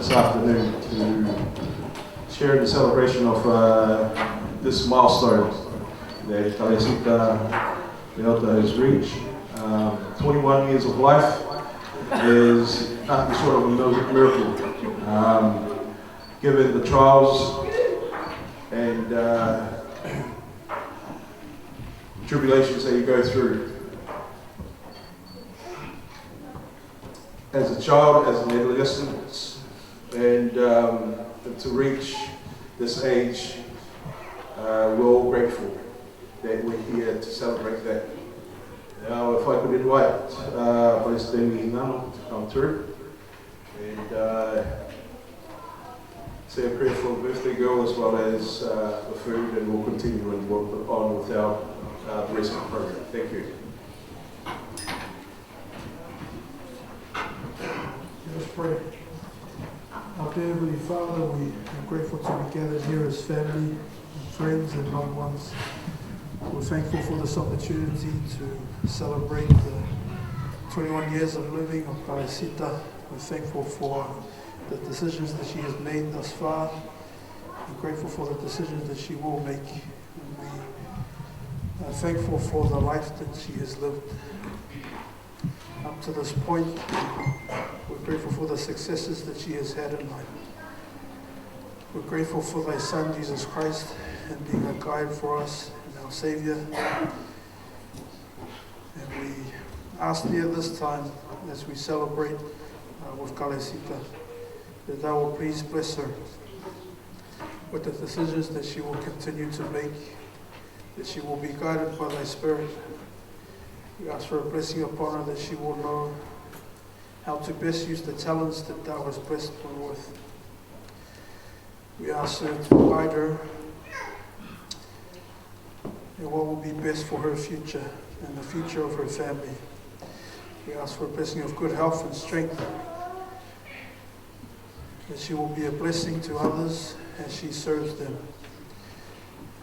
this afternoon to share in the celebration of this milestone that Karesita Leota has reached. 21 years of life is nothing short of a miracle. Given the trials and tribulations that you go through. As a child, as an adolescent, and to reach this age, we're all grateful that we're here to celebrate that. Now, if I could invite Palestinian Hinano to come through and say a prayer for the birthday girl as well as the food, and we'll continue and work on with our the rest of the program. Thank you. Let's pray. Our dear Heavenly Father, we are grateful to be gathered here as family, friends, and loved ones. We're thankful for this opportunity to celebrate the 21 years of living of Karesita. We're thankful for the decisions that she has made thus far. We're grateful for the decisions that she will make. And we are thankful for the life that she has lived up to this point. We're grateful for the successes that she has had in life. We're grateful for thy Son, Jesus Christ, and being a guide for us and our Savior. And we ask thee at this time, as we celebrate with Karesita, that thou will please bless her with the decisions that she will continue to make, that she will be guided by thy Spirit. We ask for a blessing upon her, that she will know how to best use the talents that thou hast blessed her with. We ask her to guide her in what will be best for her future and the future of her family. We ask for a blessing of good health and strength, that she will be a blessing to others as she serves them.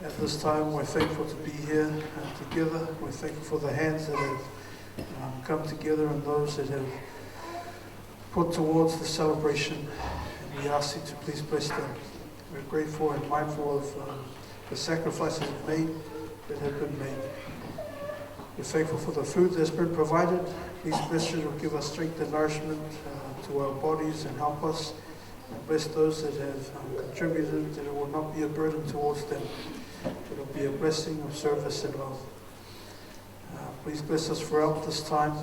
At this time, we're thankful to be here together. We're thankful for the hands that have come together and those that have put towards the celebration. And we ask you to please bless them. We're grateful and mindful of the sacrifices made that have been made. We're thankful for the food that's been provided. Please bless it, will give us strength and nourishment to our bodies and help us. And bless those that have contributed, that it will not be a burden towards them. It will be a blessing of service and love. Please bless us throughout this time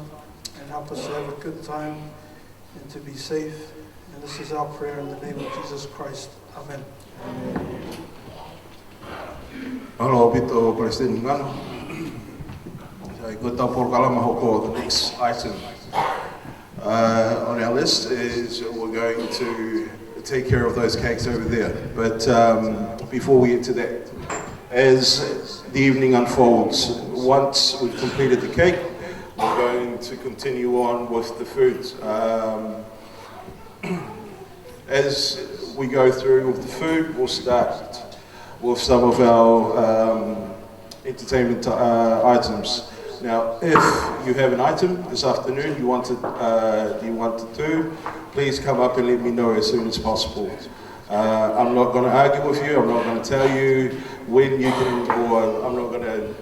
and help us to have a good time and to be safe. And this is our prayer in the name of Jesus Christ. Amen. Hello, Bito Palestinian Ngano. Good for Kalama Hoko. The next item on our list is we're going to take care of those cakes over there. But before we get to that, as the evening unfolds, once we've completed the cake, we're going to continue on with the food. As we go through with the food, we'll start with some of our entertainment items. Now, if you have an item this afternoon you want to do, please come up and let me know as soon as possible. I'm not going to argue with you. I'm not going to tell you when you can, or I'm not going to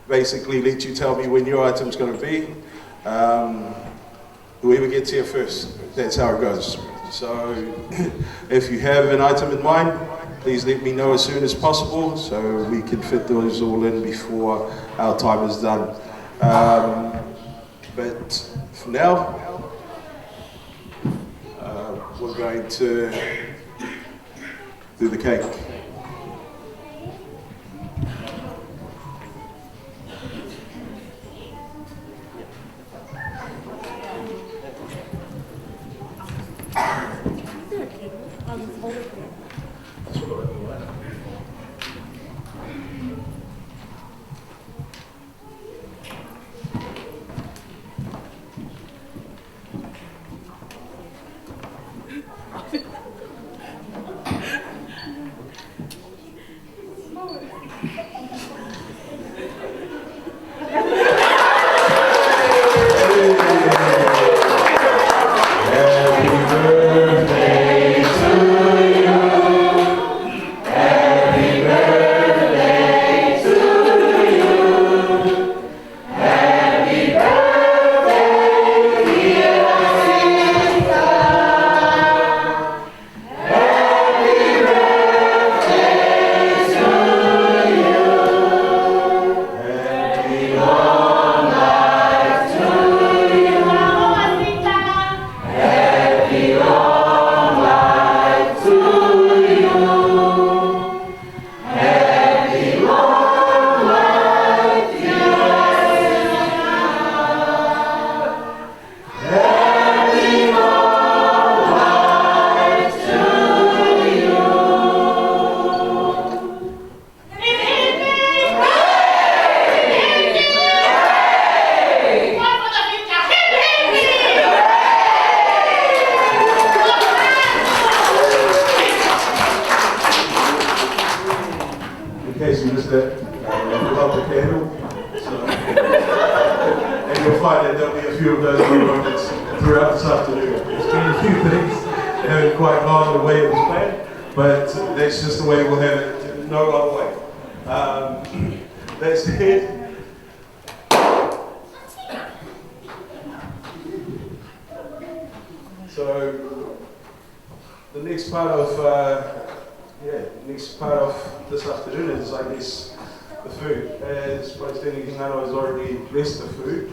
basically let you tell me when your item's going to be. Whoever gets here first, that's how it goes. So if you have an item in mind, please let me know as soon as possible so we can fit those all in before our time is done. But for now, we're going to do the cake. Happy birthday In case you missed that, we love the candle. So, and you'll find that there'll be a few of those moments throughout this afternoon. There's been a few things that haven't quite gone the way it was planned, but that's just the way we'll have it, no other way. That's it. So, the next part of this afternoon is, I guess, the food. As most anything I know has already blessed the food.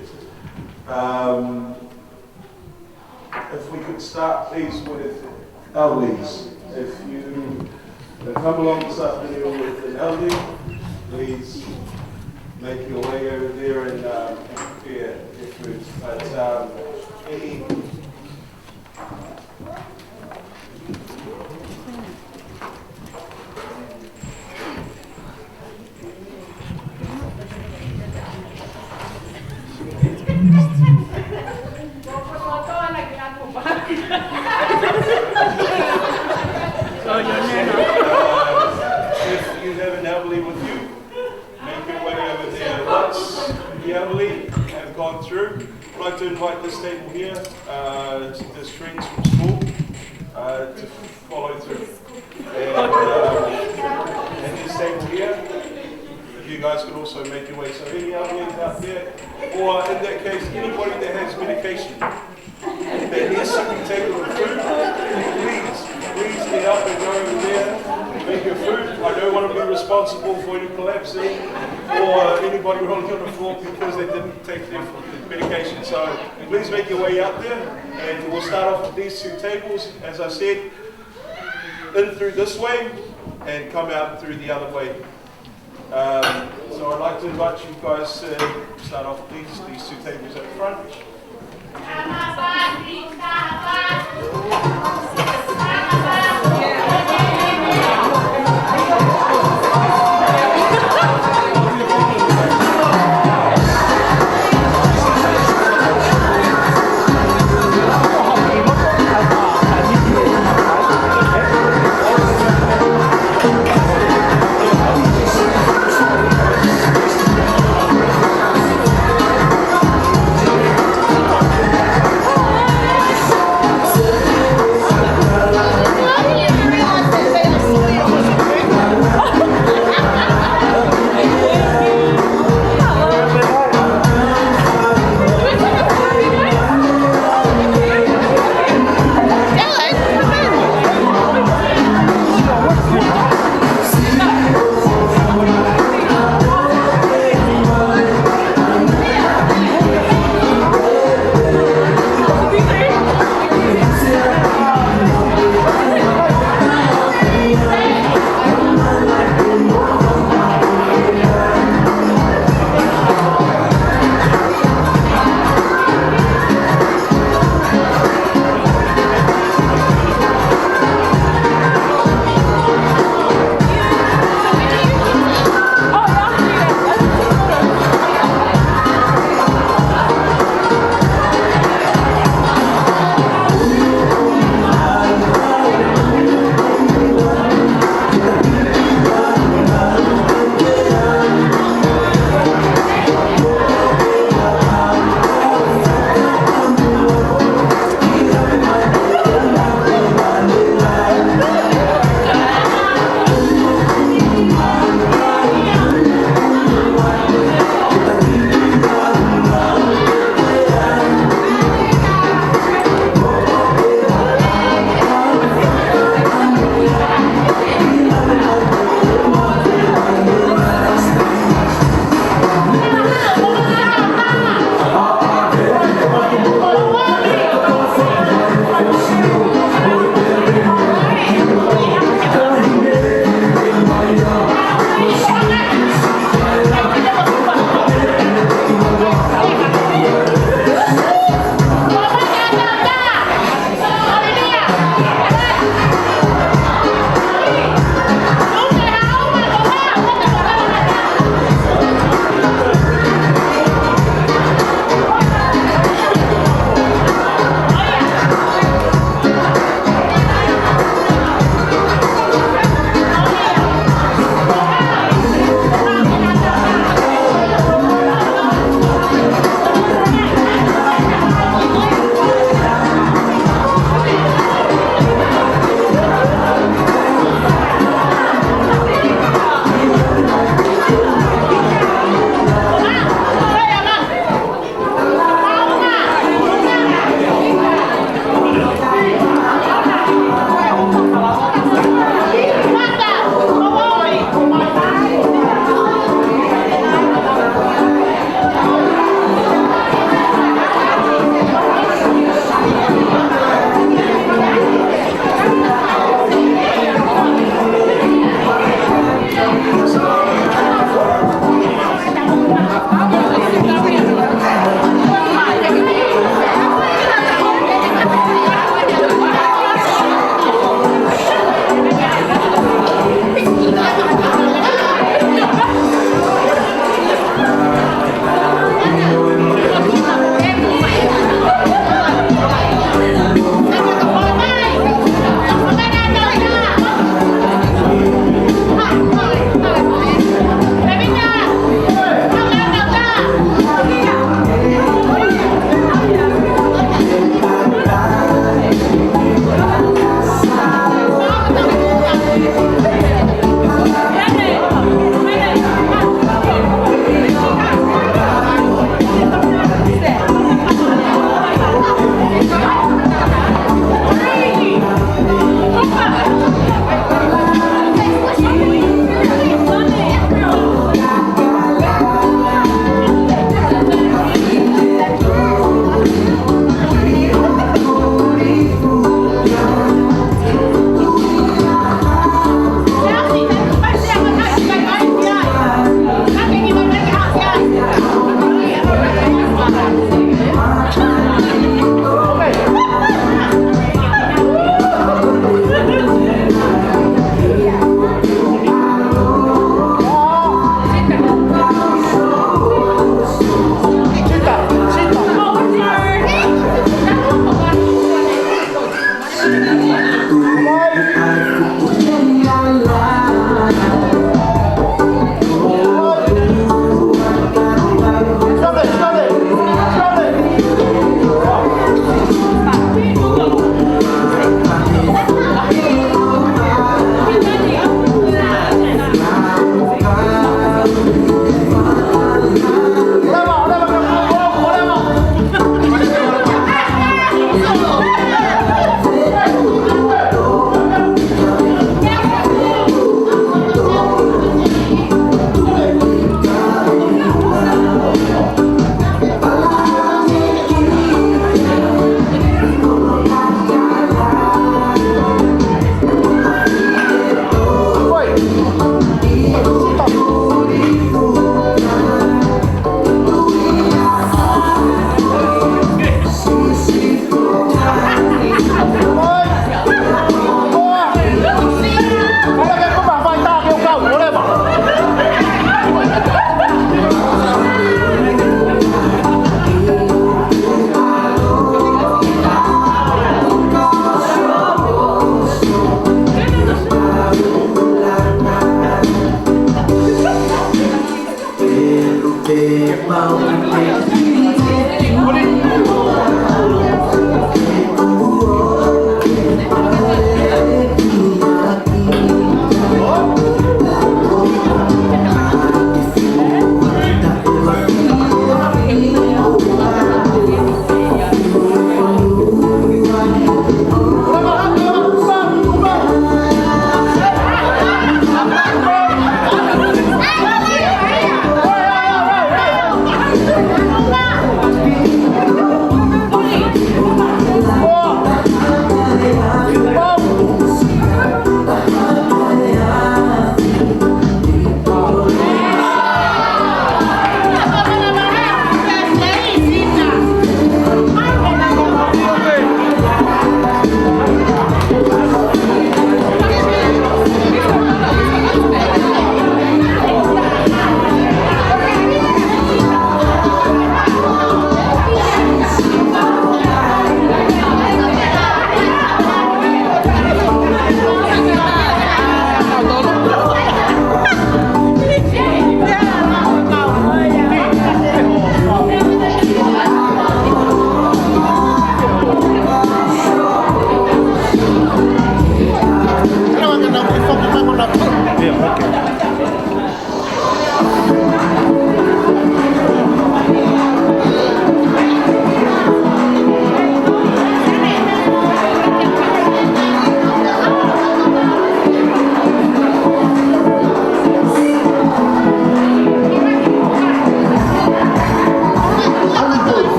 If we could start please with elderlies. If you come along this afternoon with an elderly, please make your way over there and prepare your food. But any if you have an elderly with you, make your way over there. Once the elderly have gone through, I'd like to invite this table here, there's friends from school, to follow through. And this table here, you guys can also make your way. So any elderlies out there, or in that case, anybody that has medication that needs to take your food, please get up and go over there, make your food. I don't want to be responsible for any collapsing or anybody rolling on the floor because they didn't take their medication. So please make your way out there, and we'll start off with these two tables. As I said, in through this way and come out through the other way. So I'd like to invite you guys to start off with these two tables at the front.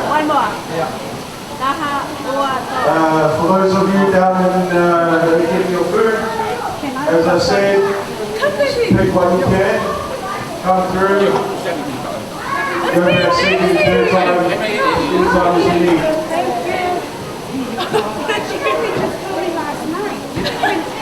One more. For those of you down in getting your food, as I said, pick what you can, come through, go back seating anytime as you need. Waiting.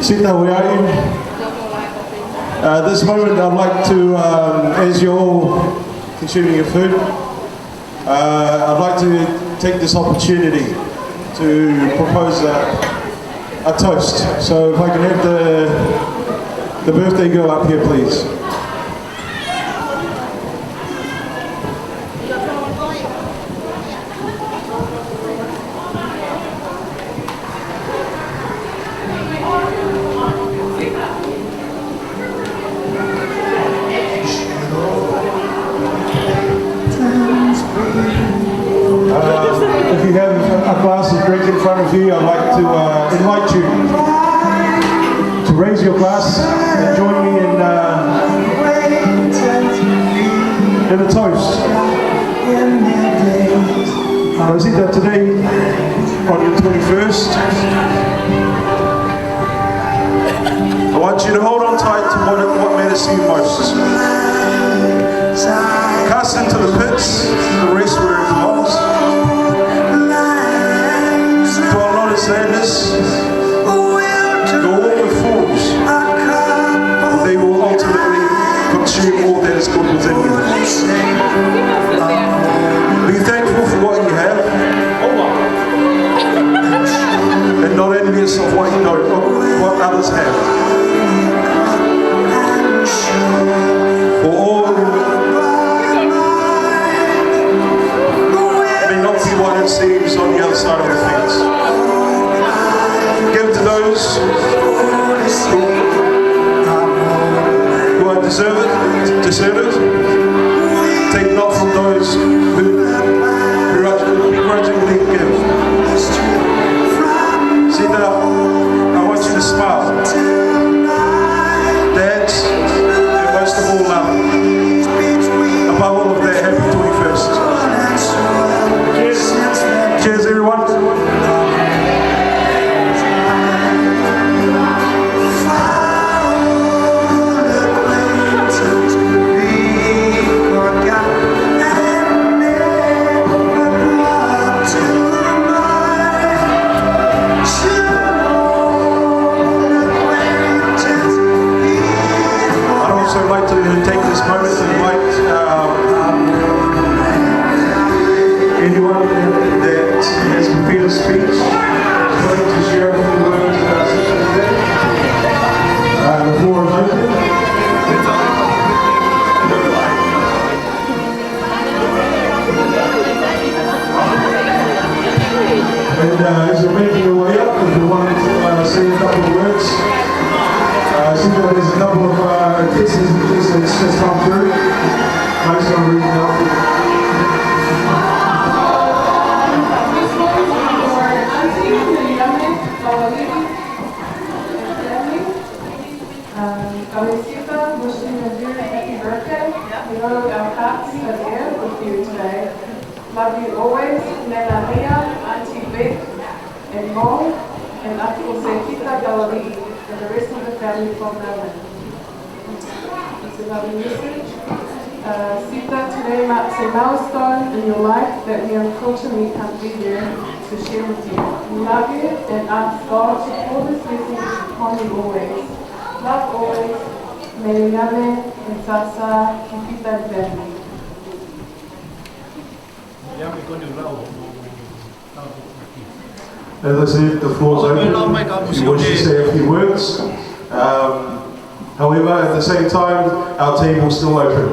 Sita, where are you? This moment I'd like to, as you're all consuming your food, I'd like to take this opportunity to propose a toast. So if I can have the birthday girl up here, please. If you have a glass of drink in front of you, I'd like to invite you to raise your glass and join me in a toast. Rosita, today on your 21st, I want you to hold on tight to what matters to you most. Cast into the pits, the rest where it belongs. Dwell not in sadness, nor with fools, for they will ultimately consume all that is good within you. Be thankful for what you have, and not envious of what you don't, of what others have. For all may not be what it seems on the other side of the fence. Give to those who are deserve it. Take not from those who begrudgingly give. See that I want you to smile, dance, and most of all love. Above all of that, happy 21st. Cheers. Cheers, everyone. I'd like to take this moment to invite anyone that has prepared a speech willing to share a few words about Sister today. The floor is open. And as you're making your way up, if you want to say a couple of words, I see that there's a couple of kisses that's just come through. Mike's going to read it out. Alisita, wishing you a very happy birthday. We know our hearts are there with you today. Love you always. Nana Mia, Auntie Beck, and Mo, and Uncle Sekita Gallery, and the rest of the family from Melbourne. It's another message. Sita, today marks a milestone in your life that we unfortunately can't be there to share with you. We love you and ask God to pour His blessings upon you always. Love always. Meriame and Sasa, Kipita and family. As I said, the floor is open. If you wish to say a few words. However, at the same time, our table is still open.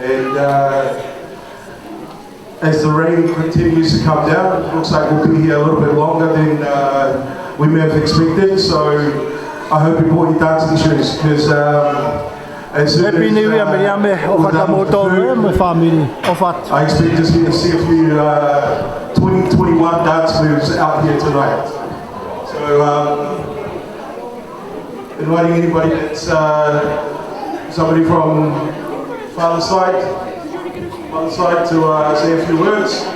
And as the rain continues to come down, it looks like we'll be here a little bit longer than we may have expected. So I hope you brought your dancing shoes, because as soon Happy New Year, as Miriame, of Akamoto, my family, of what? I expect to see a few 2021 dance moves out here tonight. So, inviting anybody that's somebody from father's side, mother's side to say a few words.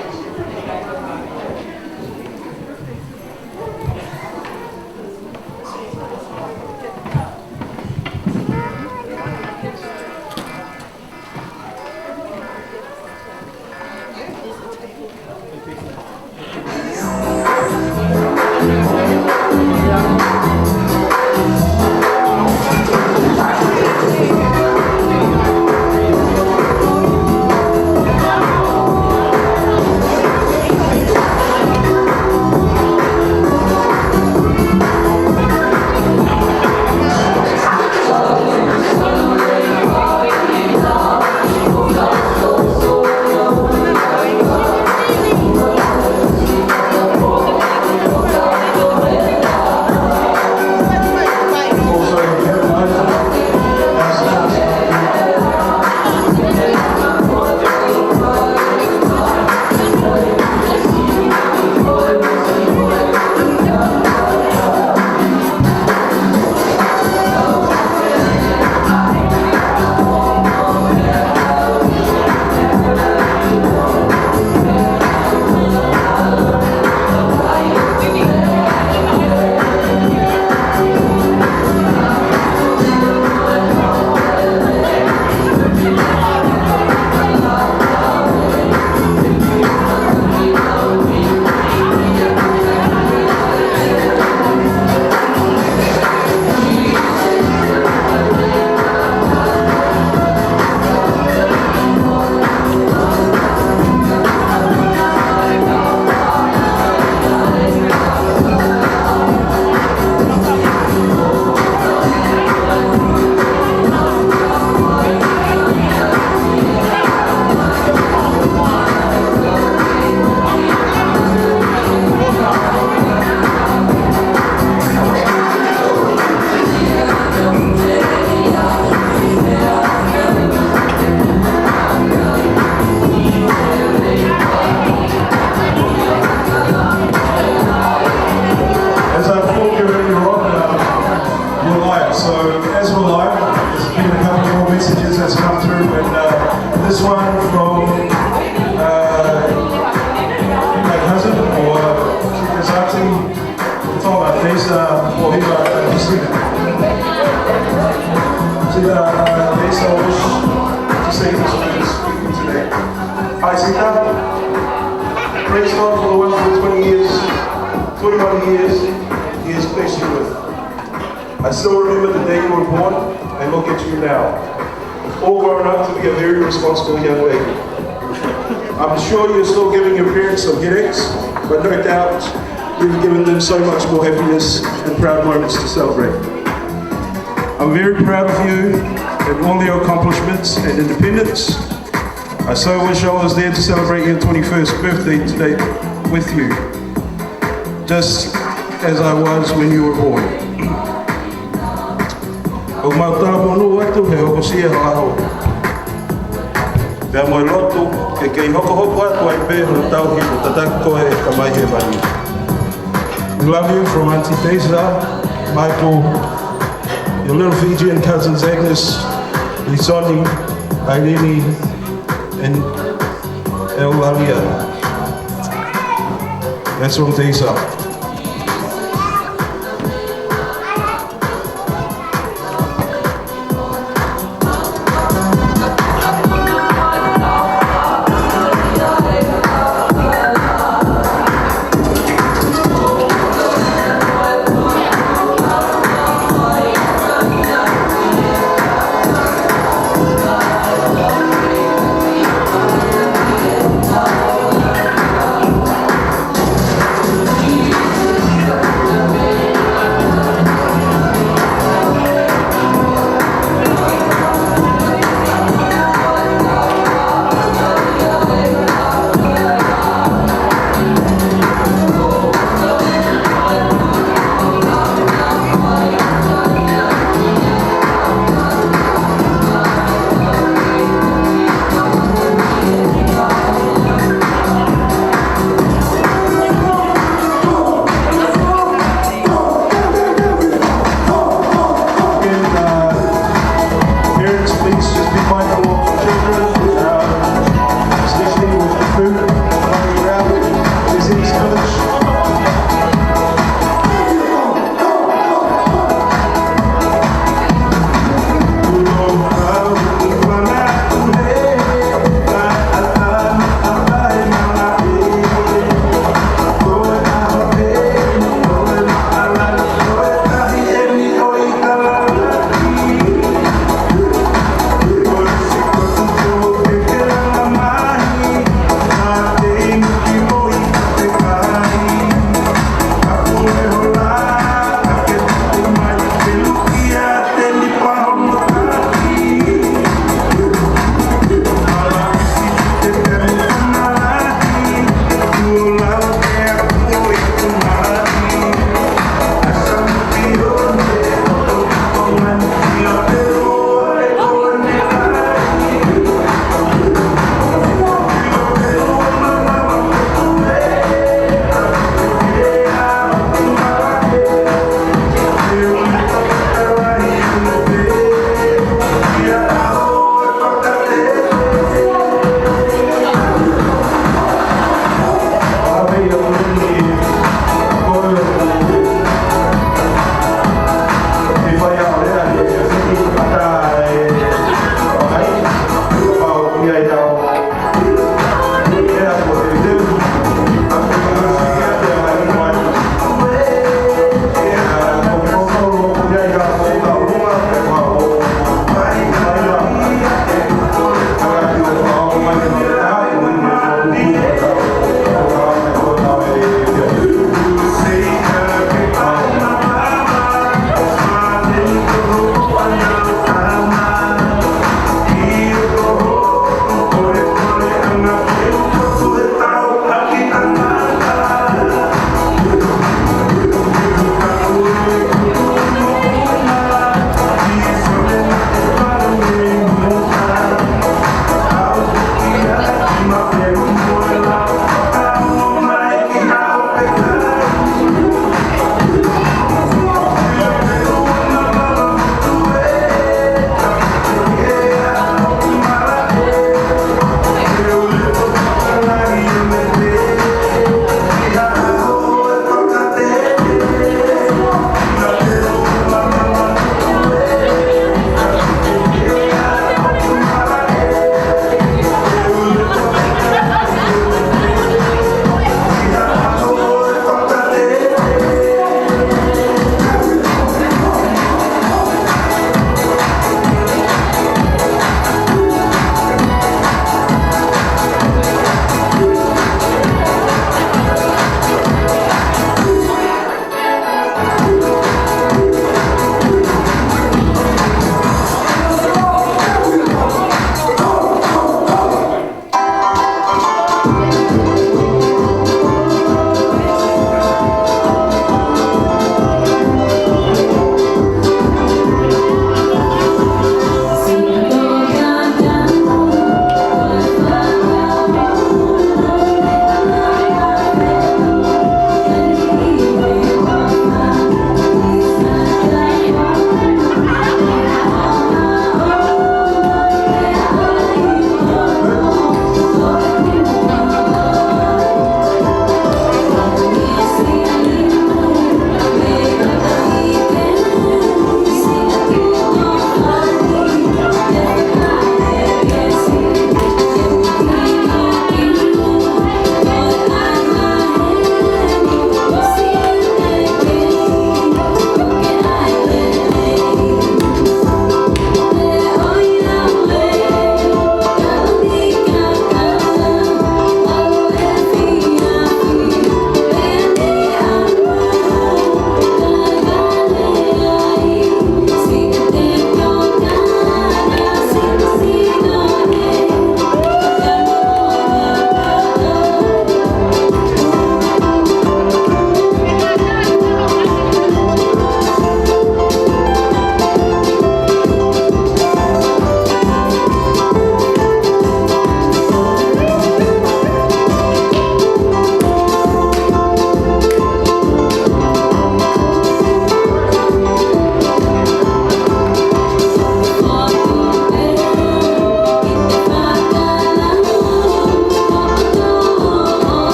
Alright, so as we're live, there's been a couple more messages that's come through, and this one from my cousin, or Kikazati, Toma, Lisa, or Viva, Christina. Lisa, I wish to say this words today. Hi, Sita. Praise God for the wonderful 21 years He has placed you with. I still remember the day you were born, and look at you now. All grown up to be a very responsible young lady. I'm sure you're still giving your parents some headaches, but no doubt you've given them so much more happiness and proud moments to celebrate. I'm very proud of you and all your accomplishments and independence. I so wish I was there to celebrate your 21st birthday today with you, just as I was when you were born. O mautara monu atu he hoko sia haho. Pea moe lotu ke kei hoko hoko atu ai pe hana tau hi o tataki koe e kamai he mani. We love you from Auntie Teza, Michael, your little Fijian cousins Agnes, Lisoni, Irene, and Eulalia. That's from Teza.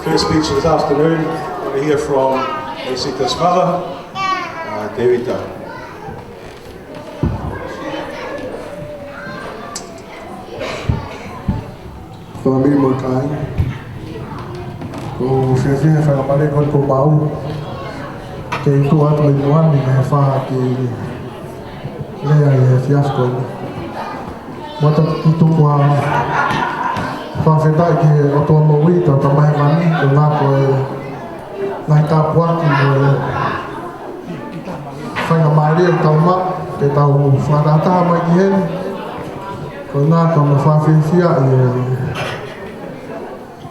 First speech this afternoon, we're here from Esita's mother, Devita. Family mo kain. Ko fifi fa pale kon ko bau. Ke tu at mo nuan ni fa ke le ya fias ko. Mo ta tu ko fa fe ta ke o to mo wi to ta mai mani ko na ko nai ka kwa ki mo fa na mai le ta ma ke ta u fa da ta ma ki hen ko na ko mo fa fi a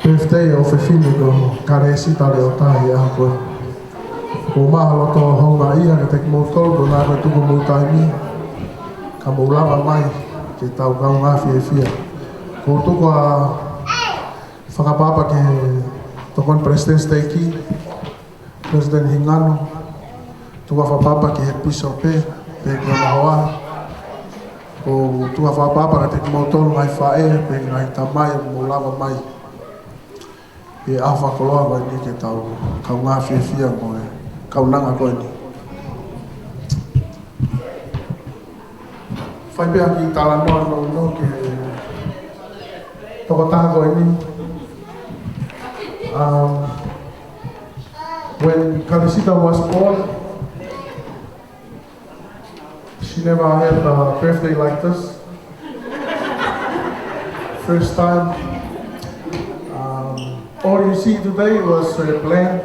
birthday o fefini ko karesi tale o tahi a ko ko mahalo to honga ia ke tek motol ko na tu ko motaimi ka moulava mai ke tau ka nga fia ko tu ko whakapapa ke tokon president steki president hingano tu ka whapapa ke he piso pe ka mahoa ko tu ka whapapa ke tek motol ngai whae pe ngai tamai moulava mai e afa koloa ko ni ke tau kau ngā whiawhia ko e kau nanga ko ni. Whai pēa ki tala noa no ke toko taha ko ni. When Kalisita was born, she never had a birthday like this. First time. All you see today was planned.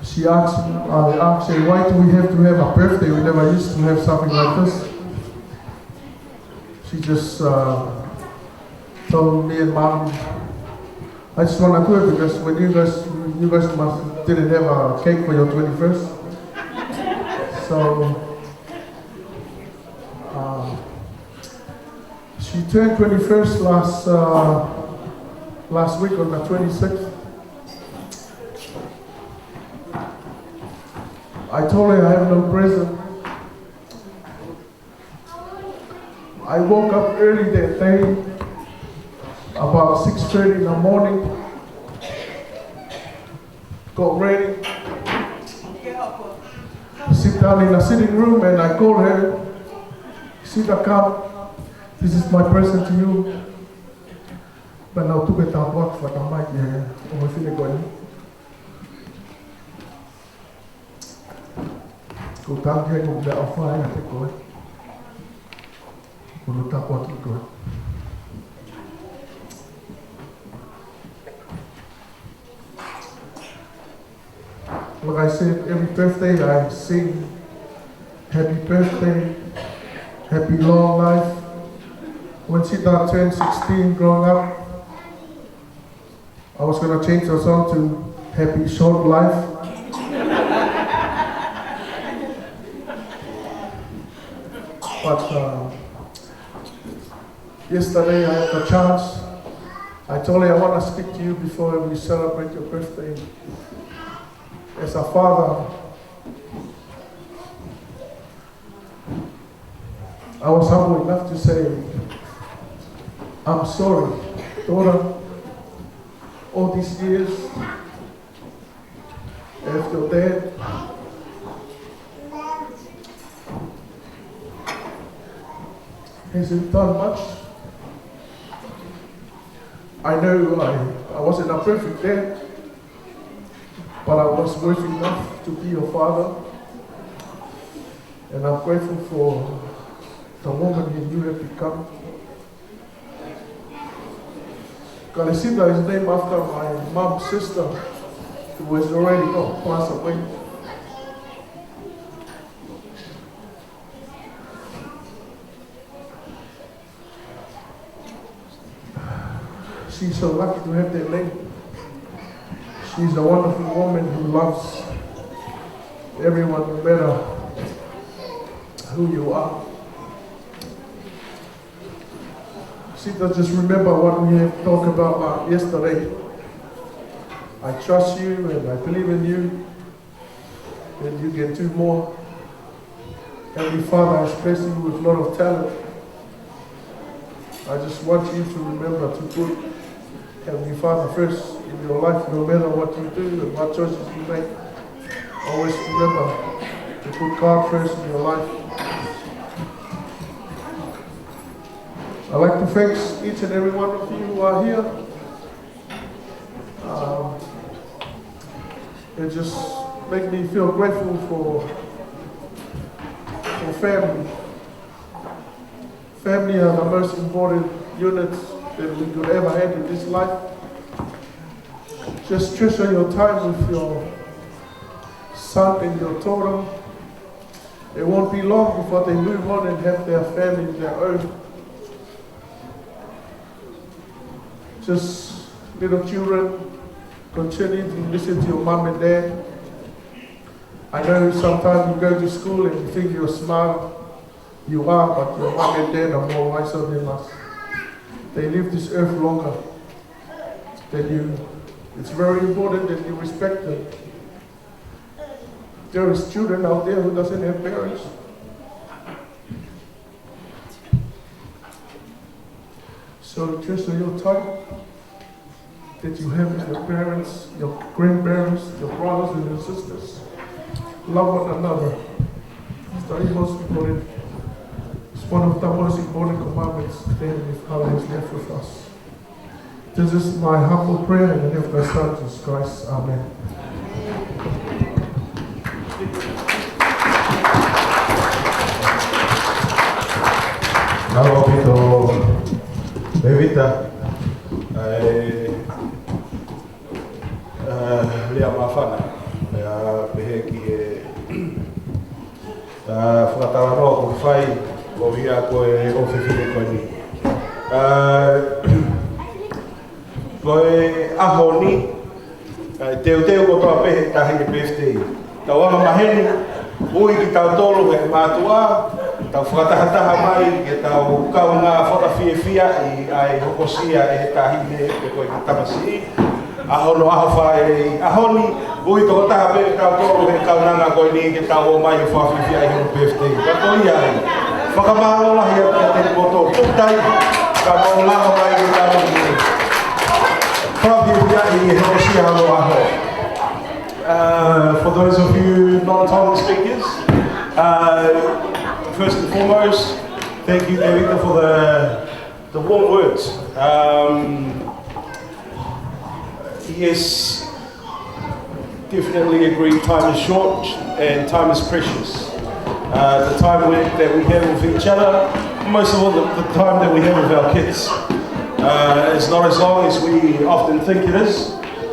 She asked, I asked her, why do we have to have a birthday? We never used to have something like this. She just told me and Mom, I just want to do it because when you guys didn't have a cake for your 21st. So, she turned 21st last week on the 26th. I told her I have no present. I woke up early that day, about 6:30 in the morning, got ready, sit down in the sitting room, and I called her, Sita, come. This is my present to you. But now to get out work for the mic here. I'm feeling good. Go down here, go down fire, I think good. Go look up what you good. Like I said, every birthday I sing happy birthday, happy long life. When Sita turned 16 growing up, I was going to change the song to Happy Short Life. But yesterday I had the chance. I told her I want to speak to you before we celebrate your birthday. As a father, I was humble enough to say, I'm sorry, daughter, all these years, after your dad, hasn't done much. I know I wasn't a perfect dad, but I was worth enough to be your father, and I'm grateful for the woman you have become. Kalisita is named after my mom's sister, who has already passed away. she's so lucky to have that lady. She's a wonderful woman who loves everyone, no matter who you are. Sita, just remember what we have talked about yesterday. I trust you and I believe in you, and you can do more. Heavenly Father has blessed you with a lot of talent. I just want you to remember to put Heavenly Father first in your life, no matter what you do and what choices you make. Always remember to put God first in your life. I'd like to thank each and every one of you who are here. It just makes me feel grateful for family. Family are the most important units that we could ever have in this life. Just treasure your time with your son and your daughter. It won't be long before they move on and have their family of their own. Just little children, continue to listen to your mom and dad. I know sometimes you go to school and you think you're smart. You are, but your mom and dad are more wiser than us. They live this earth longer than you. It's very important that you respect them. There is children out there who doesn't have parents. So treasure your time that you have with your parents, your grandparents, your brothers and your sisters. Love one another. It's the most important. It's one of the most important commandments that Heavenly Father has left with us. This is my humble prayer in the name of the Son, Jesus Christ. Amen. Nalo pito Evita lea mawhana peheki whakatawa roa ko whai o ia koe o whiwhine koe ni. Koe aho ni teo ko toa pehe tahi birthday. Tau ama maheni, ui ki tau tolu he mātua, tau whakatahataha mai ke tau kaunga whakawhiawhia I ai hokosia e he tahine e koe ki tamasi. Ahono aho whae ahoni, ui toko taha pehe tau tolu he kaunanga koe ni ke tau o mai whakawhiawhia e he birthday. Ka toi ai, whakamārola hia kia te koto tutai, ka maulaho mai ke tau ni. Whakawhiawhia e he hokosia halo aho. For those of you non-tongue speakers, first and foremost, thank you, Evita, for the warm words. Yes, definitely agree. Time is short and time is precious. The time that we have with each other, most of all, the time that we have with our kids, is not as long as we often think it is.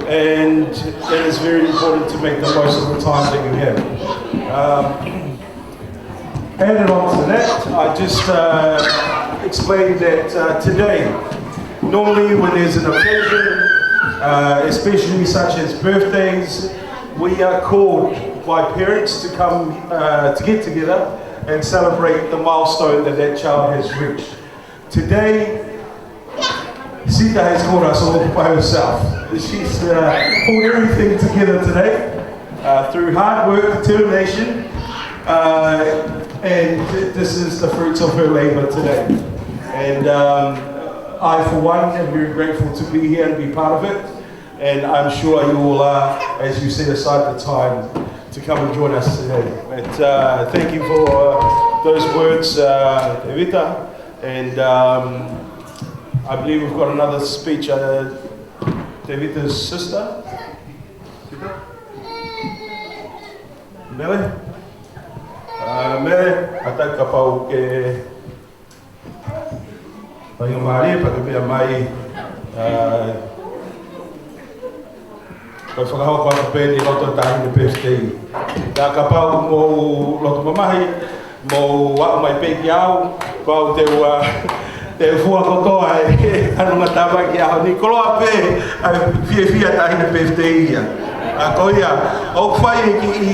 And it is very important to make the most of the time that you have. Added on to that, I just explained that today, normally when there's an occasion, especially such as birthdays, we are called by parents to come to get together and celebrate the milestone that that child has reached. Today, Sita has called us all by herself. She's pulled everything together today through hard work, determination, and this is the fruits of her labor today. And I, for one, am very grateful to be here and be part of it. And I'm sure you all are, as you set aside the time to come and join us today. But thank you for those words, Evita. And I believe we've got another speech, Evita's sister. Mele? Mele, atai ka pau ke pai o maari, pa ke mea mai kai whakahau kwa ka pēni loto tahi ni birthday. Tā ka pau mō loto mamahi, mō wao mai pēki au, pau te ua te fua kotoa e anu matama ki aho ni koloa pe ai fia tahina pe te ia a koia o whai ki i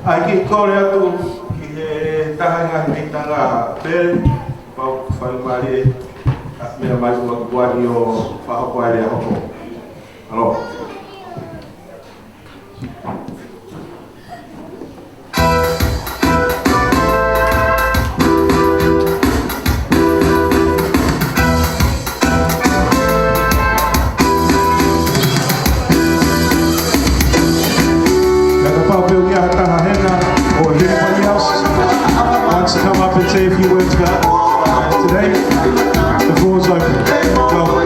ai ki kore atu ki he tahanga ni tanga pe pau whai mare mea mai kuakuani o whahoko aere a hoko alo To come up and say a few words about today, the floor is open. Welcome.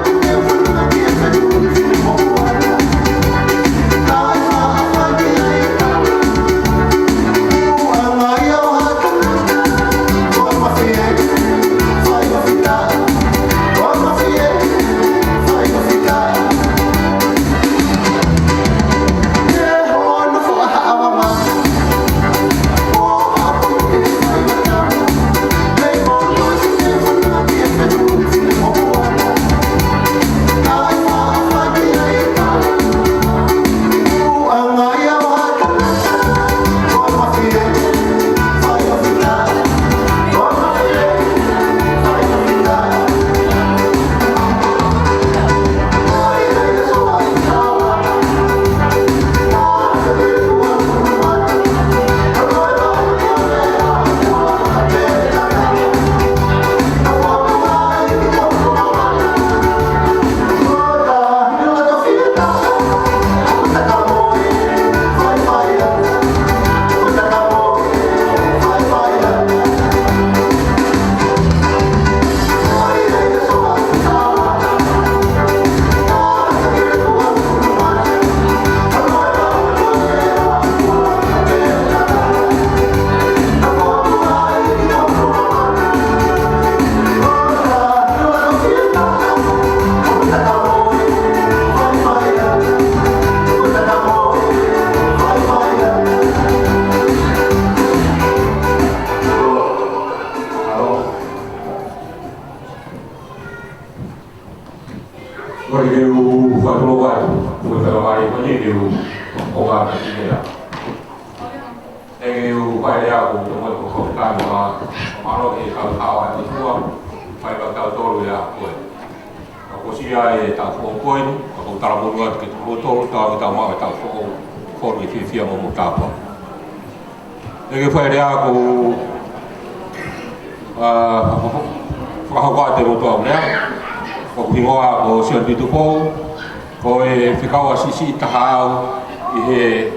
Si tahau i he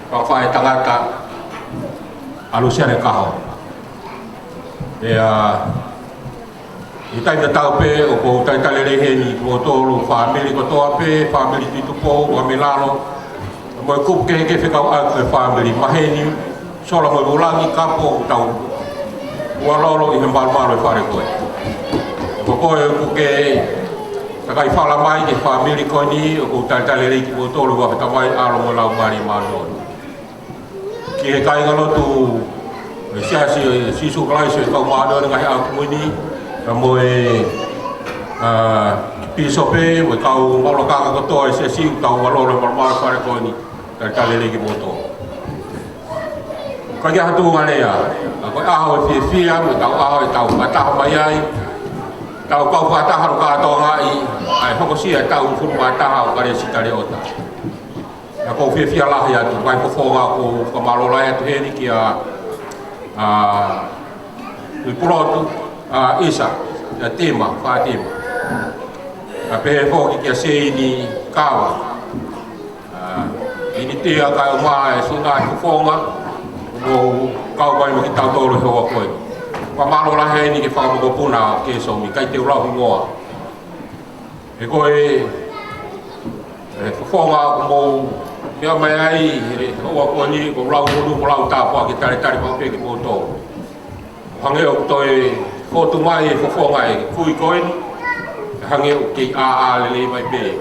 whawhai tangata alusiane kaho. I taina tau pe o ko taitale reheni o tolu whamiri ko toa pe, whamiri titupo, wa milano. Mo kup ke whikau au e whamiri maheni, sola mo ulangi kapo tau ualolo i he malmalo e whare koe. Ko koe kuke takai whala mai ke whamiri koe ni o ko taitale reiki o tolu wa whitamai alo mo lau mari mano. Ki he kai ngalotu siasi sisu klaisi e kau maano ngahi au kumuni mo e piso pe mo kau malo kaka kotoa e siasi tau walolo marmara whare koe ni taitale reiki mo tolu. Ka kia hatu ngane ya, koe aho e whia mo tau aho e tau mataha mai ai. Tau kau whataha no kātoa ngai, ai hokosia e tau furu mataha o kare sitare ota. Na kou whia lahi atu, mai whawhonga ko whamarolai atu heni ki a Pulotu, Isa, a tema, whātema. A pehe whoki ki a Seini Kawa. Ini tea kai o maa e singa i whawhonga, mo kau mai mo ki tau toro he hoa koe. Whamaro la he ni ke whakamuko puna ke somi, kai te urahu ngoa. E koe, whawhonga mo mea mai ai, hoa koe ni, ko lau honu, ko lau tāpua ki tare tare pāpea ki pōtō. Hangeo toi, whotu mai e whawhonga e kui koe ni, hangeo ki a lele mai pe,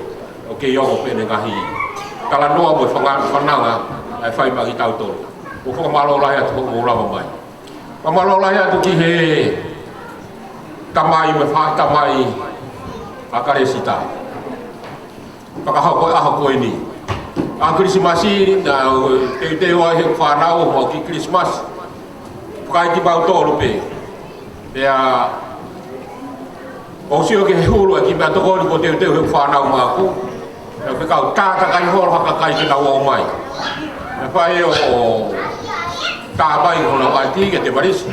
o ke yongo pe ne ngahi. Kala noa mo whananga, ai whai maki tau toro. o whakamalo lahi atu o lava mai. Whakamalo lahi atu ki he tamai me wha tamai a Karesita. Whakahau koe aha koe ni. A Christmasi na te wai he whanau o ki Christmas. Whakai ki pau tōru pe. Pea o sio ke hulu ki mea tokori ko te he whanau māku. E whikau tāta kai horo haka kai ki nau o mai. E whae o tāpai hona wai tige te marisi.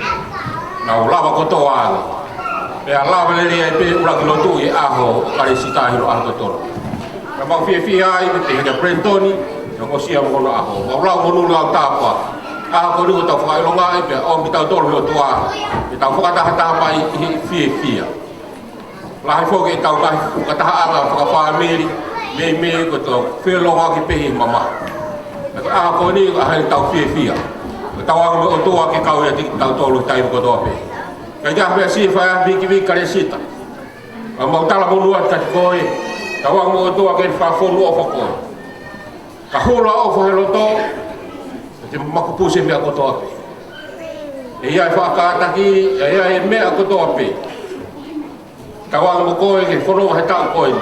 Nau lava koto āga. Pea lava lere e pe uraki lotu i aho Karesita hiro aho totoro. Ka mau fia ai te hina Brentoni, ka ko sia mono aho. Mau lau monu lau tāpua. Aho ko rigo tau whakailonga e pea o mi tau toro hio tua. E tau whakataha mai i fia. Lahi fōke e tau kai whakataha anga whakawhamiri, me ko tau whelonga ki pehi mama. Aho ko ni ahai tau fia. Tau anga me o tua ke kau ia tiki tau tolu taimu kotoa pe. Kai jah mea si whaia viki Karesita. Mau tala monua tati koe. Tau anga mo toa ke whawhonu o whakoe. Ka hula o whaheloto. Te makupuse mea kotoa pe. E iai whakataki, e iai mea kotoa pe. Tau anga mo koe ke whanonga he tau koe.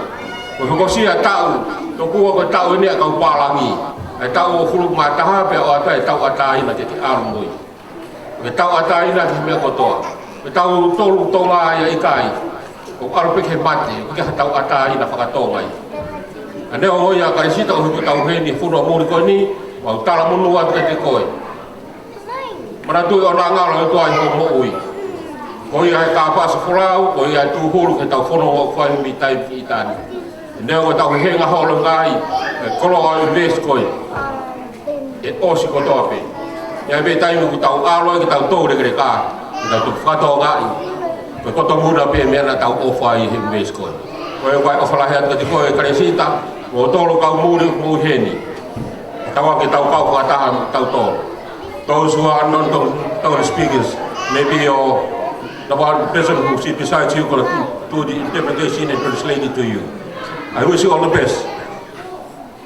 Ko hukosia tau. Tō kua koe tau enea kau pālangi. E tau o hulu mātaha pia o atai tau ataina te aru moi. E tau ataina ki mea kotoa. E tau tolu tonga ia ikai. O arupe ke mate, o ke tau ataina whakatongai. A neo hoi a Karesita o huku tau heni whunua mōri koe ni, wau tala munu atu te koe. Mana tui o nā ngalo e toa i ho mo ui. Koi ai ka pasa whulau, koi ai tū hulu ke tau whono o whai mi tai ki itani. E neo o tau henga holo ngai, e kolo ai ves koe. E osi kotoa pe. Ia me tai mu tau alo ki tau tōre kere kā. Tau tu whakatoa ngai. Koe koto muna pe mea na tau ofa i he ves koe. Koe wai ofa lahi atu te koe Karesita, mo tolo kau muri mu heni. Tau ake tau kau whakataha tau tolo. Those who are non-tongue speakers, maybe the one person who sits beside you going to do the interpretation and translate it to you. I wish you all the best.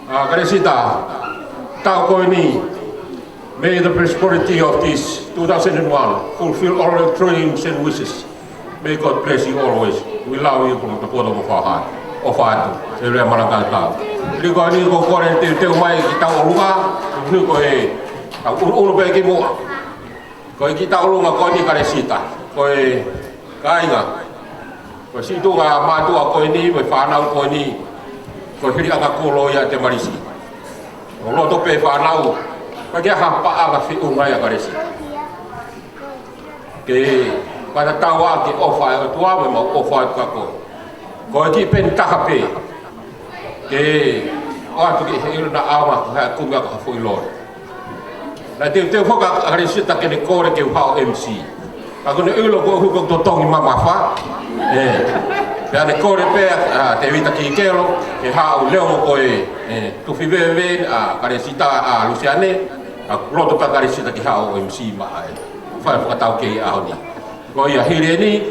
Karesita, tau koe ni, may the prosperity of this 2001 fulfill all your dreams and wishes. May God bless you always. We love you from the bottom of our heart. Of our heart. Se rea maranga tau. Riko ni ko kore te mai ki tau olunga, ni ko e tau unu pe ki mua. Ko e ki tau olunga ko ni Karesita. Ko e kainga. Ko si tunga matua ko ni, me whanau ko ni. Ko hiri anga kolo ia te marisi. O loto pe whanau. Ko kia hapa anga fi unga ia Karesita. Ke pada tawa ki ofa e tua me mau ofa e kako. Ko ki pen taka pe. Ke atu ki heiru na awa ko hea kunga ka foi lor. Na te whaka Karesita ke ne kore ke uhao MC. Ako ne ulo ko huko to tongi mama fa. Pea ne kore pe te vita ki kelo ke hao leo mo ko e tu fi bebe a Karesita a Luciane a loto pa Karesita ki hao MC ma ai. Fa fa tau ke a ni. Ko ia hire ni,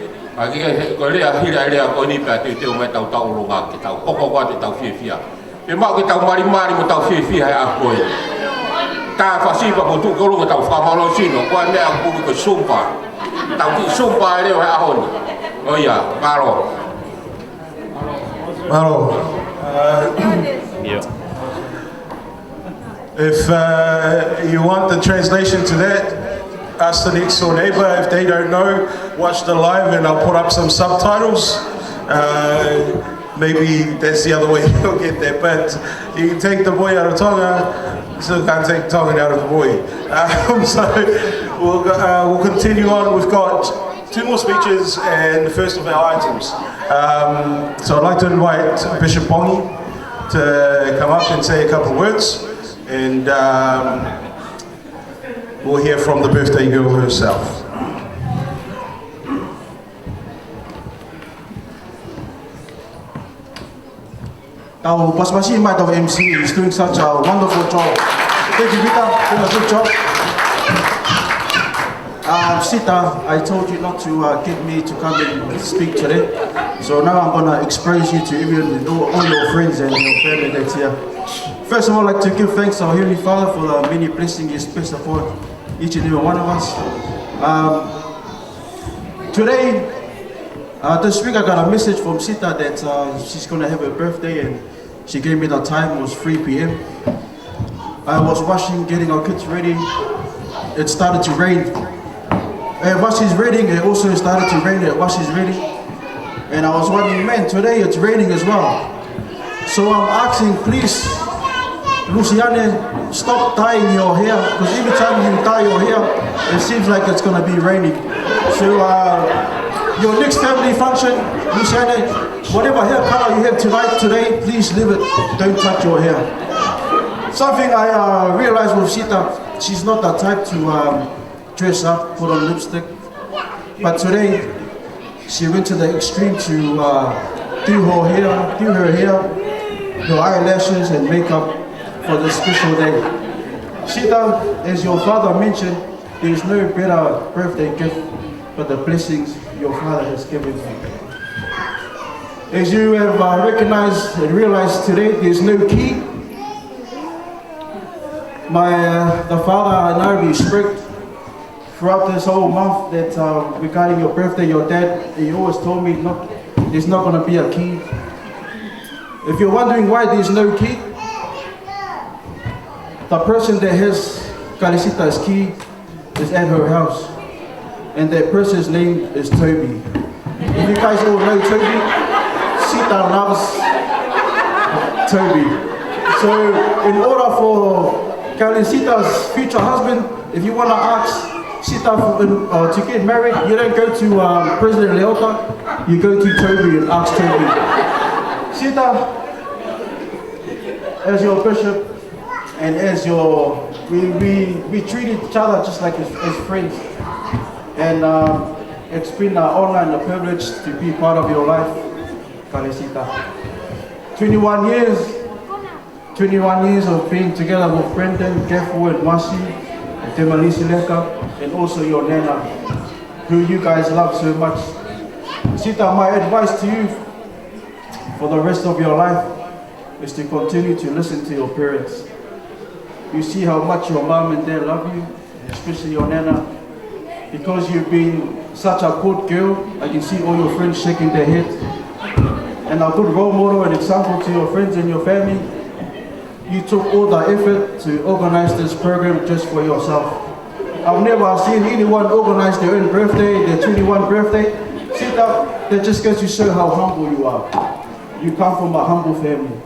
ko lea hire ko ni pa te mai tau tau longa ki tau. Oko ko te tau fia. Pe mau ki tau mari mo tau fia a ko. Ta fa si pa putu ko longa tau fa malo sino, ko me a ku ko sumpa. Tau ki sumpa le a honi. O ia, paro. Maro. If you want the translation to that, ask the next door neighbour. If they don't know, watch the live and I'll put up some subtitles. Maybe that's the other way you'll get there. But you can take the boy out of Tonga, you still can't take Tongan out of the boy. So we'll continue on. We've got 2 more speeches and the first of our items. So I'd like to invite Bishop Pongi to come up and say a couple of words. And we'll hear from the birthday girl herself. Our Pasmasi Mat of MC is doing such a wonderful job. Thank you, Vita, doing a good job. Sita, I told you not to get me to come and speak today. So now I'm going to express you to even all your friends and your family that's here. First of all, I'd like to give thanks to our Heavenly Father for the many blessings He has placed upon each and every one of us. Today, this week I got a message from Sita that she's going to have her birthday, and she gave me the time. It was 3 p.m. I was washing, getting our kids ready. It started to rain. And while she's reading, it also started to rain while she's reading. And I was wondering, man, today it's raining as well. So I'm asking, please, Luciane, stop dyeing your hair, because every time you dye your hair, it seems like it's going to be raining. So your next family function, Luciane, whatever hair color you have today, please leave it. Don't touch your hair. Something I realized with Sita, she's not the type to dress up, put on lipstick. But today, she went to the extreme to do her hair, her eyelashes and makeup for this special day. Sita, as your father mentioned, there is no better birthday gift but the blessings your father has given you. As you have recognized and realized today, there is no key. The father and I, we spoke throughout this whole month that regarding your birthday, your dad, he always told me, no, there's not going to be a key. If you're wondering why there's no key, the person that has Kalisita's key is at her house, and that person's name is Toby. If you guys all know Toby, Sita loves Toby. So in order for Kalisita's future husband, if you want to ask Sita to get married, you don't go to President Leota, you go to Toby and ask Toby. Sita, as your bishop and as your, we treat each other just like as friends. And it's been an honor and a privilege to be part of your life, Kalisita. 21 years of being together with Brendan, Gefu and Masi, and Temalisi Leka, and also your Nana, who you guys love so much. Sita, my advice to you for the rest of your life is to continue to listen to your parents. You see how much your mom and dad love you, especially your Nana. Because you've been such a good girl, I can see all your friends shaking their heads. And a good role model and example to your friends and your family. You took all the effort to organize this program just for yourself. I've never seen anyone organize their own birthday, their 21st birthday. See that just goes to show how humble you are. You come from a humble family.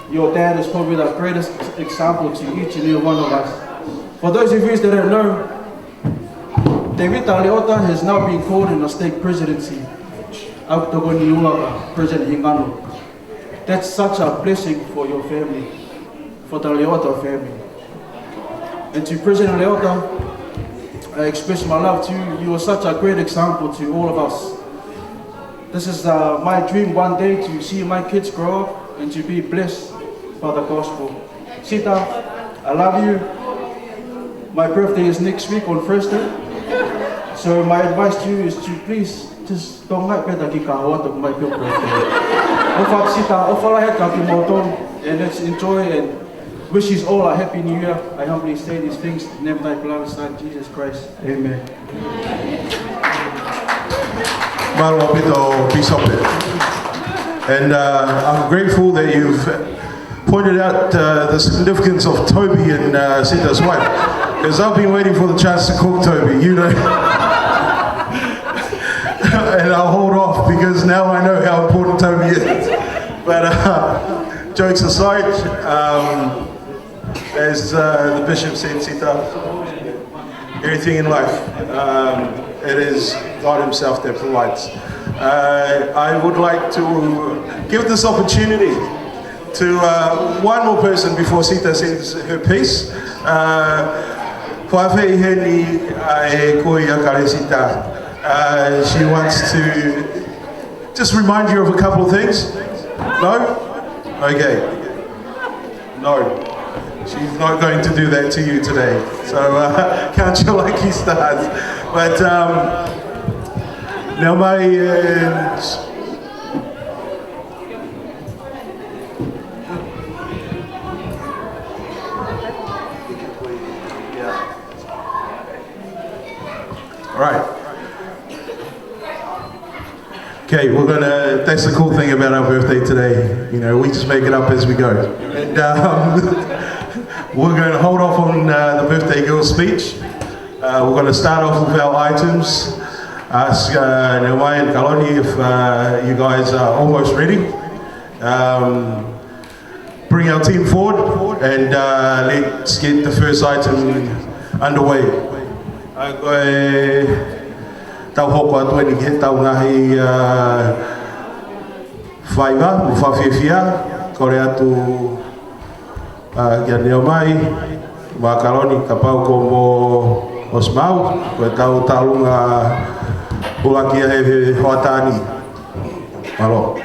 Your dad is probably the greatest example to each and every one of us. For those of you that don't know, David Leota has now been called in the state presidency, President Hingano. That's such a blessing for your family, for the Leota family. And to President Leota, I express my love to you. You are such a great example to all of us. This is my dream one day to see my kids grow up and to be blessed by the gospel. Sita, I love you. My birthday is next week on Thursday. So my advice to you is to please just don't let better ki kahoa to my birthday. Ofat Sita, ofalahet ka ki motong, and let's enjoy and wish you all a happy new year. I humbly say these things in the name of thy beloved Son, Jesus Christ. Amen. Marua Pito Pisope. And I'm grateful that you've pointed out the significance of Toby and Sita's wife. Because I've been waiting for the chance to cook Toby, you know. And I'll hold off because now I know how important Toby is. But jokes aside, as the bishop said, Sita, everything in life, it is God Himself that provides. I would like to give this opportunity to one more person before Sita says her piece. She wants to just remind you of a couple of things. No? Okay. No. She's not going to do that to you today. So count your lucky stars. But now my Right. Okay, that's the cool thing about our birthday today. You know, we just make it up as we go. And we're going to hold off on the birthday girl speech. We're going to start off with our items. Ask Naomi and Kaloni if you guys are almost ready. Bring our team forward and let's get the first item underway. Tau hoko atu ni ke tau ngahi whaiva, mwhawhiwhia, kore atu kia neo mai, mā Kaloni ka pau ko mo Osmau, koe tau talunga ulakia he hoatani. Malo.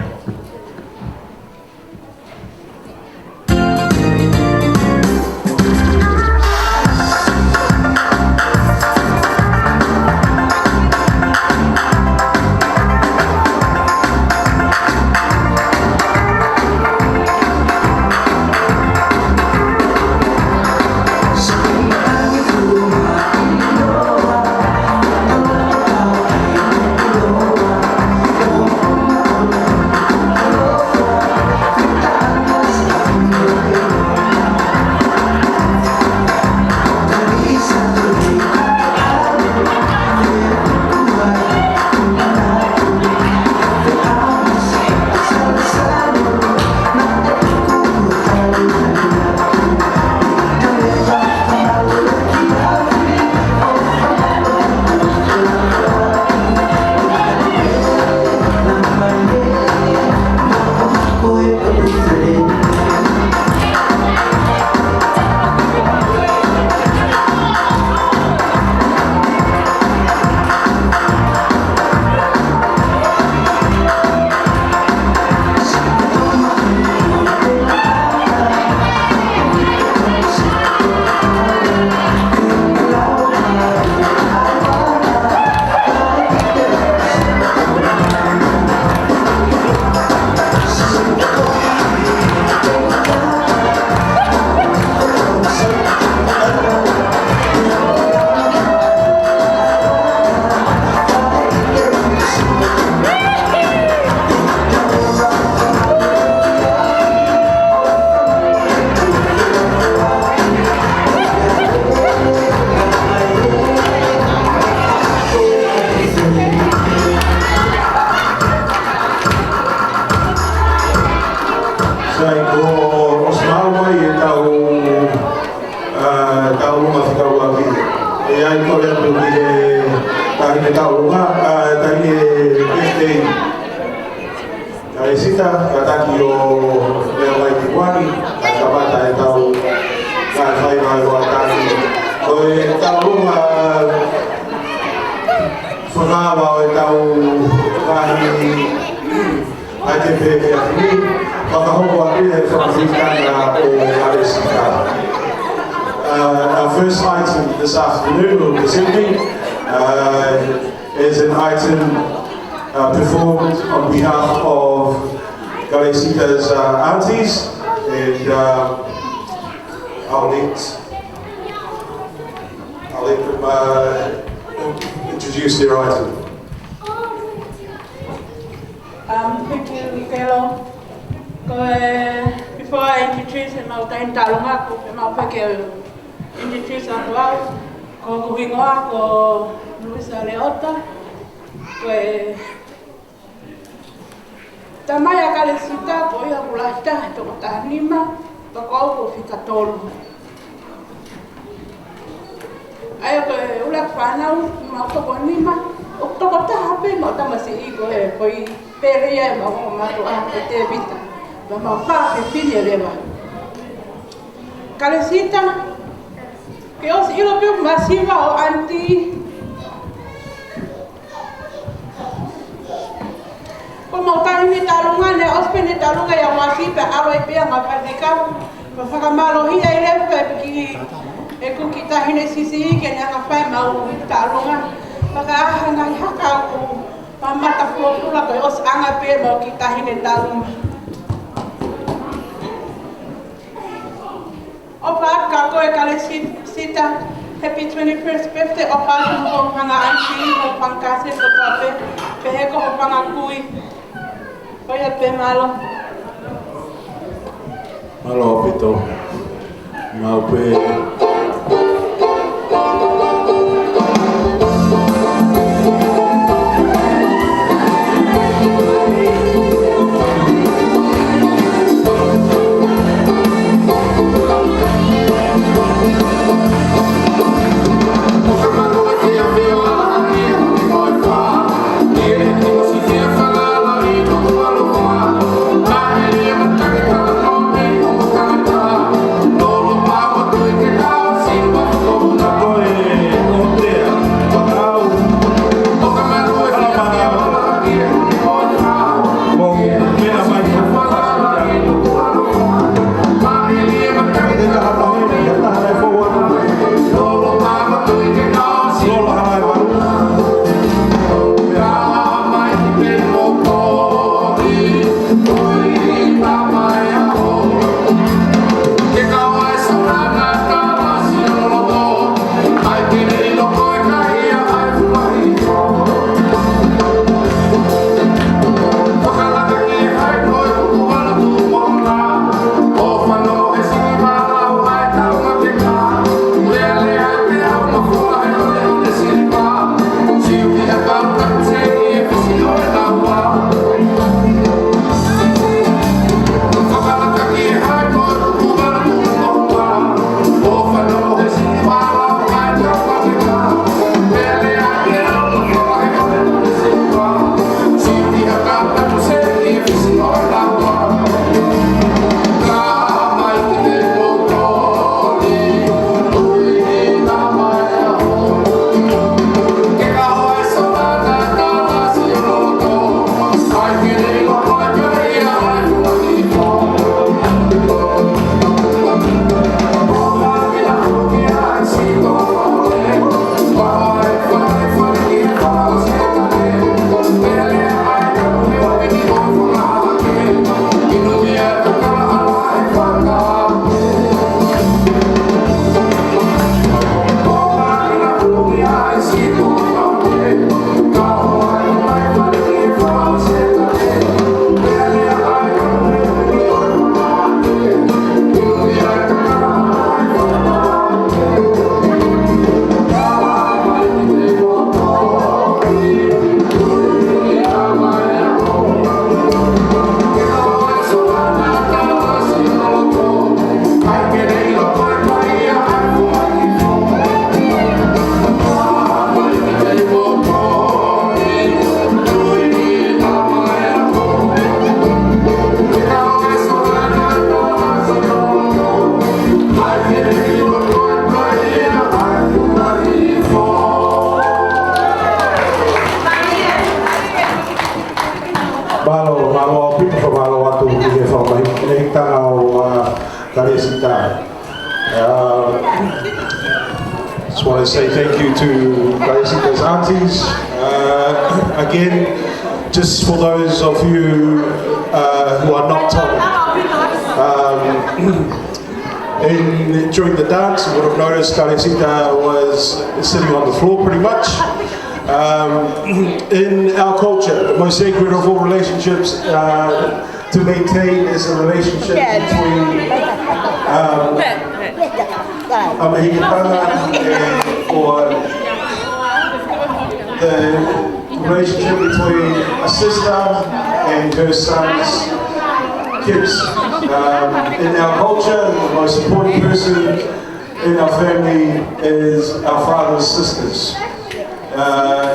Our first item this afternoon, or this evening, is an item performed on behalf of Galecita's aunties, and I'll let them introduce their item. Thank you, fellow. Before I introduce him, I'll introduce Antoine, ko Kuhingoa, ko Luisa Leota, Tamaya Galecita, ko ia kulata, to Tanima, to ko fika tolu. Ayo ko ulak panau, mau to Nima, o to ko hape, mau tamasi ko koi peria, mau mato a te vita. Mau fa pe fine leva. Galecita que os europeus masiva o anti como tá ni talunga ne os pene talunga ya masiva aro e pia ngapandika ko fakamalo hi ai le pe ki e ku kita hine sisi ke na ka fa mau talunga maka hanga haka ko mamata flo pula ko os anga pe mau kita hine talunga Opa kako e Galecita, happy 21st birthday. Opa ko hanga anti whangkase ko tape, pehe ko hopangakui. Koia pe malo. Malo pito. Mau pe. Just want to say thank you to Kaisika's aunties. Again, just for those of you who are not told, during the dance, you would have noticed Kaisika was sitting on the floor pretty much. In our culture, the most sacred of all relationships to maintain is a relationship between a Mexicana or the relationship between a sister and her son's kids. In our culture, the most important person in our family is our father's sisters.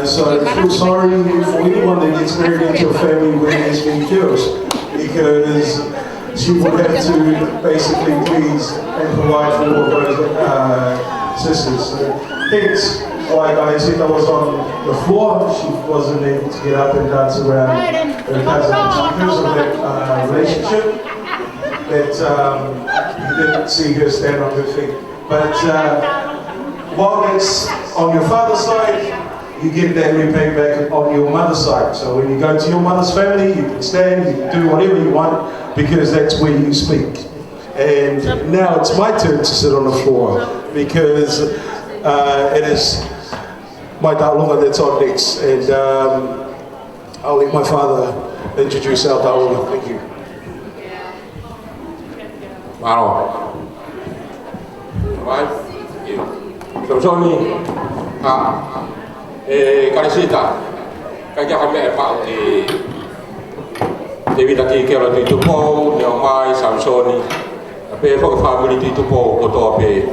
So I feel sorry for anyone that gets married into a family where there's been girls, because she would have to basically please and provide for all of those sisters. So, hence why Kaisika was on the floor. She wasn't able to get up and dance around her cousin because of that relationship. That you didn't see her stand on her feet. But while it's on your father's side, you get that repaid back on your mother's side. So when you go to your mother's family, you can stand, you can do whatever you want, because that's where you speak. And now it's my turn to sit on the floor, because it is my taulunga that's on next, and I'll let my father introduce our taulunga. Thank you. Maro. Right. Samsoni. Karesita. Kaya kami pa David aki kero tu po, ni mai Samsoni. Ape fo family tu po ko to ape.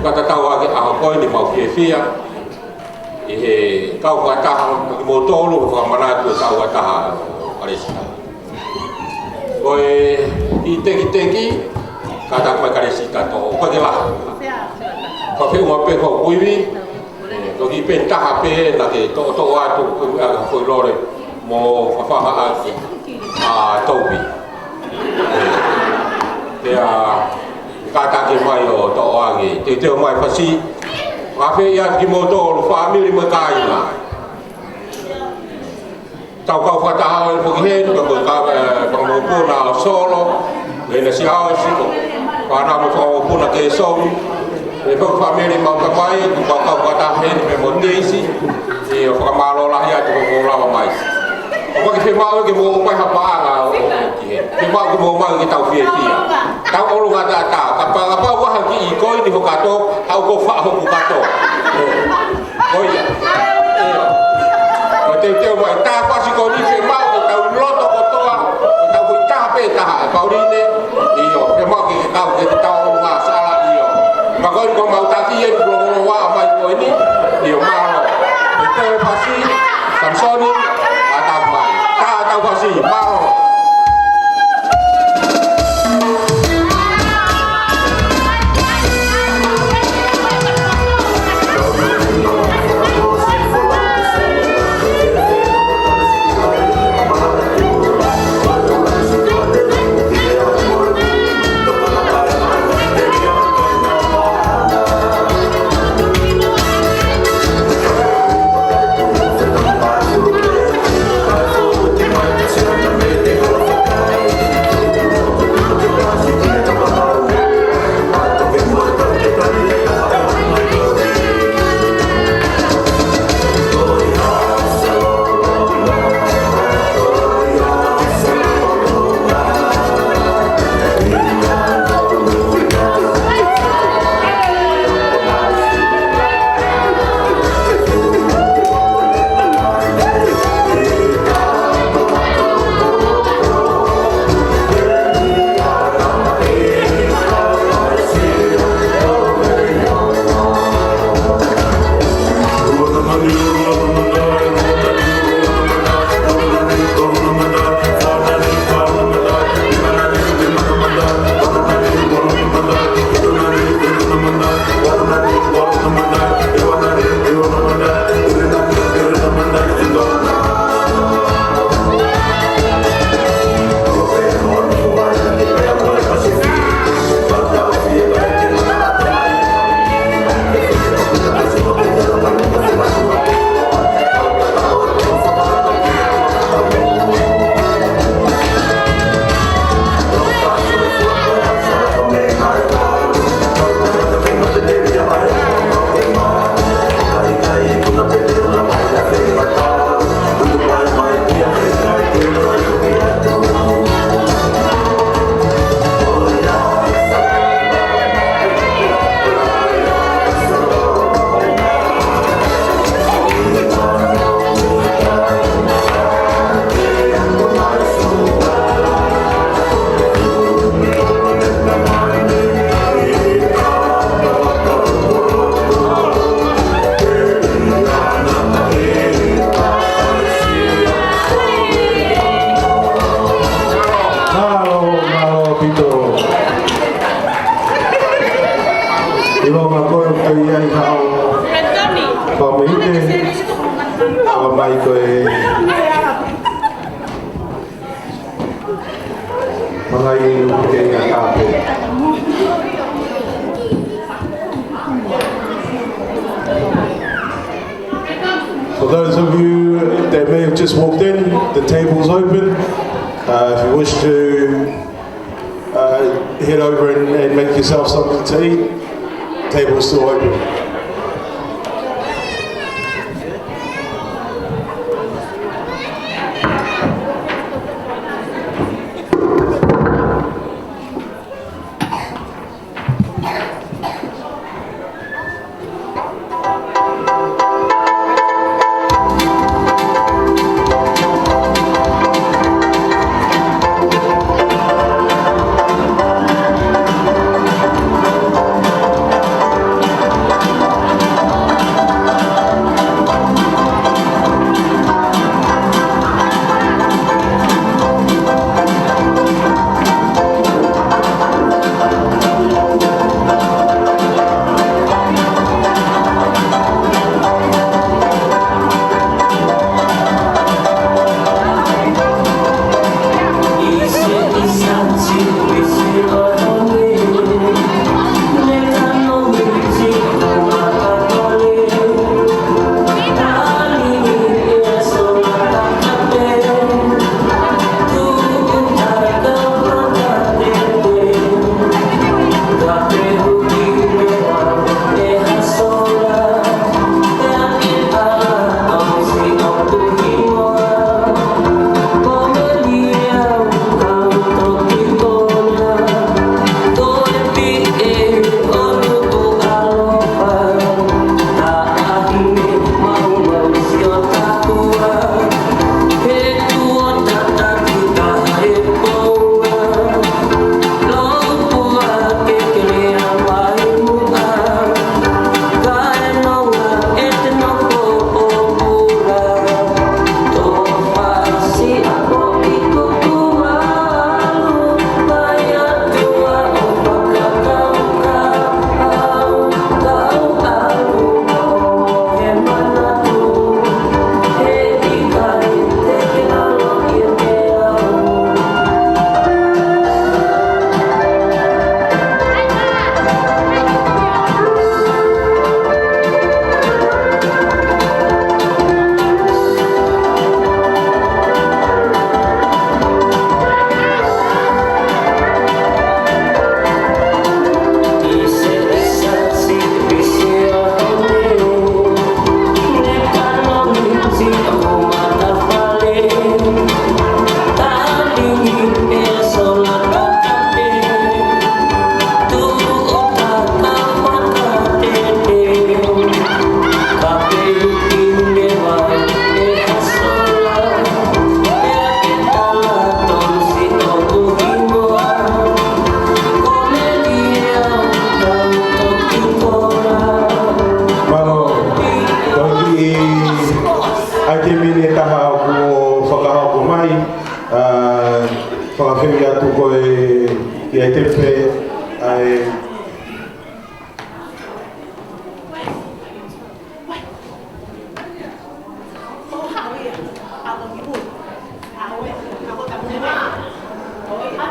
Kata tawa ke a ko ni mau fia. Kau kata motor lu fa mana tu tawa ta Karesita. Koi iteki kata mai Karesita to ko ke la. Ko fe mo pe ko kuivi. Toki penta hape na ke to atu ko lore mo fa a topi. Kata ke mai o to agi te mai fasi. Hape ya ki motor family makai na. Tau kau fata ko hen ko ka pa mo puna solo le na si house ko. Para mo ko puna ke so. Lepas family mau kapai, kau kata hen memotisi, kau malu lah ya tu kau lawan mai. Kau kita mau kita mau mai apa angau, kita mau kita tahu via. Tahu orang kata tak, apa wah lagi ikoi di hokato, tahu kau fah hokato. Oh iya, kau mai tak pasti kau ni mau tahu loto kotoa, tahu capek tak kau ni, iyo, mau kita tahu masalah. Makanya kau mau tadi yang belum wah apa itu ini dia malu. Itu pasti Samsoni atau mai. Tahu pasti malu. For those of you that may have just walked in, the table's open. If you wish to head over and make yourself something to eat, the table's still open. ai te mene taha ko whakahoko mai, whakawhiwi atu koe i ai tepe, ai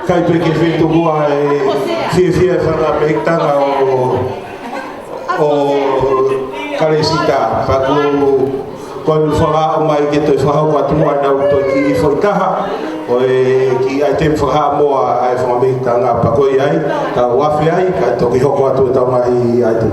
kai peke whitu kua e whia whana peitanga o Karesita. Paku koe whaka o mai ke toi whahau atua nau toi ki i whaitaha o e ki ai te whaka moa ai whanga peitanga. Paku i ai, ka wafi ai, ka toki hoko atu e tau mai ai te.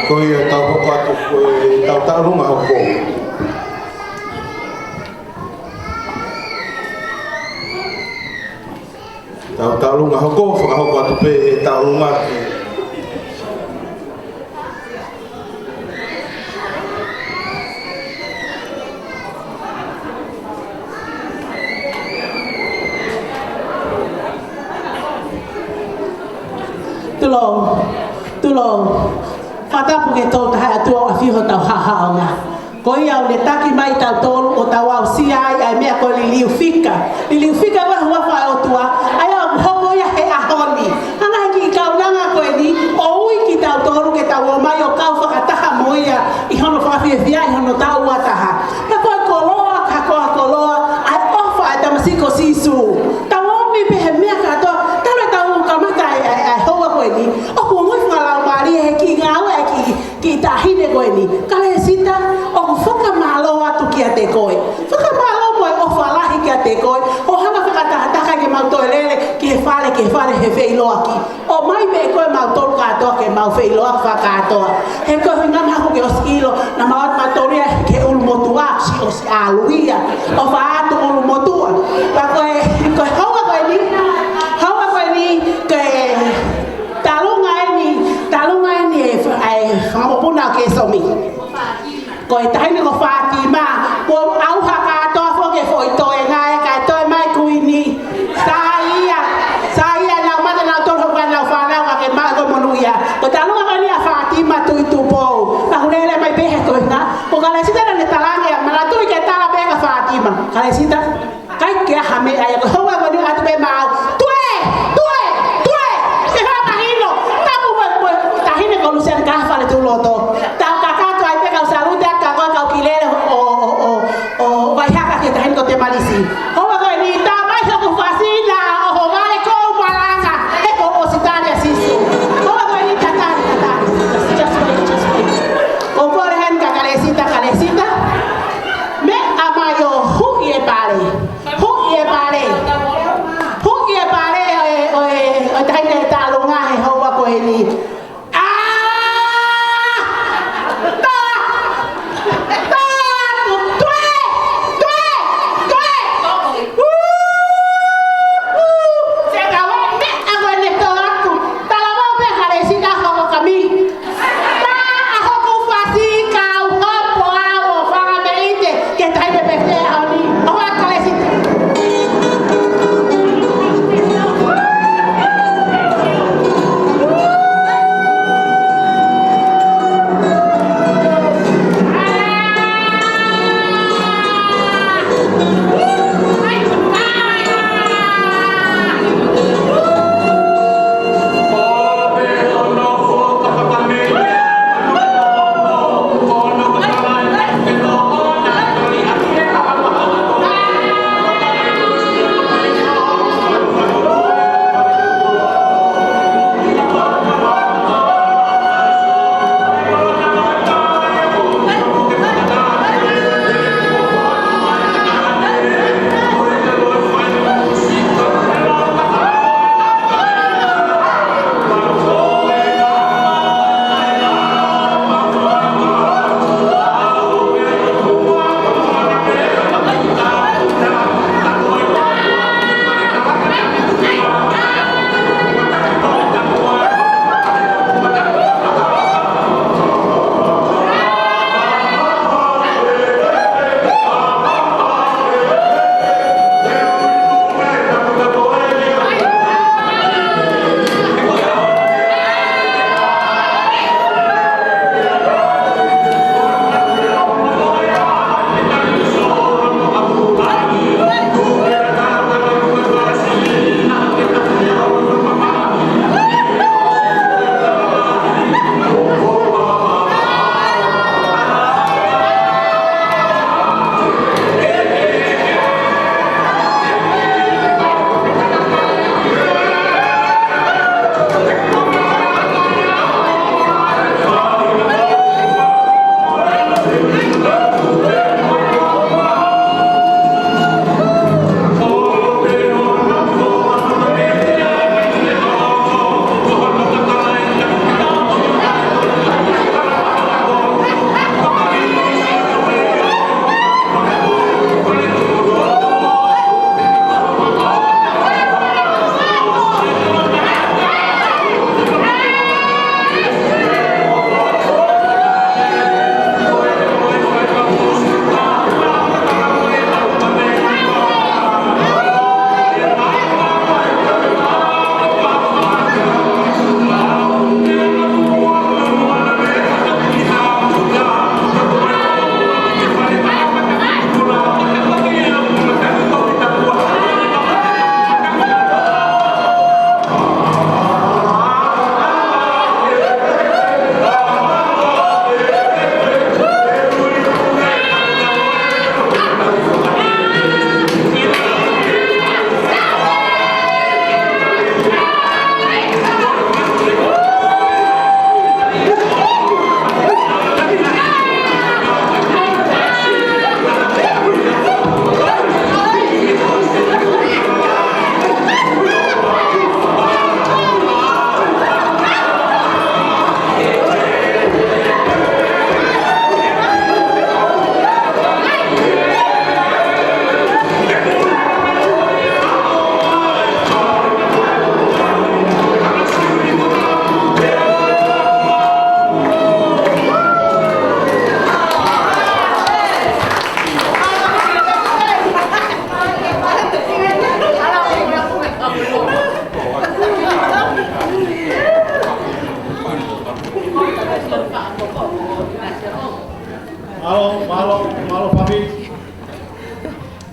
Koe tau hoko atu koe tau runga hoko. Tau taulunga hoko, whakahoko atu pe e taulunga ki. Tulong, whatapu ke tō taha atua a whiho tau hahaonga. Ko ia o le taki mai tau tōru o tau au si ai mea ko liliu fika. Liliu fika wa hua whae o tua, ai au hoko ia he ahoni. Hanga heki i kaunanga koe ni, o ui ki tau tōru ke tau o mai o kau whakataha mo ia i hono whawhiawhia i hono tau ataha. Na koe koloa, ka koa koloa, ai ofa ai tamasiko sisu. Tau omi pehe mea katoa, tau tau kamata ai hoa koe ni, o kua ngoi whalau maari he ki ngāua ki tahine koe ni. Kale sita, o whakamalo atu ki a te koe. Whakamalo moe o whalahi ki a te koe. O hanga whakatahataka ke mau toe lele ki he whare he wheiloa ki. O mai me koe mau tolu katoa ke mau wheiloa whakatoa. He koe hui ngam haku ke o skilo na mawat matoria ke ulumotua si o si aluia. O whaatu ulumotua. Pa koe haua koe ni ke talunga ni e whamopuna ke somi. Ko e tahine ko Fatima, ko au haka atoa whoke fo i toe ngai, ka toe mai kuini. Sa ia nau mata nau tolu hoka nau whanau ka ke maa ko monuia. Ko talunga ka ni a Fatima tui tupou. Ka hulele mai pehe koe nga. Ko ka lesita na ne talangia, mana tui ke tala peka Fatima. Ka lesita, kai ke hame ai ko hoa ko ni atu pe mau. Lucian kafa le tuloto tau kakato ai peka usaluta kakao kau kilele o vai haka ke tahin ko te malisi hoa ko ni ta mai ko fasina o mai ko malanga e ko ositaria sisu hoa ko ni tata just wait o por hen kalesita me amayo hu ye pare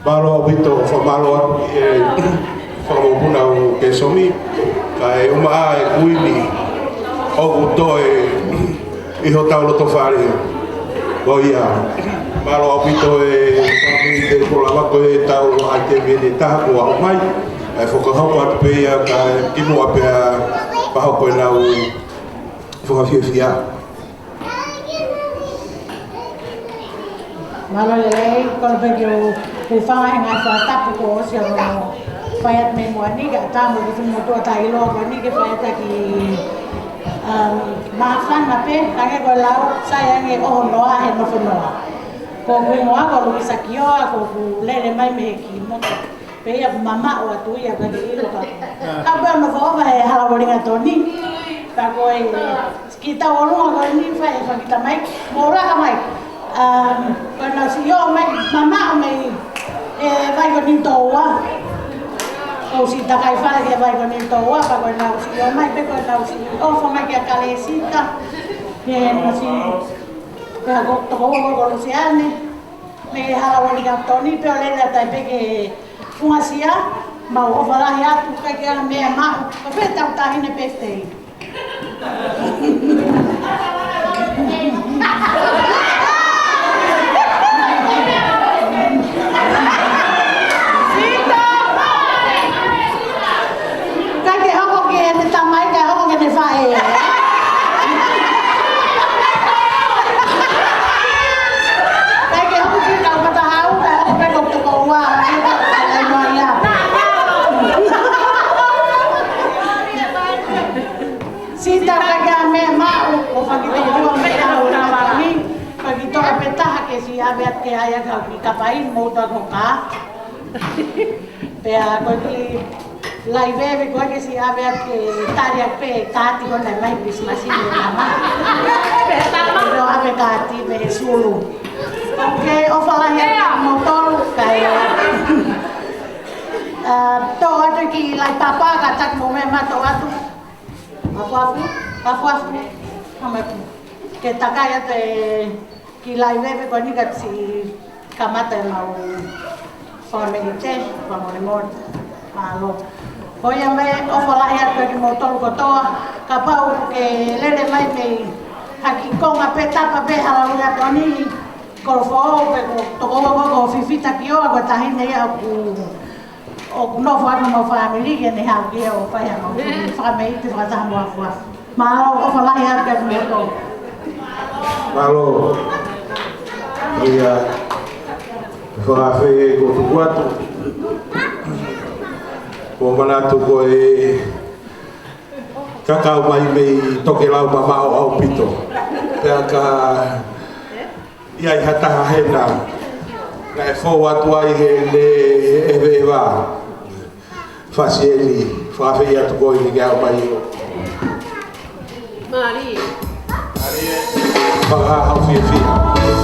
Malo Bito for Malo for Muna Kesomi, Kai Uma Kuini, Ogutoe, Ihotalo Tofari, Goya, Malo Bito e Polamaco e Tau Ate Taku Mai, I forgot to pay a Kino Apea Pahokoina for a few years. Malo lei kalau bagi ku fai ngai fa tapu ko sia no fai me mo ni ga tamu ki mo to tai lo ko ni ke fai ta ki ma fan na pe ka ke ko lao saya nge o no a he no fo no ko ku mo a ko lu sa ki o ko ku le le mai me ki mo pe ya mama o tu ya ga di lo ka ka ba no fo ba he hala bori ga to ni ka ko e kita o lo ko ni fai fa kita mai mo ra ka mai kalau si yo mai mama mai vai con il toa o si ta kai fa che vai con il toa pa con la si yo mai pe con la si o fa mai che calesita che no si che go to go con los anni me hala woni ga toni pe le la tai pe che una sia ma o fa la ya tu ka che me ma pe ta ta hine pe stei Avet ke aya ka kapain mo ta ko ka pe a ko ki live ve ko ke si avet ke taria pe ka ti ko na mai bis masin na ma pe ta ma no ave ka ti be sulu okay o fala ya motor kai to atu ki lai papa ka tak mo me ma to atu apa ame ke takaya te ki lai veve ko ni kat si kamata mau family te family mort malo ko ya me o fala ya ko motor ko to ka pau ke lele mai me haki ko nga peta pa be hala ya to ni ko fo pe ko to ko fifita ki o ko ta hine ya ku o no fa no family ke ne ha ke o fa ya no fa me te fa ta mo fa malo o fala ya ko motor malo ia whaafe ko tu kuatu ko manatu ko e kakau mai mei toke lau mamao au pito pea ka iai hataha hena na e fo atu ai he le ewe ewa whasieli whaafe ia tu ko i ni gau mai o Mari Whaha hau fia fia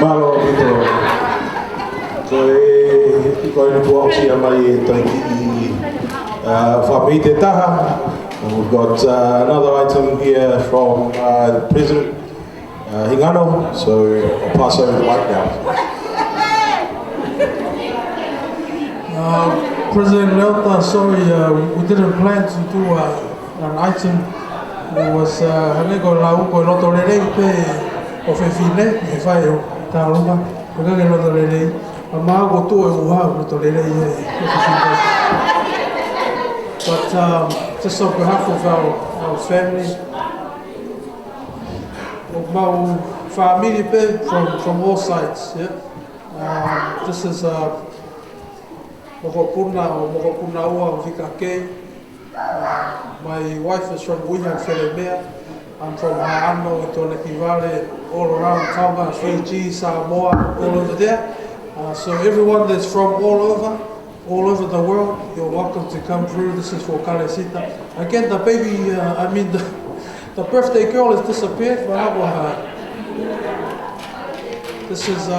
Malo ito. Ko e po si mai taiki Famite Taha. We've got another item here from President Hingano, so I'll pass over the mic now. President Leota, sorry, we didn't plan to do an item. It was hanego lau ko loto lelei pe o fefine e fai o taurunga. Hanege loto lelei. Ma go tu e uha loto lelei e fefine. But just on behalf of our family, of my family from all sides, yeah. This is Mokopuna Ua Vikake. My wife is from Wihan Felemea. I'm from Ha'ano, Itoneki Valley, all around Tonga, Fiji, Samoa, all over there. So everyone that's from all over the world, you're welcome to come through. This is for Kalesita. Again, the baby, the birthday girl has disappeared. This is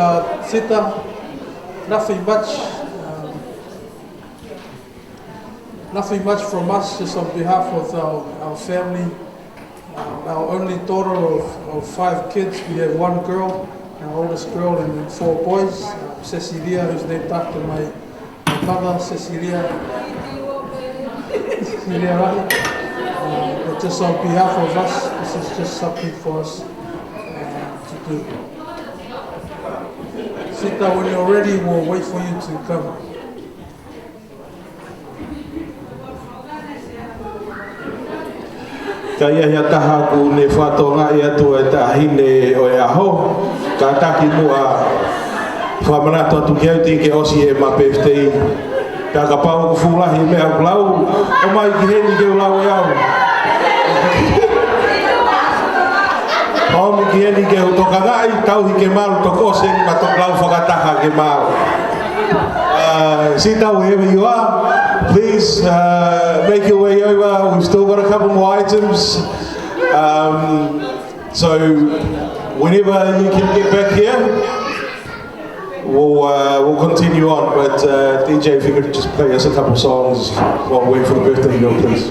Sita. Nothing much from us, just on behalf of our family. Our only daughter of 5 kids. We have 1 girl, our oldest girl, and 4 boys. Cecilia, who's named after my mother, Cecilia Rahi. But just on behalf of us, this is just something for us to do. Sita, when you're ready, we'll wait for you to come. Kaya ia taha ku ne whatonga ia tu e tahine o e aho. Ka taki mua whamanato atu ki auti ke osi e ma PFTI. Ka ka pau ku fulahi mea ku lau. O mai ki heni ke ulau e au. O mi ki heni ke utoka ngai, tauhi ke maru toko ose ma tok lau whakataha ke maru. Sita, wherever you are, please make your way over. We've still got a couple more items. So whenever you can get back here, we'll continue on. But DJ, if you could just play us a couple songs while we wait for the birthday girl, please.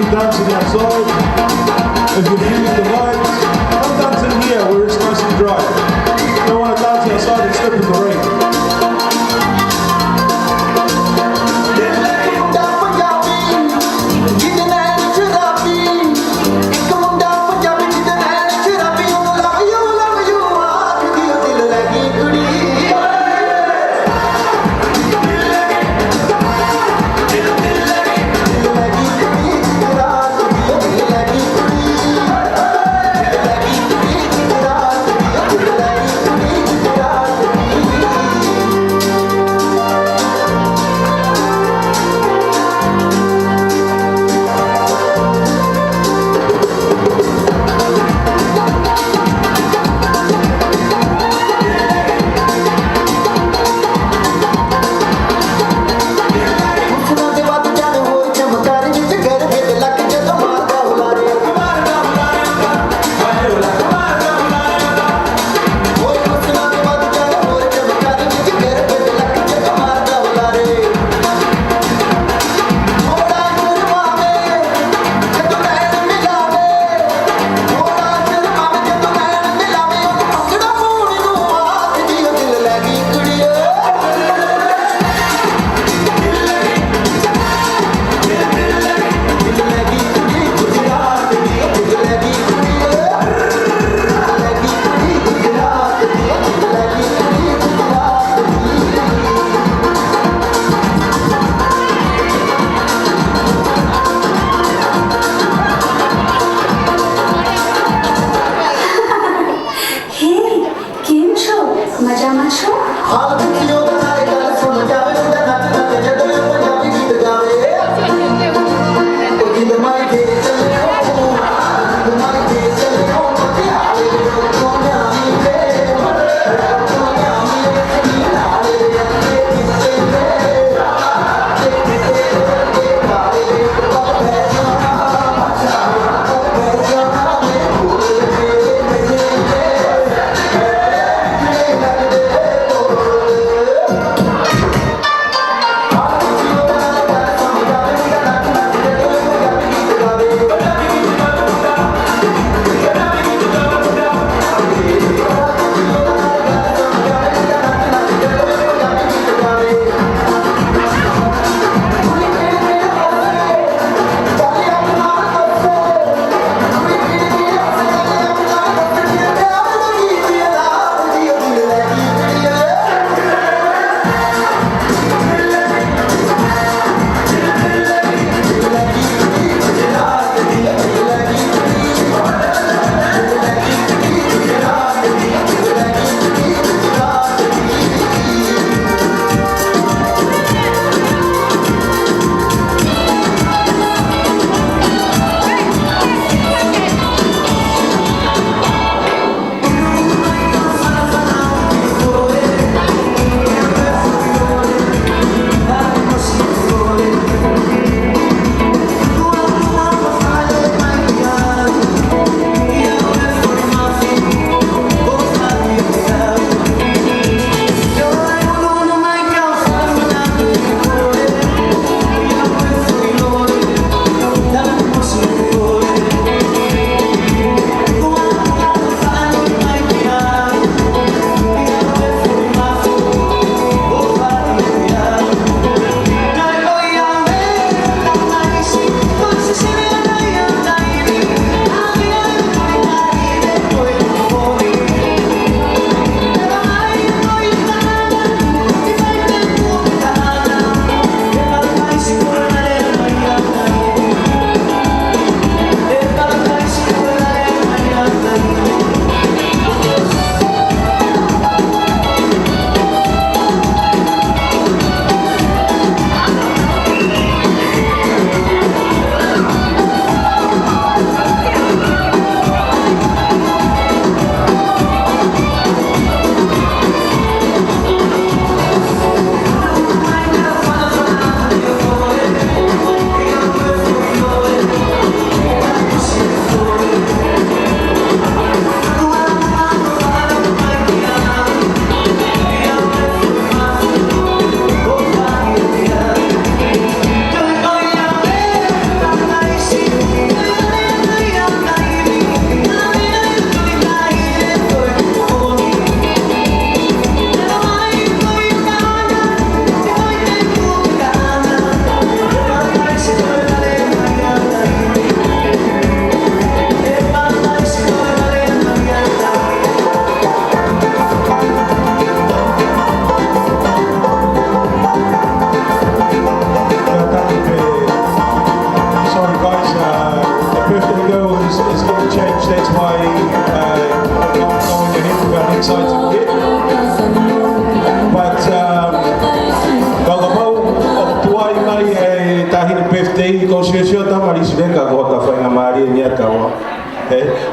Dancing outside, if you feel the vibes, come dancing here where it's nice and dry. You don't want to dance outside and slip in the rain.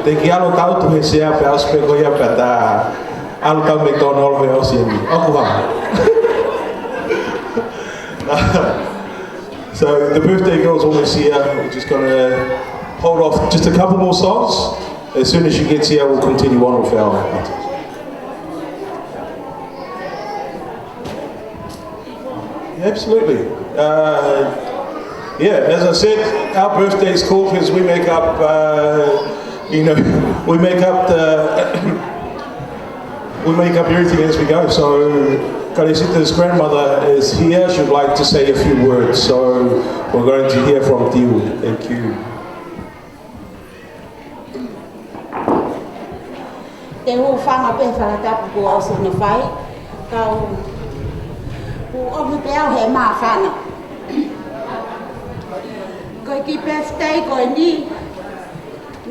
Te ki alo tau tu he sea pe aus pe ko ia pe ta alo tau me tono me osi ni. Oku ha. So the birthday girl's almost here. We're just gonna hold off just a couple more songs. As soon as she gets here, we'll continue on with our activities. Absolutely. Yeah, as I said, our birthday is cool because we make up, we make up everything as we go. So Karesita's grandmother is here. She would like to say a few words. So we're going to hear from Tiu. Thank you. Te hu whanga pe whakatapu ko o suna whai, kau ku omu pe au he maa whana. Koe ki birthday koe ni,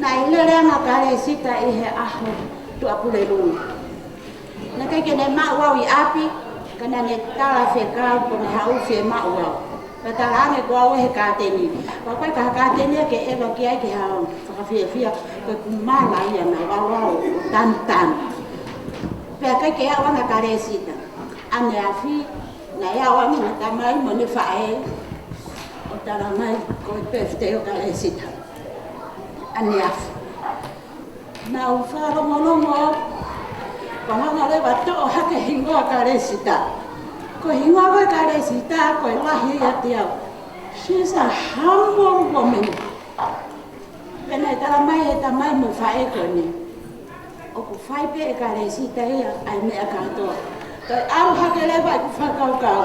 nai lerenga Karesita I he aho tu apule rungi. Na kai kene maa wau I api, kana ne tala whekau ko ne hau whe maa wau. Patarange ko au he kāteni. Wa koe ka kāteni ke ewa ki ai ke hao whakawhiawhia koe kumala ia na wau tan. Pea kai ke au anga Karesita. Ane awhi, na iau anga na tamai mo ne whae. O tara mai koe birthday o Karesita. Ane awhi. Na u wharongorongo, pahanga rewa to'o hake hingoa Karesita. Ko hingoa koe Karesita, koe lahi ia te au. She's a humble woman. Pena e tara mai e tamai mo whae koe ni. O ku whai pe e Karesita ia, ai mea katoa. Toi au hake lewa I ku whakaukau.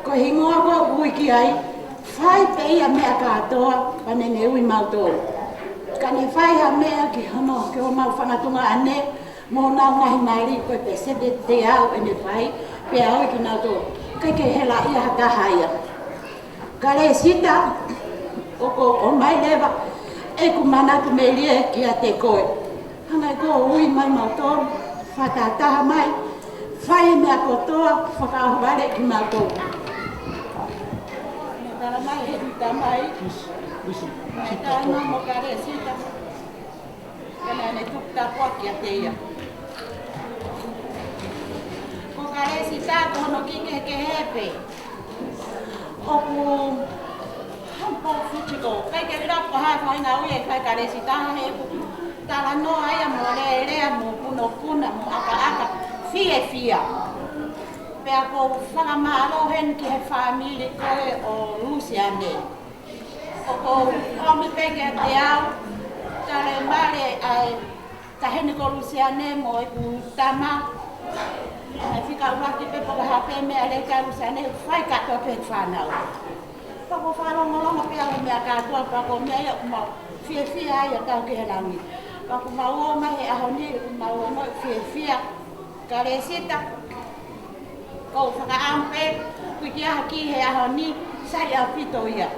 Ko hingoa koe uiki ai, whai pe ia mea katoa, pane ne ui mautoa. Ka ne whai ha mea ki hono, ke o mau whangatunga ane, mo nau ngahi mairi koe pe sebe te au e ne whai, pe au ki nau tō. Kai ke hela ia hataha ia. Karesita, o mai lewa, e ku manatu me lia ki a te koe. Hangai ko ui mai mautoa, whatataha mai, whai mea kotoa, whakaahuvare ki mautoa. Me tara mai he uta mai, mai tāna mo Karesita, kana ne tukta koa ki a te ia. Ko Karesita ko hono ki ke hepe. O ku hampo fuchiko, kai ke rako hai whainga ui e kai Karesita he ku tala noa ia mo rea mo puno puna mo aka fia. Pea ko whangamaro hen ki he whamili koe o Luciane. O ko omi peke te au, tare mare ai taheni ko Luciane mo e ku tama. Ai whika uraki pe poka hape mea le ka Luciane whai katoa pe whanau. Pako wharongorongo pea o mea katoa, pako mea ia kumau fia ai o tau ki he rangi. Pako mau o mai aho ni, mau o moi fia. Karesita, ko whakaampe, kui ki aha ki he aho ni, sai a pito ia.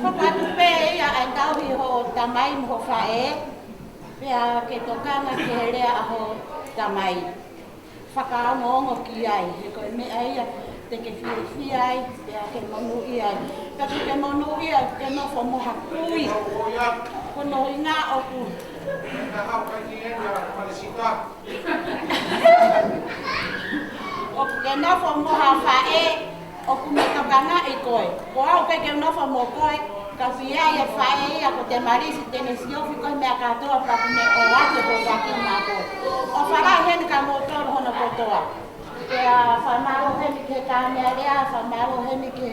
Whakatu pe ia ai tauhi ho tamai mo whae, pea ke tokanga ki he rea aho tamai. Whakaongo ki ai, he koe mea ia, te ke fia ai, pea ke monu ia. Pea ke monu ia, ke nofo moha kui. Kono I ngā oku. Oku ke nofo moha whae, oku me tokanga I koe. Ko au ke nofo mo koe, ka whia ia whae ia ko te marisi tene siofi koe mea katoa paku me o ate ko waki mā koe. O wharai heni ka motoro hono kotoa. Pea whamaro hemi ke tāmea rea, whamaro hemi ke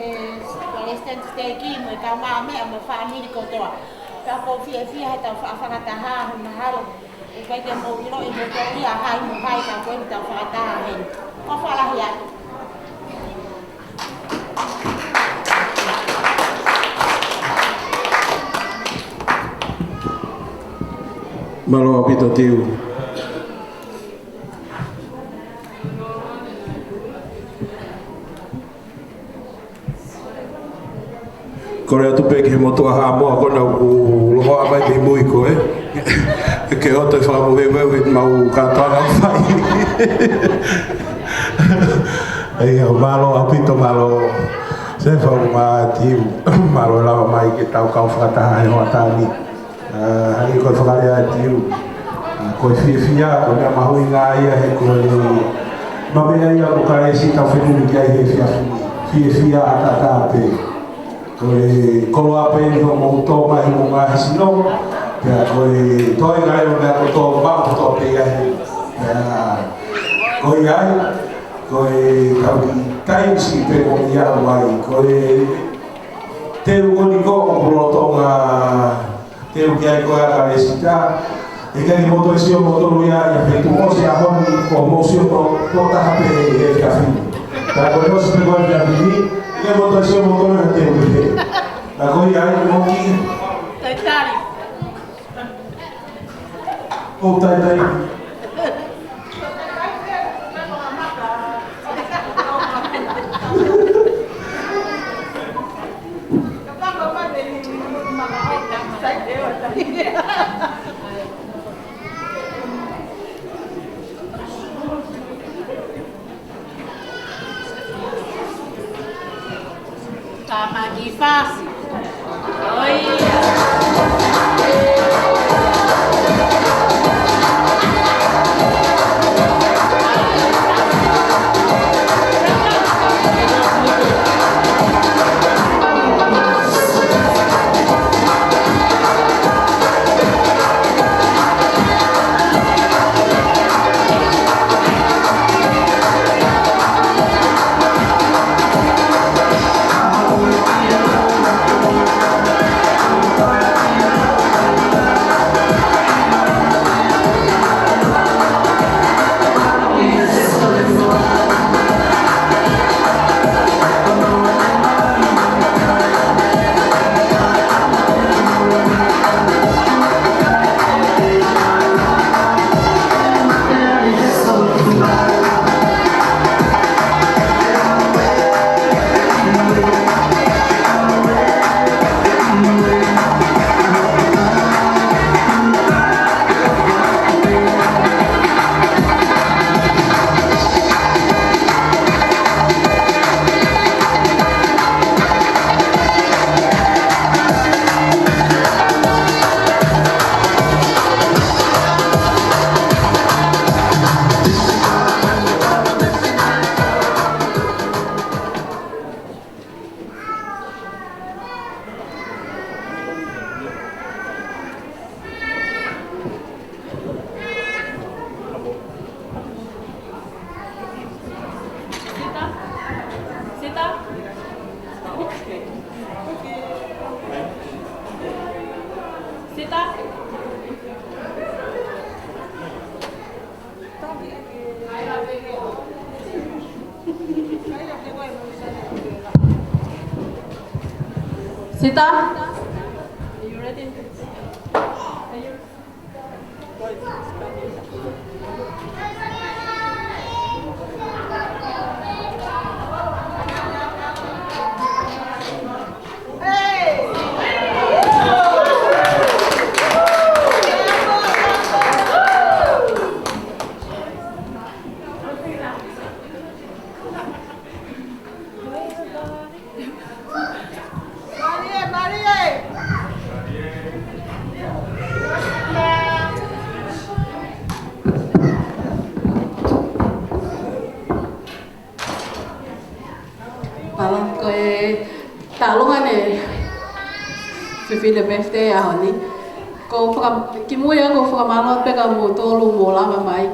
Palestine Steki mo I ka mā mea mo whamiri kotoa. Pea ko fia he tau whakataha huna haro. E kai ke mo ilo I mo tau ia hai mo hai ka koe tau whakataha heni. O whalahi ai. Maloa pito tiu. Kore atu pe ke motua ha moa kona u lohoa mai te mui ko e. Ke hoto I whakamu wewe mau kātanga whai. Ei au maloa pito malo. Se whau mā tiu. Malo lawa mai ke tau kau whakataha e hoa tāni. Hangi koe whakarea tiu. Koe whiawhia, koe mea mahui ngā ia he koe mawea ia ko ka e si tau whenunu ki ai he whiawhia ata pe. Koe kolo apa e niho mo tō mahi mo ngā hisino. Pea koe toi ngā eo mea ko tō mao tō pe iahi. Koe ai, koe kau ki kainsi pe mo ia wai. Koe te ugoni ko o rotonga te uki ai koe a e si tā. E kai moto e sio moto ia ia pe tu mo se a honi ko mo sio ko ta pe e ka fi. Ta ko no se ko ia vi, e moto e sio moto na te uki. Ta ko ia ai mo ki. Tai tari. O tai tai. Tamagi fácil. Oi. Sita? Are you ready? Are you? The birthday a honi ko ki mo ya ko fra malo pe ka mo to lu mo la mai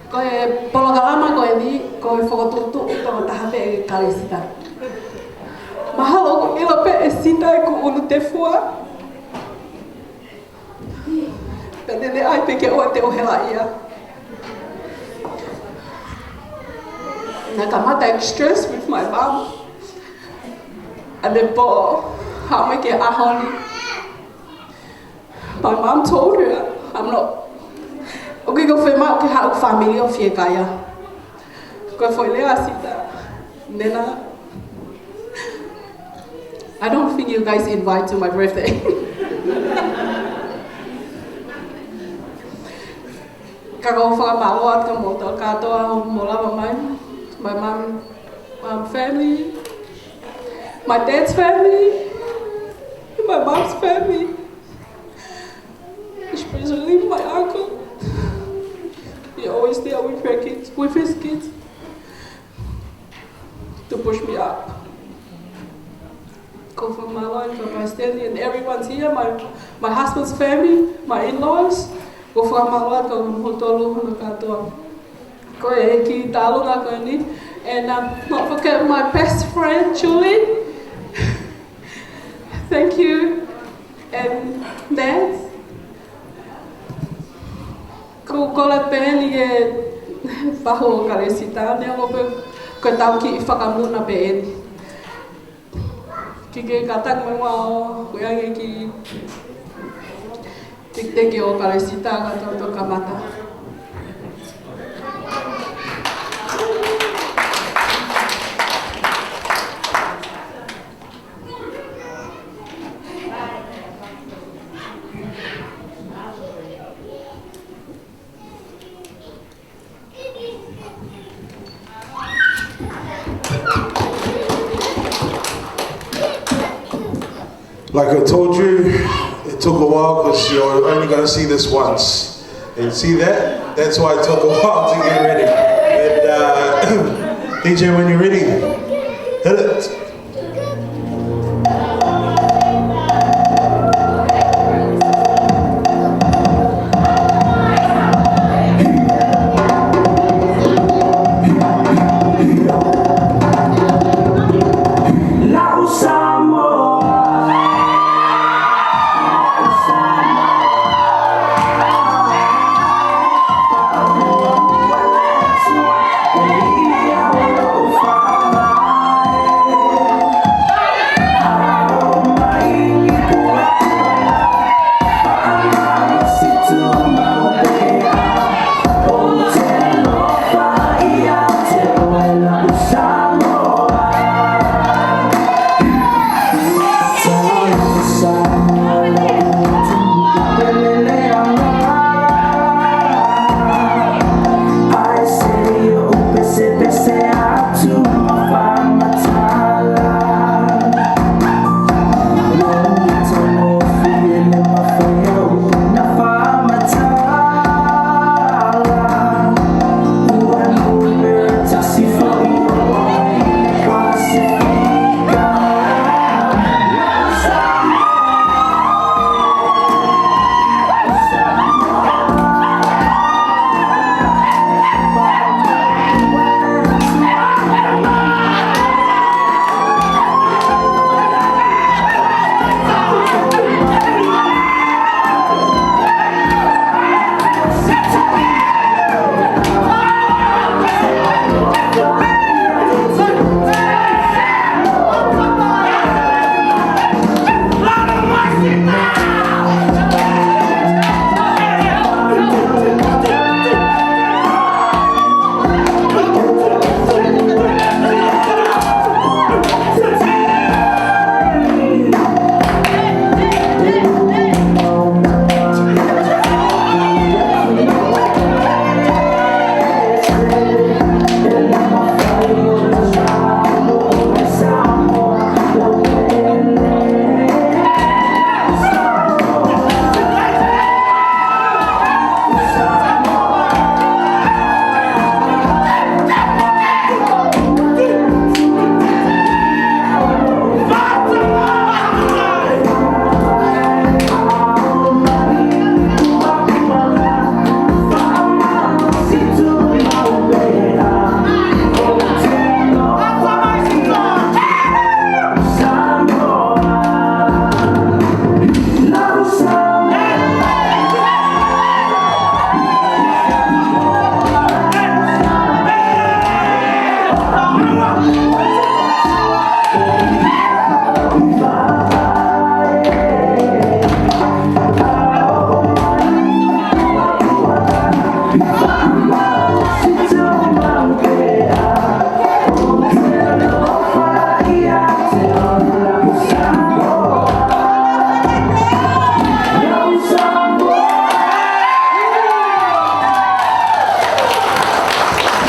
ko e polo galama ko ni ko e fo to to ta pe ka sita mahalo ko ilo pe sita ko ulu te fua pe ne ai pe ke o te o hela ia na kamata extras with my mom and the ball. How am I get ahoni? My mom told her I'm not. Okay, go for my okay family of ye kaya. Go for le asita. Nena. I don't think you guys invite to my birthday. Kago for malo at kamoto kato mola my mom family, my dad's family. My mom's family. especially my uncle. He always there with his kids to push me up. Go for my life, for my Stanley, and everyone's here, my husband's family, my in-laws. Go for my life, go hotolu katoa. Ko e ki talunga ko ni, and not forget my best friend Julie. Thank you, and Dad. Ko kola peni e paho karesita ne mo pe ko tau ki whakamuna peni. Ki ke katang me wao ko yang ki tik ke o karesita ka to kamata. Like I told you, it took a while because you're only going to see this once. And see that? That's why it took a while to get ready. And DJ, when you're ready, hit it.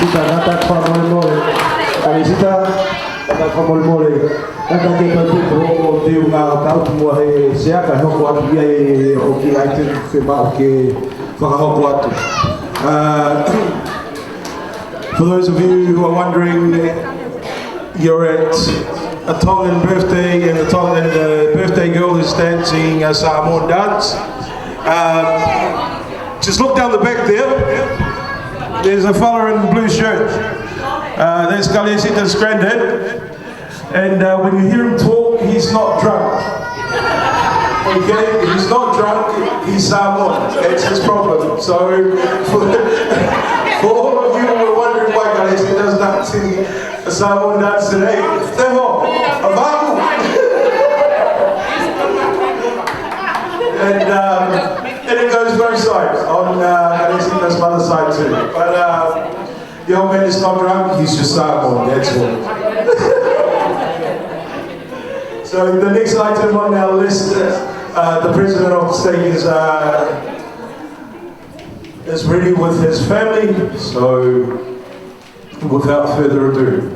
Kita dapat Pak Moe Moe. Kali kita whakamole kaka ke kautuko o te unga o tau mua he seaka hoko atu ia o ki aite wheba o ke whakahoko atu. For those of you who are wondering, you're at a Tongan birthday and the birthday girl is dancing a Samoan dance. Just look down the back there. There's a fella in a blue shirt. That's Kaliesita's granddad. And when you hear him talk, he's not drunk. Okay? He's not drunk, he's Samoan. That's his problem. So, for all of you who are wondering why Kaliesita's dancing a Samoan dance today, Teho, Avaku! And it goes both sides, on Kaliesita's mother's side too. But the old man is not drunk, he's just Samoan, that's all. So the next item on our list, the president of the state is ready with his family. So without further ado.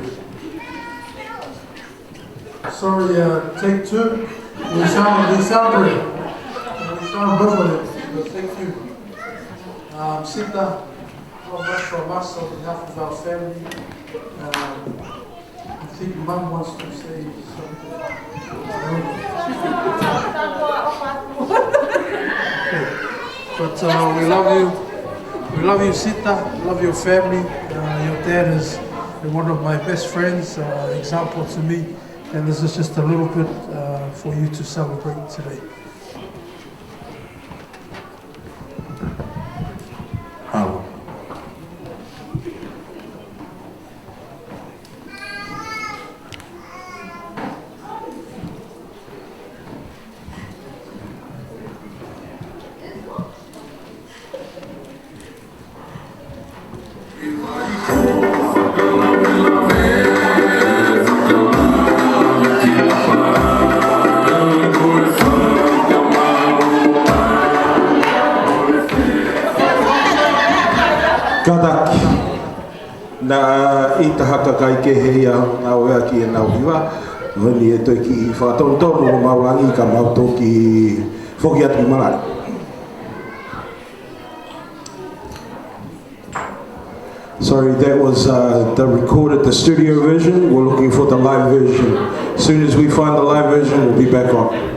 Sorry, take two. We sound great. We sound perfect. But thank you. Sita, God bless from us on behalf of our family. I think Mum wants to say something. But we love you. We love you, Sita. We love your family. Your dad is one of my best friends, example to me. And this is just a little bit for you to celebrate today. How? Kadaki na i tahaka kai ke heia na oea ki e nau hiwa honi e toi ki i whātontonu o maurangi ka mauto ki whoki atu i marani. Sorry, that was the studio version. We're looking for the live version. As soon as we find the live version, we'll be back on.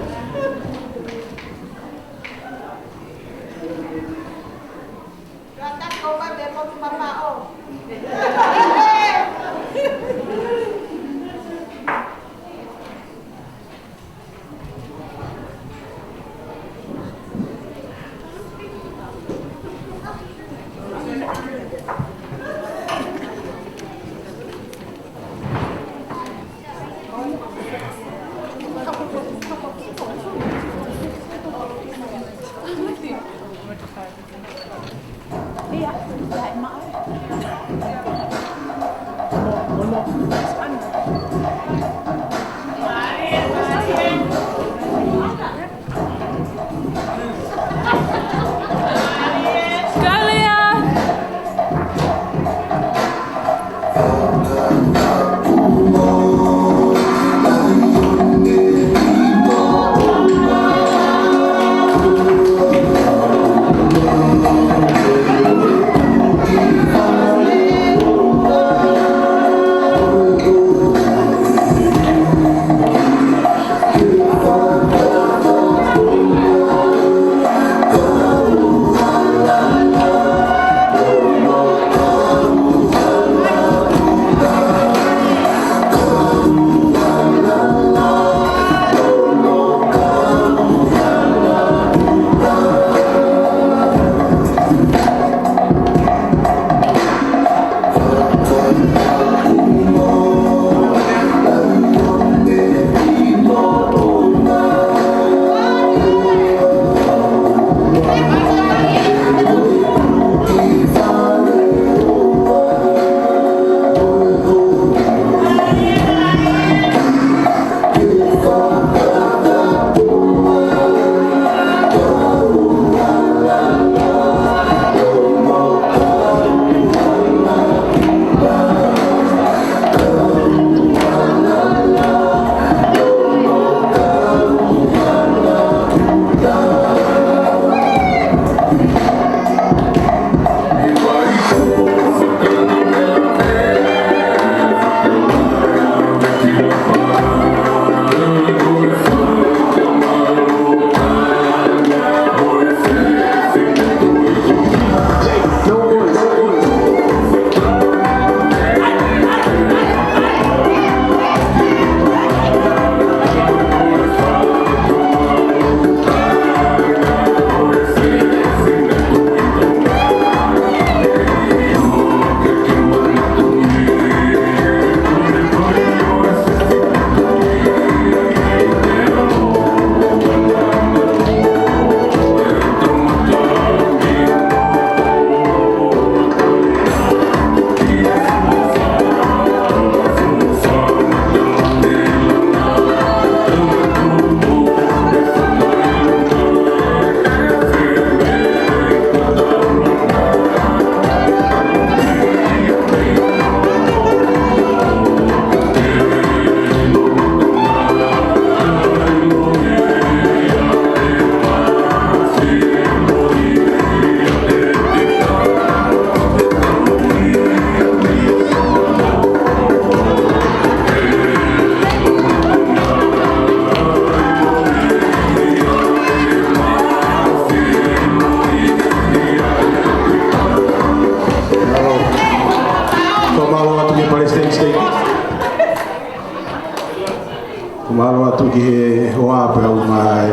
Kumalo atu ki he hoa pe au mai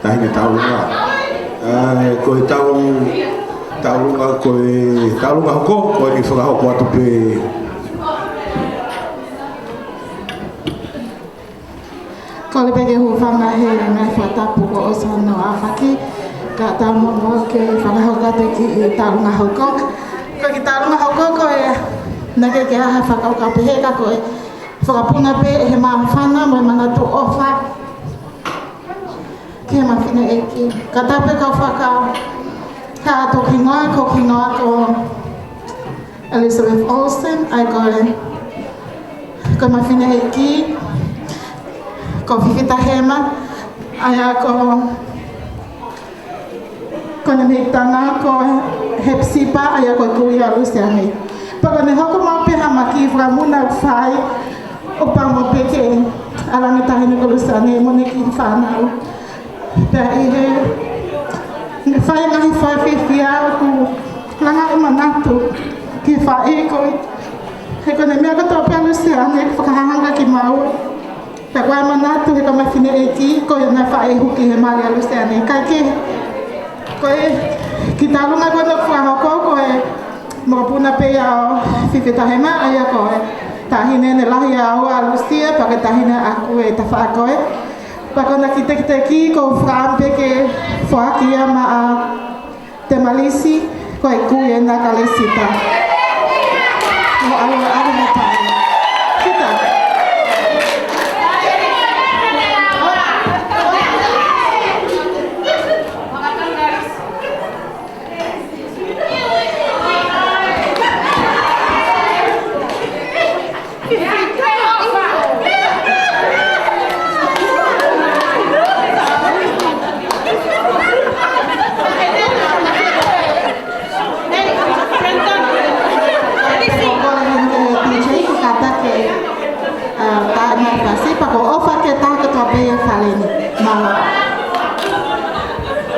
tahinga taulunga. Ko e taulunga ko e taulunga hoko ko e whakahoko atu pe. Ko le peke hu whanga he ngai whatapu ko o sano a whaki. Ka tāmomo ke whakahoko atu ki i taulunga hoko. Ko ki taulunga hoko ko e nake ke aha whakauka pe heka ko e whakapuna pe he maa whana mo e manatu ofa. Ke he mawhine e ki. Ka tape ka whaka ka ato ki ngoa ko Elizabeth Olsen. Ai ko mawhine e ki. Ko Whiwhita Hema. Ai ko Nemeitanga, ko Hepsipa, ai ko Kuia Luciani. Paka ne hoko mau peha maki whamuna whai o pamo peke alangi tahini ko Luciani mo ne ki whanau. Pea i he whai ngahi whai whiwhia o ku langa o manatu ki whai ko he ko ne mea kato pea Luciani whakahanga ki mau. Pea koe manatu he ka mawhine e ki ko i nga whai huki he Maria Luciani. Kai ke koe ki talunga koe no whahoko koe mokapuna pe ao Whiwhita Hema aia koe tahine ne lahi ao a Lucia pake tahine aku e ta wha koe pakona ki te ki ko whaampe ke whaakia ma a te malisi koe kuie na kalesita mo alu na tae kita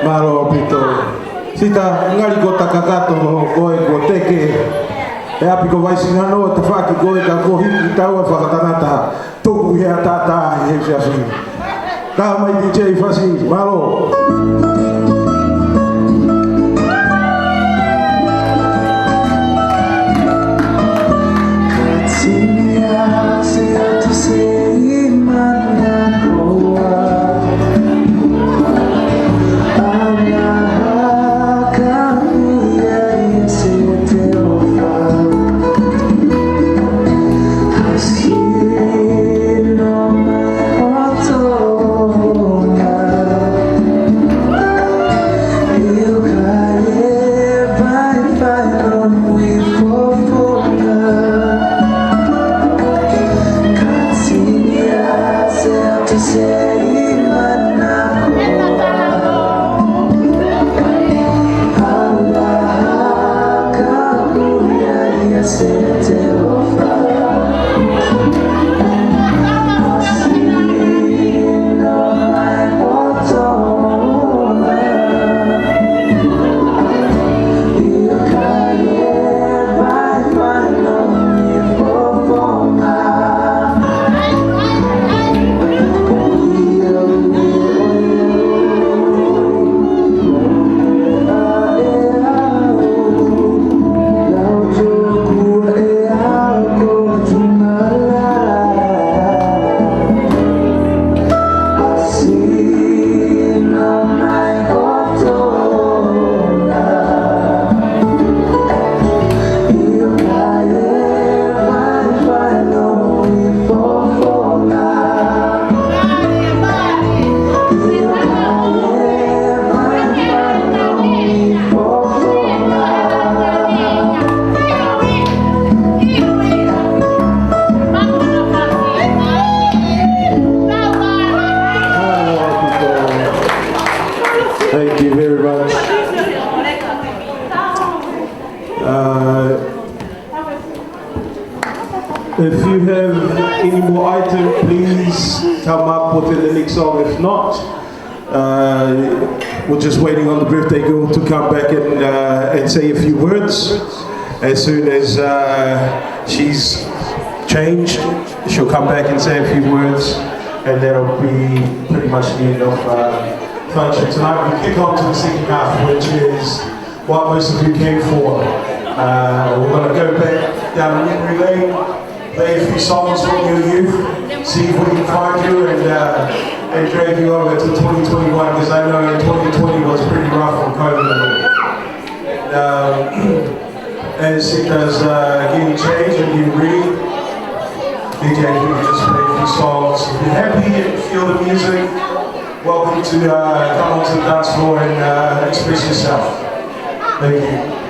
Malo pito. Sita ngari ko takakato koe ko teke. E api ko vai sinano te whaki koe ka ko hiki tau e whakatanata. Tuku hea tata he fiasi. Ka mai DJ Fasi. Malo. If you have any more items, please come up within the next song. If not, we're just waiting on the birthday girl to come back and say a few words. As soon as she's changed, she'll come back and say a few words. and that'll be pretty much the end of function tonight. We kick on to the second half, which is what most of you came for. We're going to go back down memory lane, play a few songs from your youth, see if we can find you and drag you over to 2021, because I know 2020 was pretty rough on COVID. As it does getting changed and getting read, DJ, you can just play a few songs. If you're happy and feel the music, welcome to come onto the dance floor and express yourself. Thank you.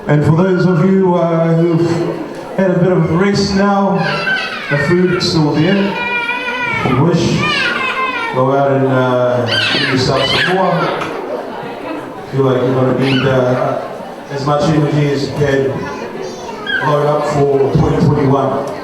And for those of you who've had a bit of a rest now, the food is still there. If you wish, go out and give yourself some more. Feel like you're going to need as much energy as you can load up for 2021.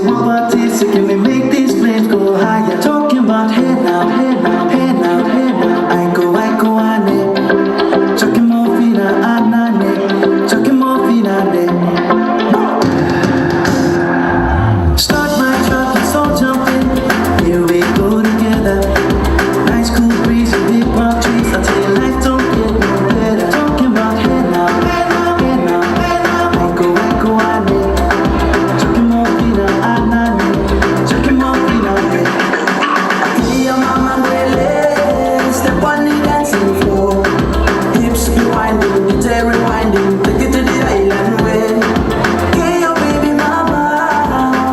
want parties, so can we make these flames go higher? Talking about hey now, hey now, hey now, hey now. I go, ane. Chucking more fina, anane. Chucking more fina, ane. Start my truck, let's all jump in. Here we go together. Nice cool breeze and big palm trees. I tell you, life don't get no better. Talking about hey now, hey now, hey now, hey now. I go, ane. Chucking more fina, anane. Chucking more fina, ane. See your mama really step on the dancing floor. Hips be winding, guitar rewinding. Take it to the island way. Hey, your baby mama,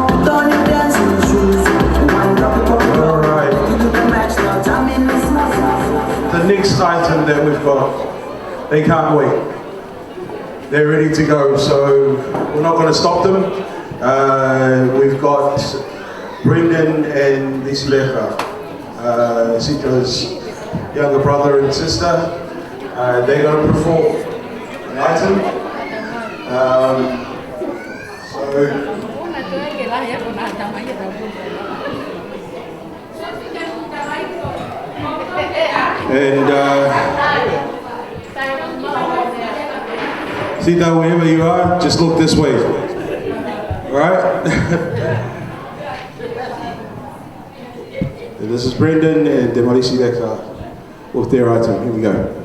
put on your dancing shoes. Wind up the bubble. All right. Take it to the match now. Jam in the snuff. The next item that we've got, they can't wait. They're ready to go, so we're not going to stop them. We've got Brendan and Lisileka, Sita's younger brother and sister. They're going to perform an item. Sita, wherever you are, just look this way. All right? This is Brendan and Demarisi Leka with their item. Here we go.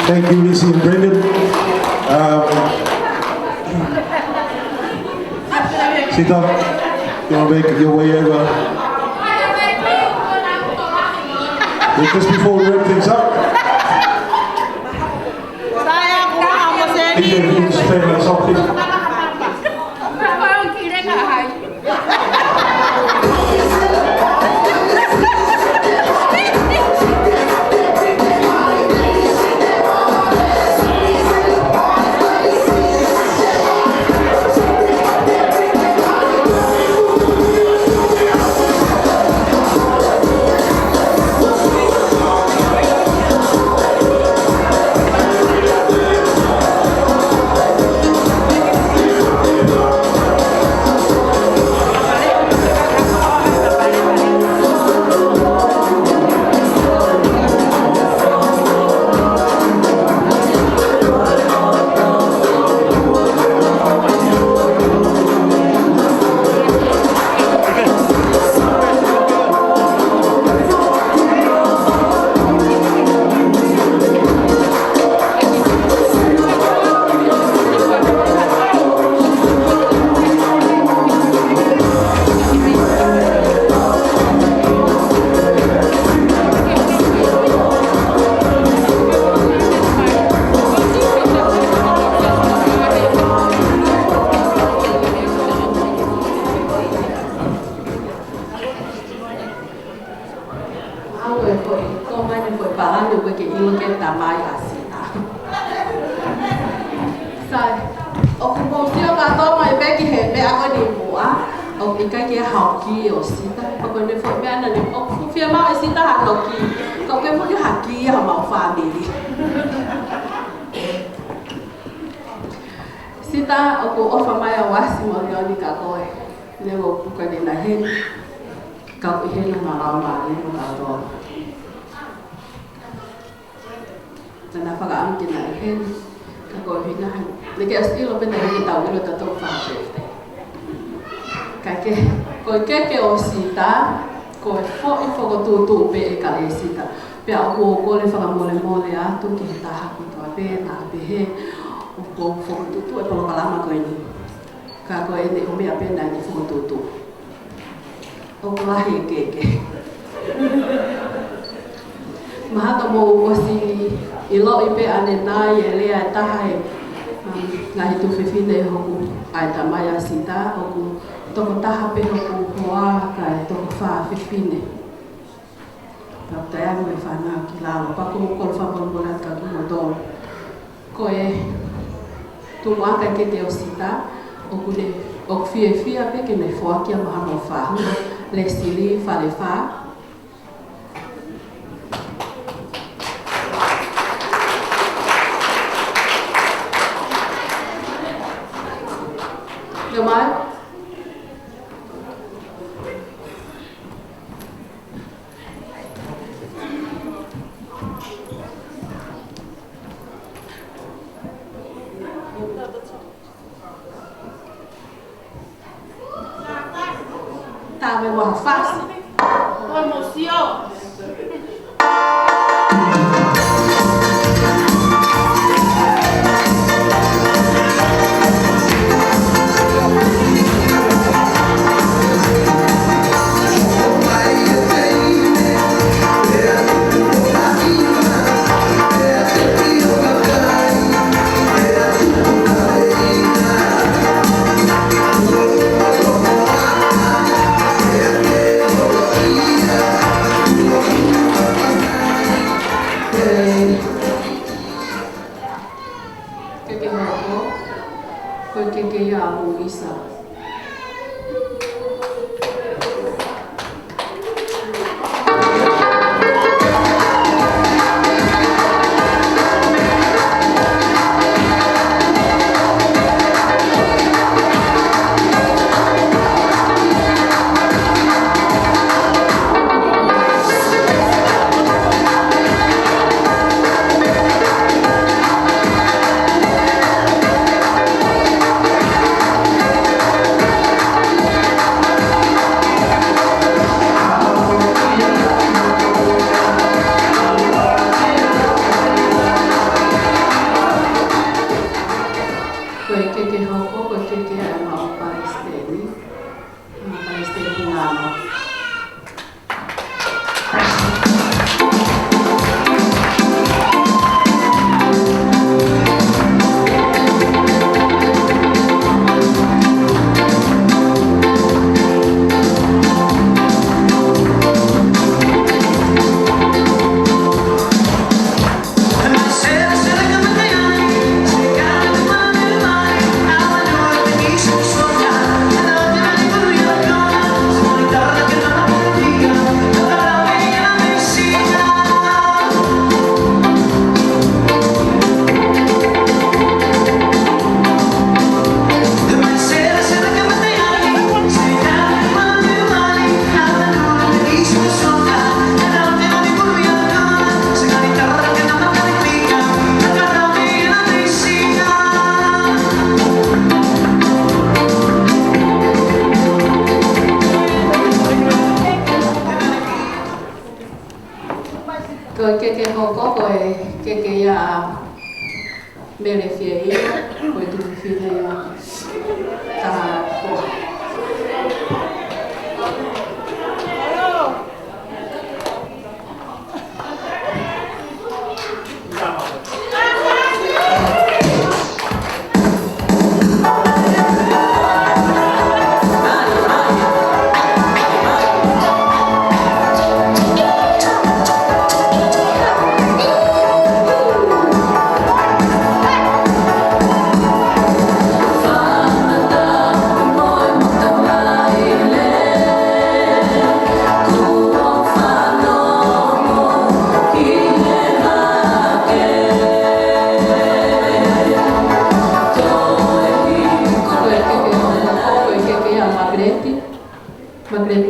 Thank you, Lisa and Brendan. Sita, you want to make your way over? Just before we wrap things up. You can stand on top here. ko mai ni foi para ni ko ke ilo ke ta mai asita sai o ko mo sio ka to mai be ki he be a ko ni mo a o ki ka ke hao ki o sita o ko ni foi be ana ni o fu fia ma sita ha no ki ko ke fu ki ha ki ha ma family sita o ko ofa mai a wasi mo ni ka ko le o ku ka ni na hen ka ko he na ma ni mo ka to na faga ang kinahin kako hinahan nike estilo pena ni tao ni ta to fa kake ko ke osita ko fo ko tu pe ka esita pe a ko le faga mole a tu ki ta ha ko pe na pe he o ko fo tu e polo kala ko ni ka ko e o me a pena ni fo tu o ko la he ke maha mo osi ilo ipe ane nai ele a tahe ngahi tu fifine hoku ai tamaya sita hoku toko taha pe hoku hoa kai toko wha fifine tau te anu e whanau ki lalo pako mo kolo whamamona ka kumodono ko e tu waka ke te o sita hoku ne hoku fia pe ke ne whoakia maha mo whahu le sili whale wha Được mới. Ta về quả phát. Con một siêu.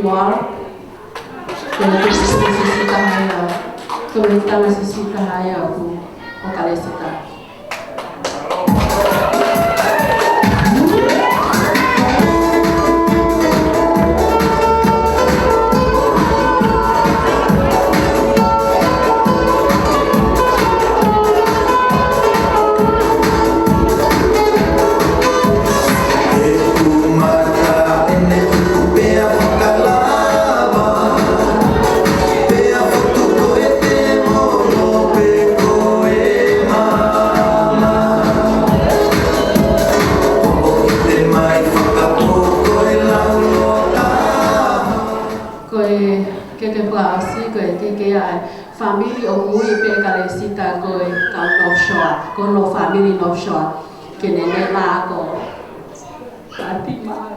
moal. Kaya sisita haya. Kumita na sisita haya ako o kalesita. Family o mui pe kalesita koe kau North Shore, ko no family North Shore, ke nene la ko ati ma.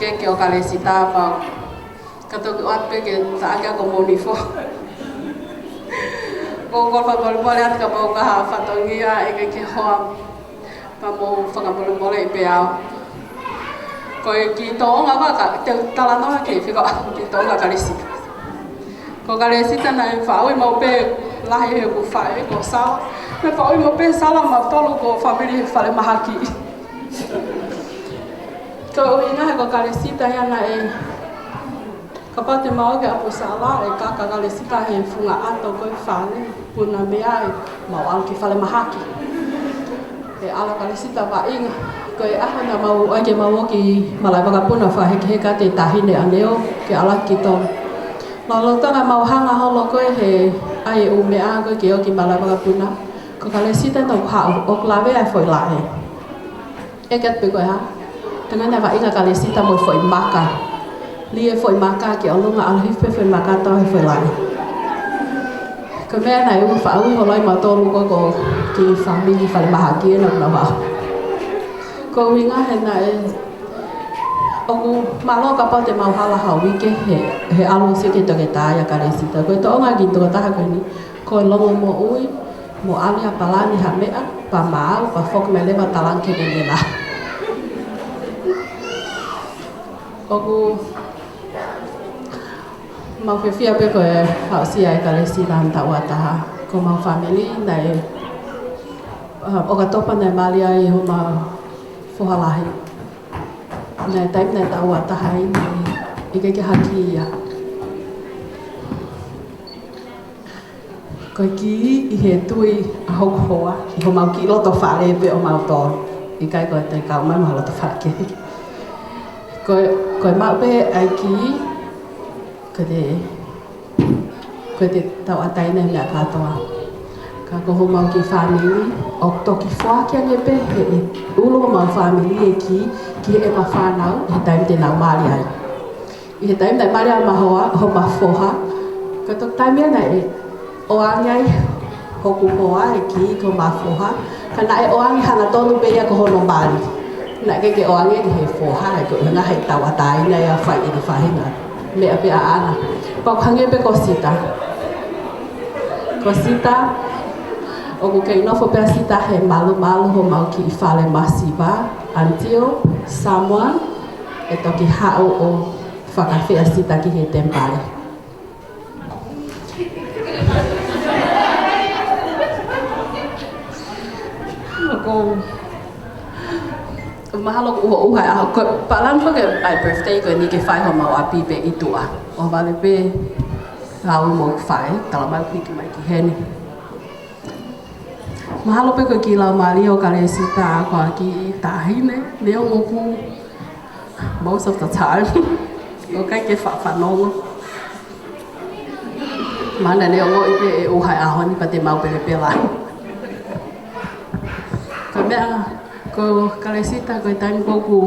Ke o kalesita pa kato ke wat pe ke sa aga ko monifo ko fa bol bol at ka ba ka fatongia e ke ho pa mo fa ka bol bol e pe ao ko ki to nga ba ka te tala no ke fi ko ki to nga kalesita ko kalesita na fa o mo pe la he ko fa e ko sa me fa o mo pe sala ma tolo ko family fa le mahaki. Kau ingat ko kalesita ya na kapate mau ke apu sala kaka kalesita he funga ato ko fale puna mea mau al ki fale mahaki ala kalesita va inga ko ahana mau age mau ki malai baka puna fa he ka te tahine aneo ke ala kito lalu tana mau hanga holo ko he ai u mea ko ki o ki malai baka puna ko kalesita no ha o klave ai foi la e ket pe ko ha dengan nava inga kalesita mo foi maka lie foi maka ke olunga al hife foi maka to he foi lai ko me na u fa u holai ma to lu ko ki family fa mahaki na na ba ko inga he na o malo ka pa te mau hala hawi ke he alu si ke to ke ta ya kalesita ko to nga gi to ta ko ni ko longo mo ui mo ali apalani ha mea pa mau pa fok me le ba talang ke ni la aku mau fia pe ko hau si ai kalesi dan tawata ko mau family nai o ka topa nai malia I ho ma fohalahi nai type nai tawata hai I ke haki ya ko ki I he tui a ho hoa I ho mau ki loto fale pe o mau to I kai ko te ka mai mau loto fale ke ko mau pe ai ki ko te tau atai nei mea katoa ka ko ho mau ki family o to ki fua ki ane pe he ulo mau family e ki e ma whanau he taim te nau mali ai I he taim te mali ai ma hoa ho ma foha ka to taim ia nei o angai hoku hoa e ki ko ma foha ka na e o angi hana tonu pe ia ko hono mali na ke o ange he fo ha ko nga he tawa tai na ya fai ni fai na me ape ana pa khange pe cosita o ke no fo pe sita he malu ho mau ki fale masiva until someone e toki hao o whakawhea sita ki he tempare. Ko mahalo ko uhai a ko palang ko ke my birthday ko ni ke fai ho mau api pe itua. O vale pe hao mo fai tala mai ki mai ki he ni. Mahalo pe ko ki la mali o kale sita ko ki tahi ne leo mo ku most of the time. O kai ke fa no. Mana leo o ipe o hai a honi pa te mau pe la. Ko mea ko kale sita ko time ko ku.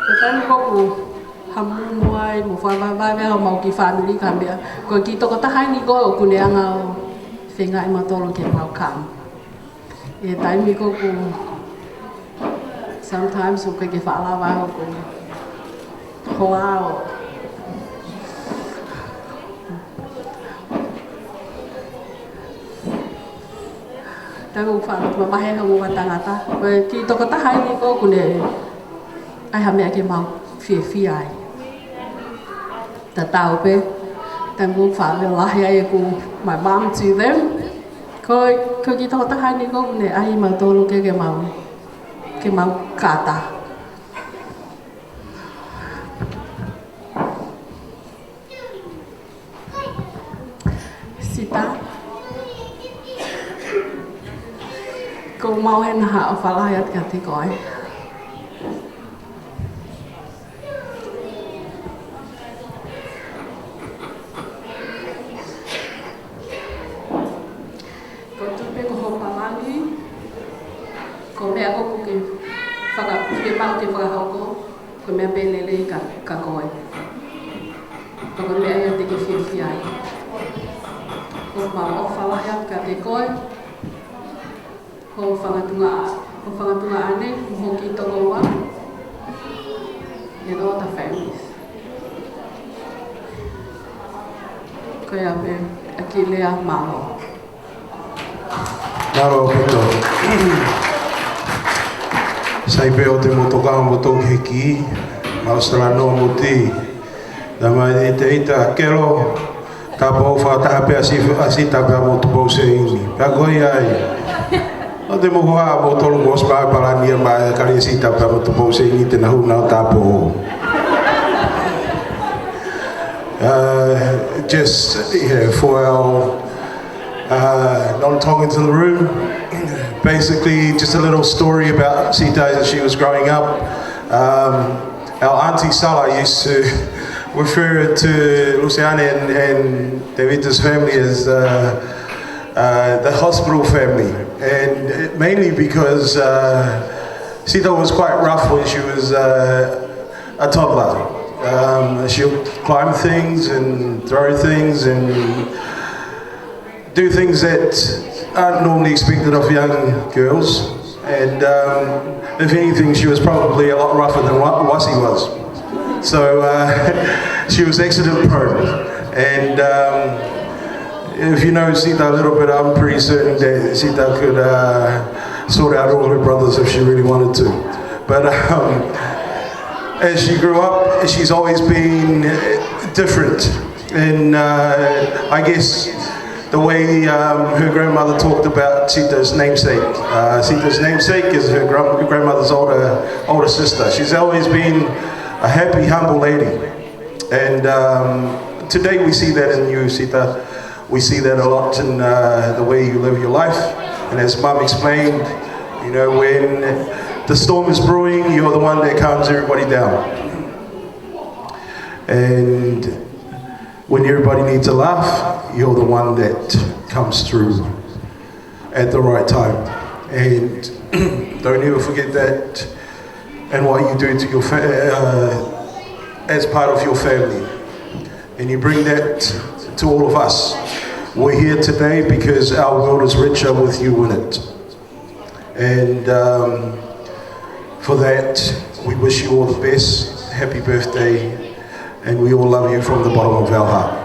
Ko time ko ku hamu mai mo fa vai me mau ki family kambia ko ki to ko ta hai ni ko ku ne anga finga I ma tolo ke mau kam e tai mi ko ku sometimes ko ke fa la va ko wow ta ko fa ma ma he ho wa ta ngata ko ki to ko ta hai ni ko ku ne ai ha me ke mau fi ai ta tao pe ta mu fa le la ya ku my mom to them ko ki to ta hai ni ko ne ai ma to lo ke mau kata sita ko mau hen ha fa la ya ka ti koi ko me belele ka koi ko me ai te ke fi ai ko ma o fala ya ka te koi ko whangatunga ane ho ki tongo wa and all the families ko ya me aki lea malo Naro pito. Sai pe o te motoka mo tong heki, maustra no muti. Dama te ita kero ka po fa ta pe asita pe mo to se ini. Pa goi ai. O te mo ha mo tolo mo spa para ni ma ka ri sita pe mo to se ini te na hu na ta po. Just for our non-tongue into the room. Basically, just a little story about Sita as she was growing up. Our auntie Sala used to refer to Luciana and David's family as the hospital family, and mainly because Sita was quite rough when she was a toddler. She'll climb things and throw things and do things that aren't normally expected of young girls, and if anything she was probably a lot rougher than Wasi was. So she was accident prone, and if you know Sita a little bit, I'm pretty certain that Sita could sort out all her brothers if she really wanted to. But as she grew up, she's always been different, and I guess the way her grandmother talked about Sita's namesake. Sita's namesake is her grandmother's older sister. She's always been a happy, humble lady. And today we see that in you, Sita. We see that a lot in the way you live your life. And as Mum explained, you know, when the storm is brewing, you're the one that calms everybody down. And when everybody needs a laugh, you're the one that comes through at the right time. And don't ever forget that and what you do to your as part of your family. And you bring that to all of us. We're here today because our world is richer with you in it. And for that, we wish you all the best. Happy birthday. And we all love you from the bottom of our heart.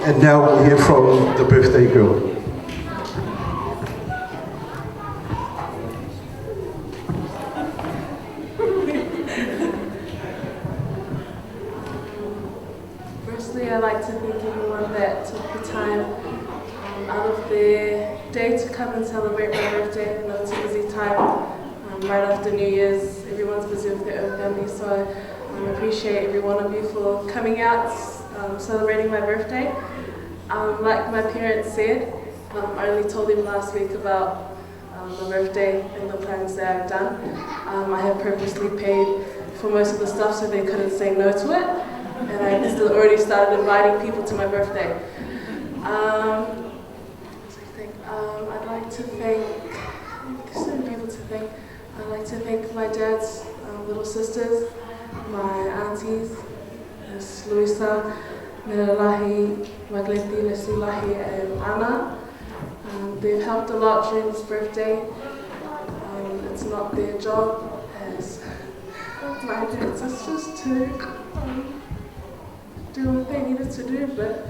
And now we'll hear from the birthday girl. Firstly, I'd like to thank everyone that took the time out of their day to come and celebrate my birthday. I know it's a busy time, right after New Year's. Everyone's busy with their own family, so I appreciate every one of you for coming out, celebrating my birthday. Like my parents said, I only told them last week about my birthday and the plans that I've done. I have purposely paid for most of the stuff so they couldn't say no to it. And I already started inviting people to my birthday. I'd like to thank, there's so many people to thank. I'd like to thank my dad's little sisters, my aunties, Miss Luisa, Neralahi, Magleti, Lesulahi, and Anna. They've helped a lot during this birthday. It's not their job as my dad's sisters to do what they needed to do, but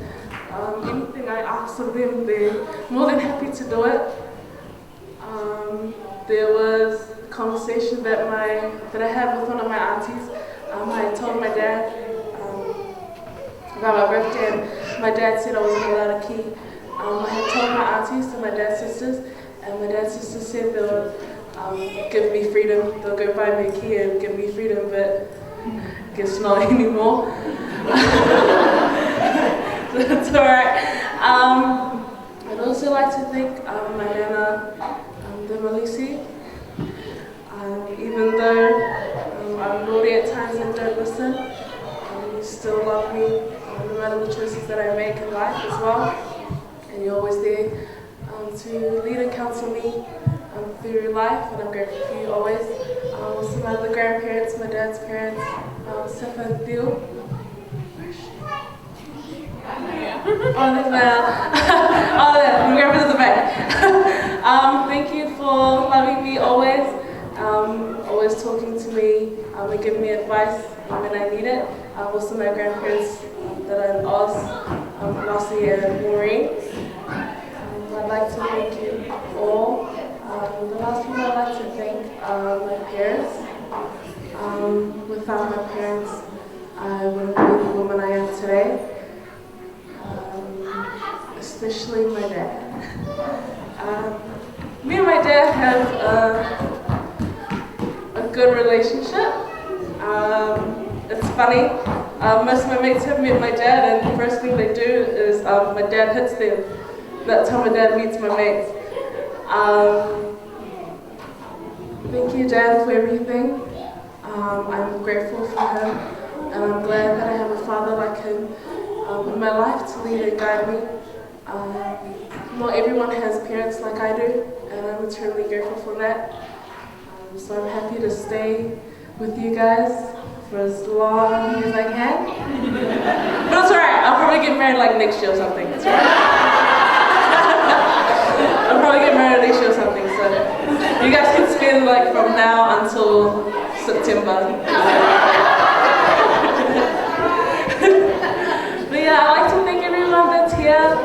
anything I asked of them, they're more than happy to do it. There was a conversation that I had with one of my aunties. I told my dad about my birthday, and my dad said I wasn't allowed a key. I had told my aunties and my dad's sisters, and my dad's sisters said they'll give me freedom. They'll go buy me a key and give me freedom, but I guess not anymore. That's alright. I'd also like to thank my nana, Demalisi. Even though I'm naughty at times and don't listen, you still love me, no matter the choices that I make in life as well. And you're always there to lead and counsel me through life, and I'm grateful for you always. Also my other grandparents, my dad's parents, Sefa and Theo. Oh, my grandpa's at the back. Thank you for loving me always, always talking to me and giving me advice when I need it. Also my grandparents that are in Oz, Rossi and Maureen. I'd like to thank you all. The last people I'd like to thank are my parents. Without my parents, I wouldn't be the woman I am today. Especially my dad. Me and my dad have a good relationship. It's funny. Most of my mates have met my dad, and the first thing they do is my dad hits them. That's how my dad meets my mates. Thank you, Dad, for everything. I'm grateful for him, and I'm glad that I have a father like him in my life to lead and guide me. Not everyone has parents like I do, and I'm eternally grateful for that. So I'm happy to stay with you guys for as long as I can. But it's alright, I'll probably get married like next year or something. It's alright. I'll probably get married next year or something, so you guys can spend like from now until September. But yeah, I'd like to thank everyone that's here.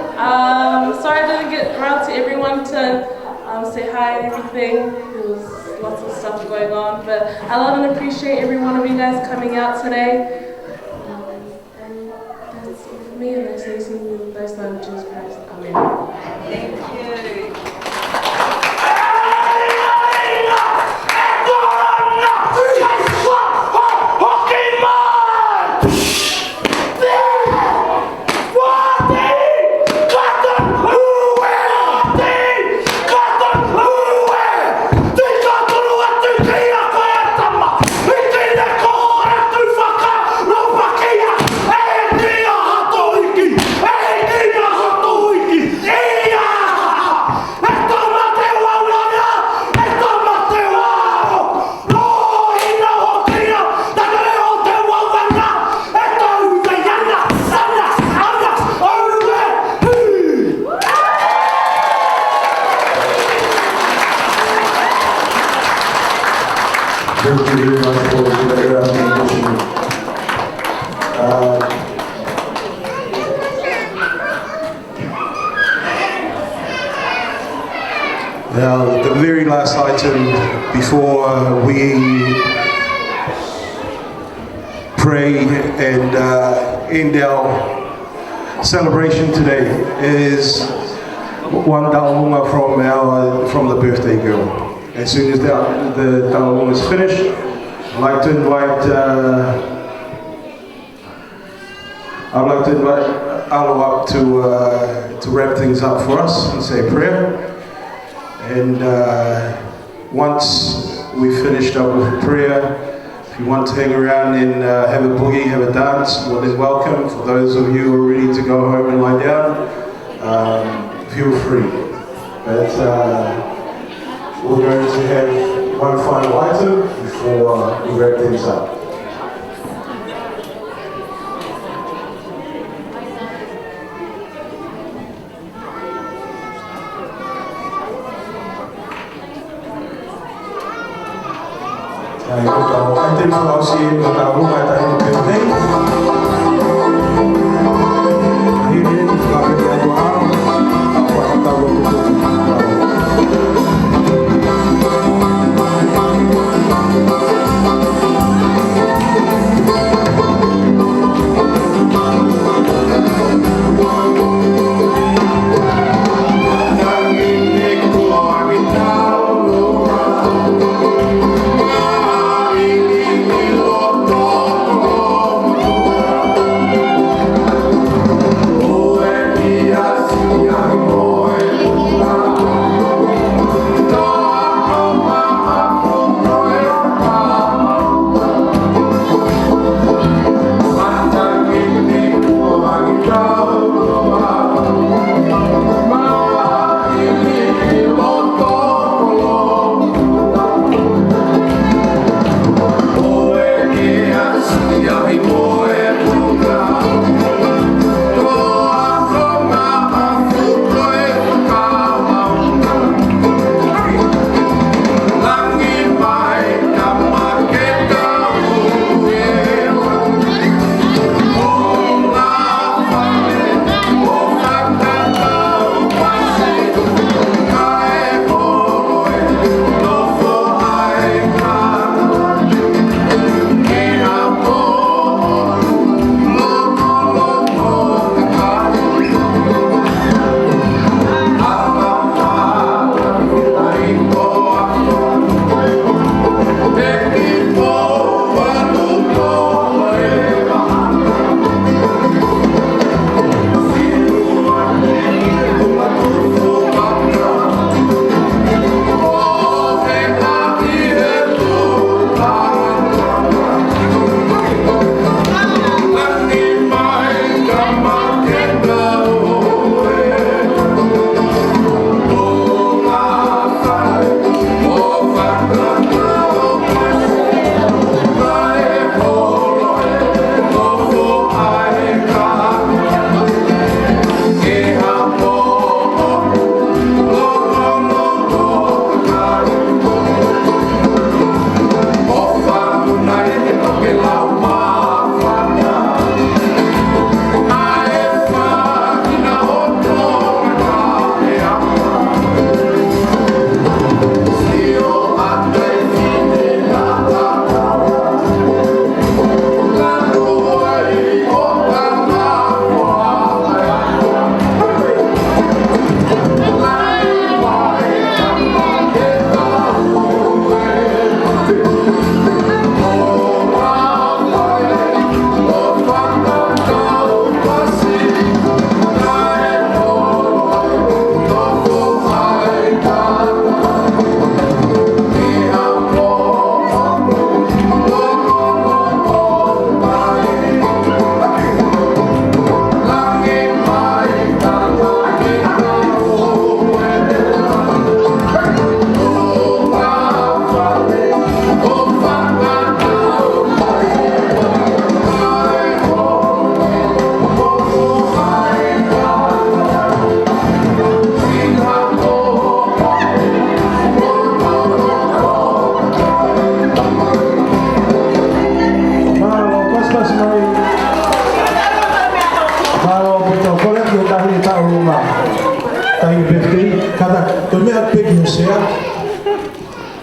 Sorry I didn't get around to everyone to say hi and everything. There was lots of stuff going on, but I love and appreciate every one of you guys coming out today. And that's it for me, and I say see you in the first time, Jesus Christ. Amen. Thank you. Fuck Thank you very much for the invitation. Now, the very last item before we pray and end our celebration today is one ta'aunga from the birthday girl. As soon as the ta'aunga is finished, I'd like to invite Alo up to wrap things up for us and say a prayer. And once we've finished up with prayer, if you want to hang around and have a boogie, have a dance, more than welcome. For those of you who are ready to go home and lie down, feel free. But we're going to have one final item before we wrap things up. Item for us here,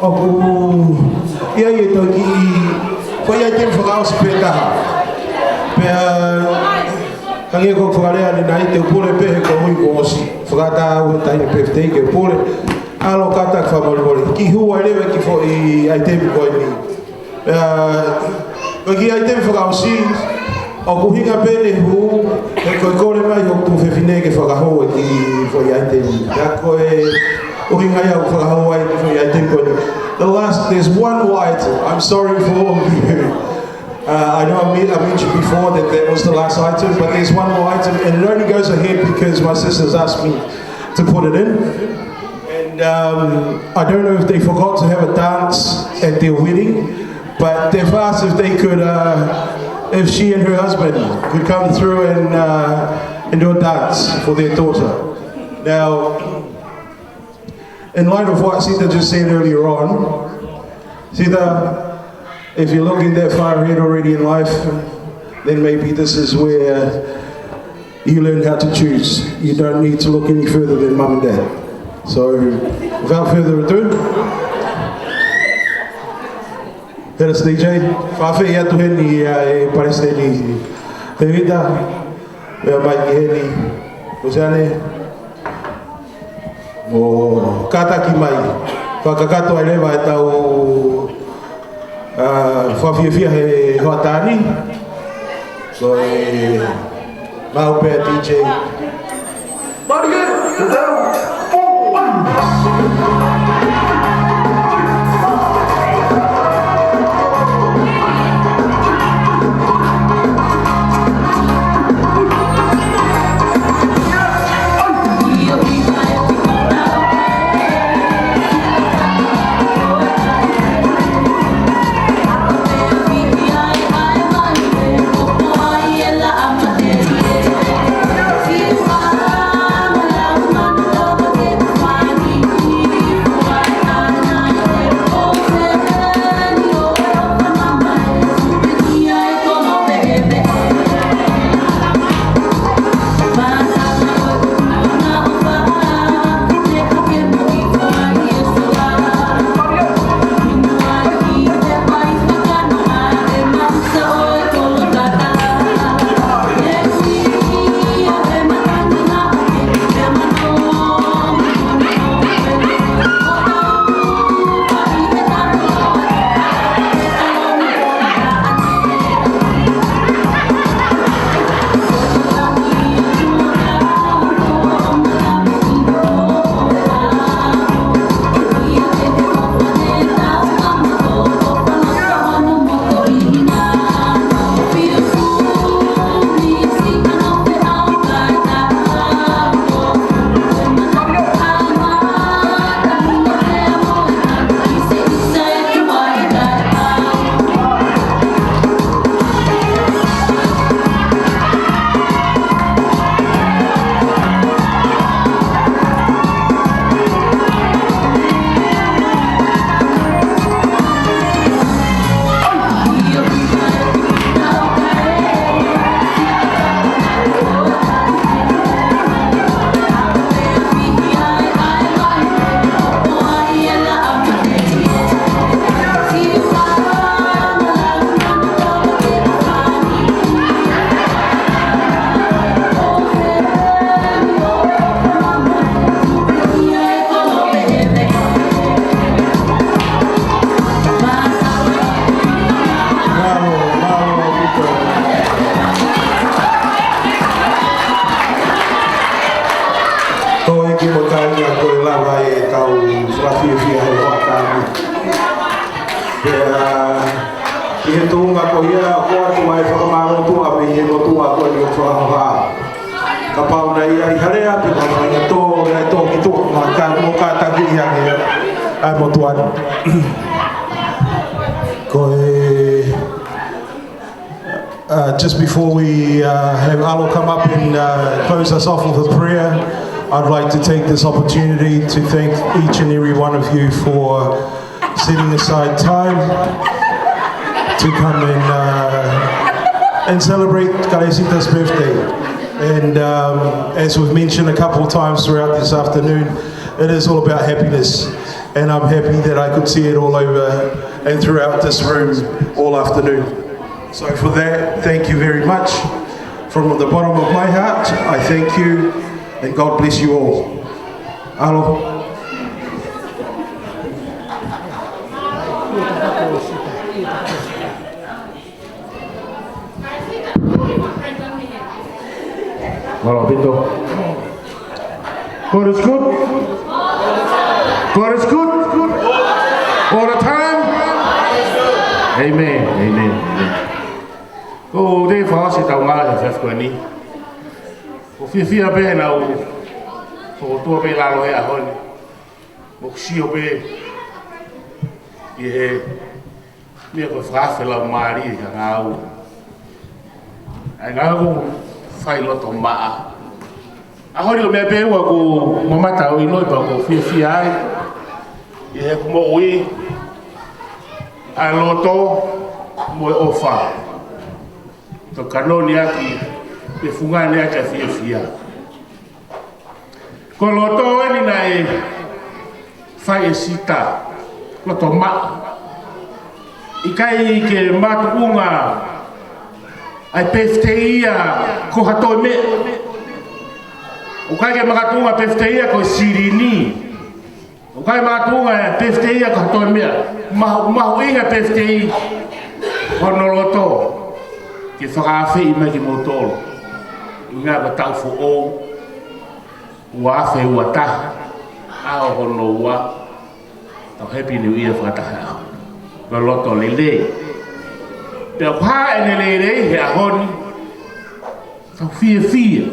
Oku ia ia toki ko ia te whakaos pētaha. Pea kange ko whakarea ni nai te pule pehe ko hui ko osi. Whakata au tahi peftei ke pule. Alo kata whamoribori. Ki hua lewe ki fo I ai tepi ko ni. Ko ki ai tepi whakaosi. Oku hinga pene hu. E koe kore mai o tu whewhine ke whakahoa ki fo I ai tepi. Ka koe uhinga ia whakahoa I fo I ai tepi ko ni. There's one more item. I'm sorry for all of you. I know I mentioned before that was the last item, but there's one more item, and it only goes ahead because my sisters asked me to put it in. And I don't know if they forgot to have a dance at their wedding, but they've asked if they could, if she and her husband could come through and do a dance for their daughter. Now, in light of what Sita just said earlier on, Sita, if you're looking that far ahead already in life, then maybe this is where you learn how to choose. You don't need to look any further than mum and dad. So, without further ado, hit us DJ. Whawhi atu heni e pariste ni te rita, mea mai ki heni, Luciane. O kataki mai, whakakato ai rewa e tau whawhiawhia he hoatani. So e mau pēr DJ. Maria, just before we have Alo come up and close us off with a prayer, I'd like to take this opportunity to thank each and every one of you for setting aside time to come and celebrate Karesita's birthday. And as we've mentioned a couple of times throughout this afternoon, it is all about happiness. and I'm happy that I could see it all over and throughout this room all afternoon. So for that, thank you very much. From the bottom of my heart, I thank you, and God bless you all. Aloha. Well, Bito. God is good. God is good. All the time. Amen. Amen. Amen. Ko de fa se tau ngala e fa ni. Ko fia be na o ko to be la lo e a hon. Mo si o be e me ko fra fe la mari ka ngau. Ai ngau fai lo to ma. A hori o me be wa ko mamata o ino pa ko fia ai. E ko mo ui a loto mo ofa. To kanoni aki pe fungane aka fia. Ko loto ni na e fai sita. Loto ma. Ikai ke matunga ai pefteia ko hatoi me. O kai ke makatunga pefteia ko sirini. O kai makatunga pefteia ko hatoi me. Mahu inga peftei honoloto ke whakawhi i mai ki motoro. Inga ba tau fo o ua whi ua taha. Ao hono ua. Tau happy new year whakataha ao. Ka loto lele. Pea pā ene lele he ahoni. Tau fia.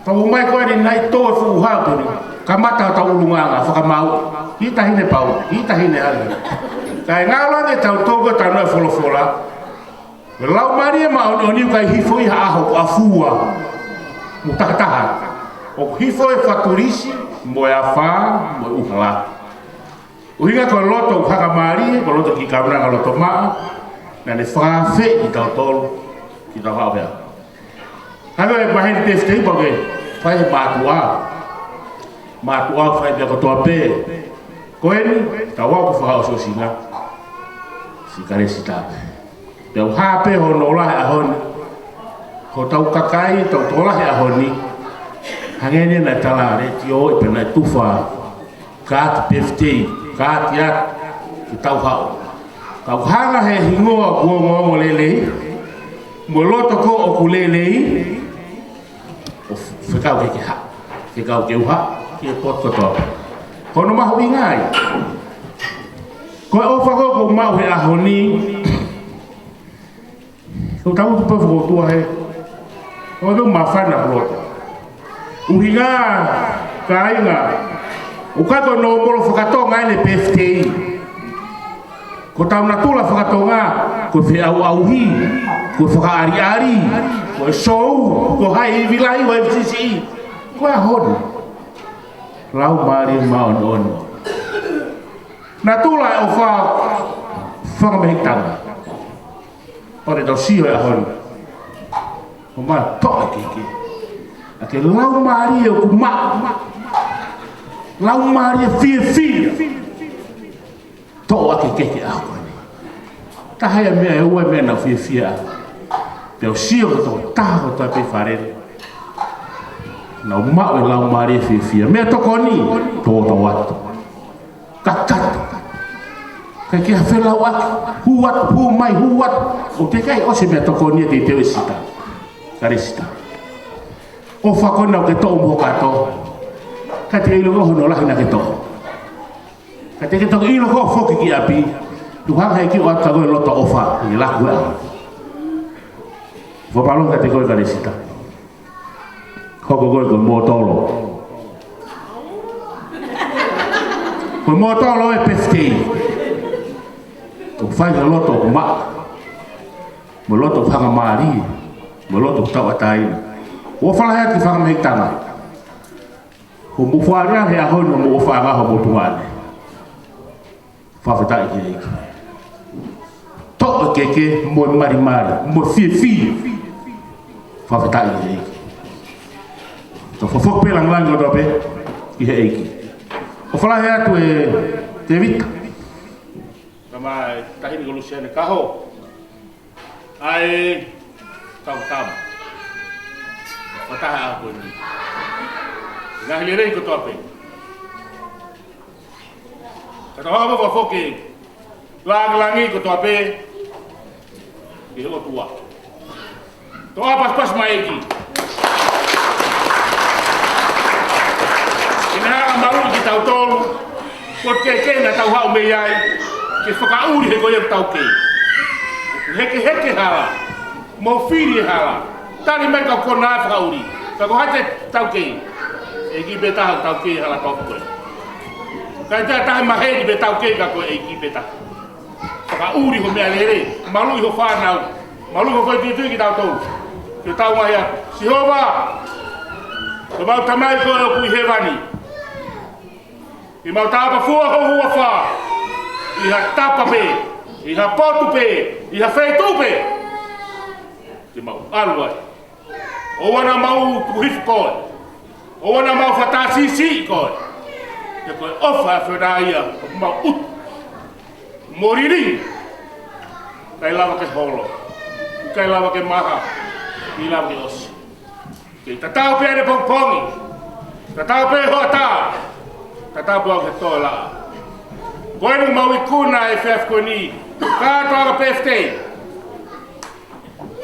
Tau mai koe ni nai toa fu hapuni. Ka mata tau ulunganga whakamau. Hita hine pau, hita hine hane. Kai ngālo ne tau toga tau noe wholofola. Lau maria ma o niu kai hifo i haaho a fua. Mu takataha. O hifo e whaturisi, mo e awha, mo e uhala. Uhinga ko loto haka maari, ko loto ki kauranga loto maa. Na ne whawhe i tau tolu, ki tau hawhea. Haka e maheni tefte i pake, whai mātua. Mātua whai pia kotoa pē. Koeni, tau wau ku whakao so singa. Sikare sitape. Pea hape ho no lahe ahoni. Ho tau kakai, tau tolahe ahoni. Hangene na tala reti o ipe na tufa. Kaati peftei, kaati at, ki tau hao. Kau hanga he hingoa kuongo lelei. Mo loto ko o ku lelei. O whekau ke ha. Whekau ke uha, ki e pot kotoa. Kono mahu ingai. Koe ofa ko mau he ahoni. Ko tau tu pafu tua he. Ko do mafana blota. Uhinga kainga. O ka ko no bolo whakatonga ene PFTI. Ko tau na tula whakatonga. Ko whi auhi. Ko whakaari. Ko e show. Ko hai i vilai o FCCI. Ko e ahoni. Lau mari maon ono. Na tula e o whakamehitanga. Pare tau sio e ahoni. O mai toa keke. A ke lau mari e o kuma. Lau mari e fia. Toa ke keke ahoni. Tahaya mea e ua mea na fia. Te o sio ke tau taho tau pe wharere. Na o mau e lau mari e fia. Mea toko ni, tō tau atu. Kakato. Kai kia whelau atu, hu mai, hu atu. O te kai ose mea toko ni e te teo e sita. Kare sita. O whakona o ke tō mho kato. Kai te ilo koho no lahi na ke tō. Kai te ke tō ilo koho whoki ki api. Tuhanga e ki o atu kagoe loto ofa. I laku e aho. Whapalong kai te koe kare sita. Hoko koe koe mōtolo. Koe mōtolo e peftei. O whai ka loto o maa. Mo loto whanga maari. Mo loto tau ataina. O whalahea ki whanga meitanga. Ho mo whaarea he ahoni mo o whaangaho mo tuane. Whawhetai ki reiki. Toa keke mo mari. Mo fia. Whawhetai ki reiki. So fofok pelang lang ko dope i he eiki. O whalahea tu e David. Kama tahini ko Luciano kaho. Ai tam. Pataha ako ni. Nahilirei ko to ape. Katawa mo foke. Lang-langi ko to ape. Ilo tua. To pas maigi. Ina malu ki tau tolu. Porque na tau hau me ai. Ke whakauri he koe tau ke. Heke hala. Mo whiri hala. Tari mai kau kona whakauri. Ka ko hate tau ke. E ki beta tau ke hala tau koe. Ka ta tahi maheri be tau ke ka koe e ki beta. Whakauri ho mea lere. Malu i ho whanau. Malu ho koe tui ki tau tau. Ke tau mai a. Sihova. Ka mau tamai koe o kui hewani. I mau tapa fua ho hua wha. I ha tapa pe. I ha potu pe. I ha whaitu pe. Te mau alu ai. O wana mau tuhifu koe. O wana mau whatasisi koe. Te koe ofa a whena ia. O mau ut. Moriri. Kai lava ke holo. Kai lava ke maha. I lava ke osi. Kei tatau pe ane pongpongi. Tatau pe hoa tā. Tatau pe au he toi laa. Koe nu mau I kuna e whewh koe ni. Kātoa ka peftei.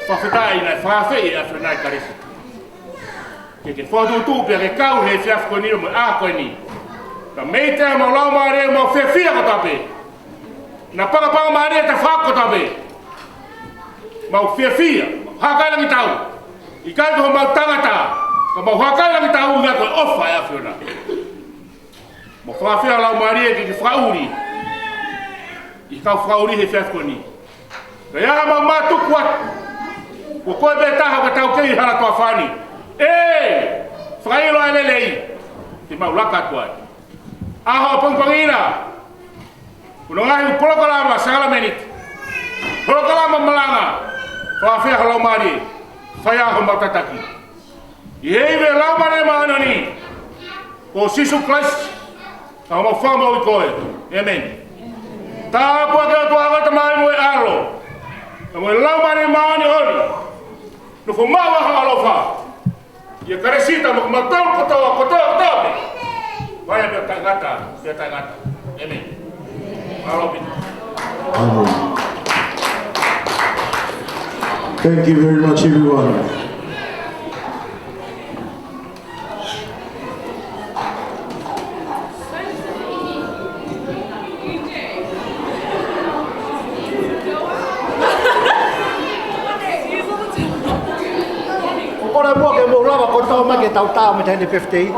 Whawhetai nei whawhei e a whenai karesi. Ke whatu tūpia ke kau he whewh koe ni o mo a koe ni. Ka meitea mau lau maa rea mau whewhia ko tape. Na pangapanga maa rea te whako tape. Mau whewhia. Hakailangi tau. I kai koho mau tangata. Ka mau hakailangi tau ngā koe ofa e a whiona. Mo whawhia lau maa rea ke whauri. I kau whauri he whewh koe ni. Ka ia mau mātuku atu. Ko koe be taha ka tau kei hala toa whani. Whakailo ai lelei. Te mau laka tuai. Aho pangpangina. Kuno ngahi polokalama sagala menit. Polokalama malanga. Whawhia halau mari. Whaiaho mautataki. I heiwe lau mare maana ni. Ko Sisu Christ. Ka mau whamau I koe. Amen. Tāpua keo tua agata mai moe alo. Ka moe lau mare maani hori. Nufo mawa ha alofa. Ia karesita mo matau kotoa. Vaya be tangata. Amen. Alobi. Amen. Thank you very much, everyone. Ora mo ke mo lava ko tau mai ke tau me tani 50.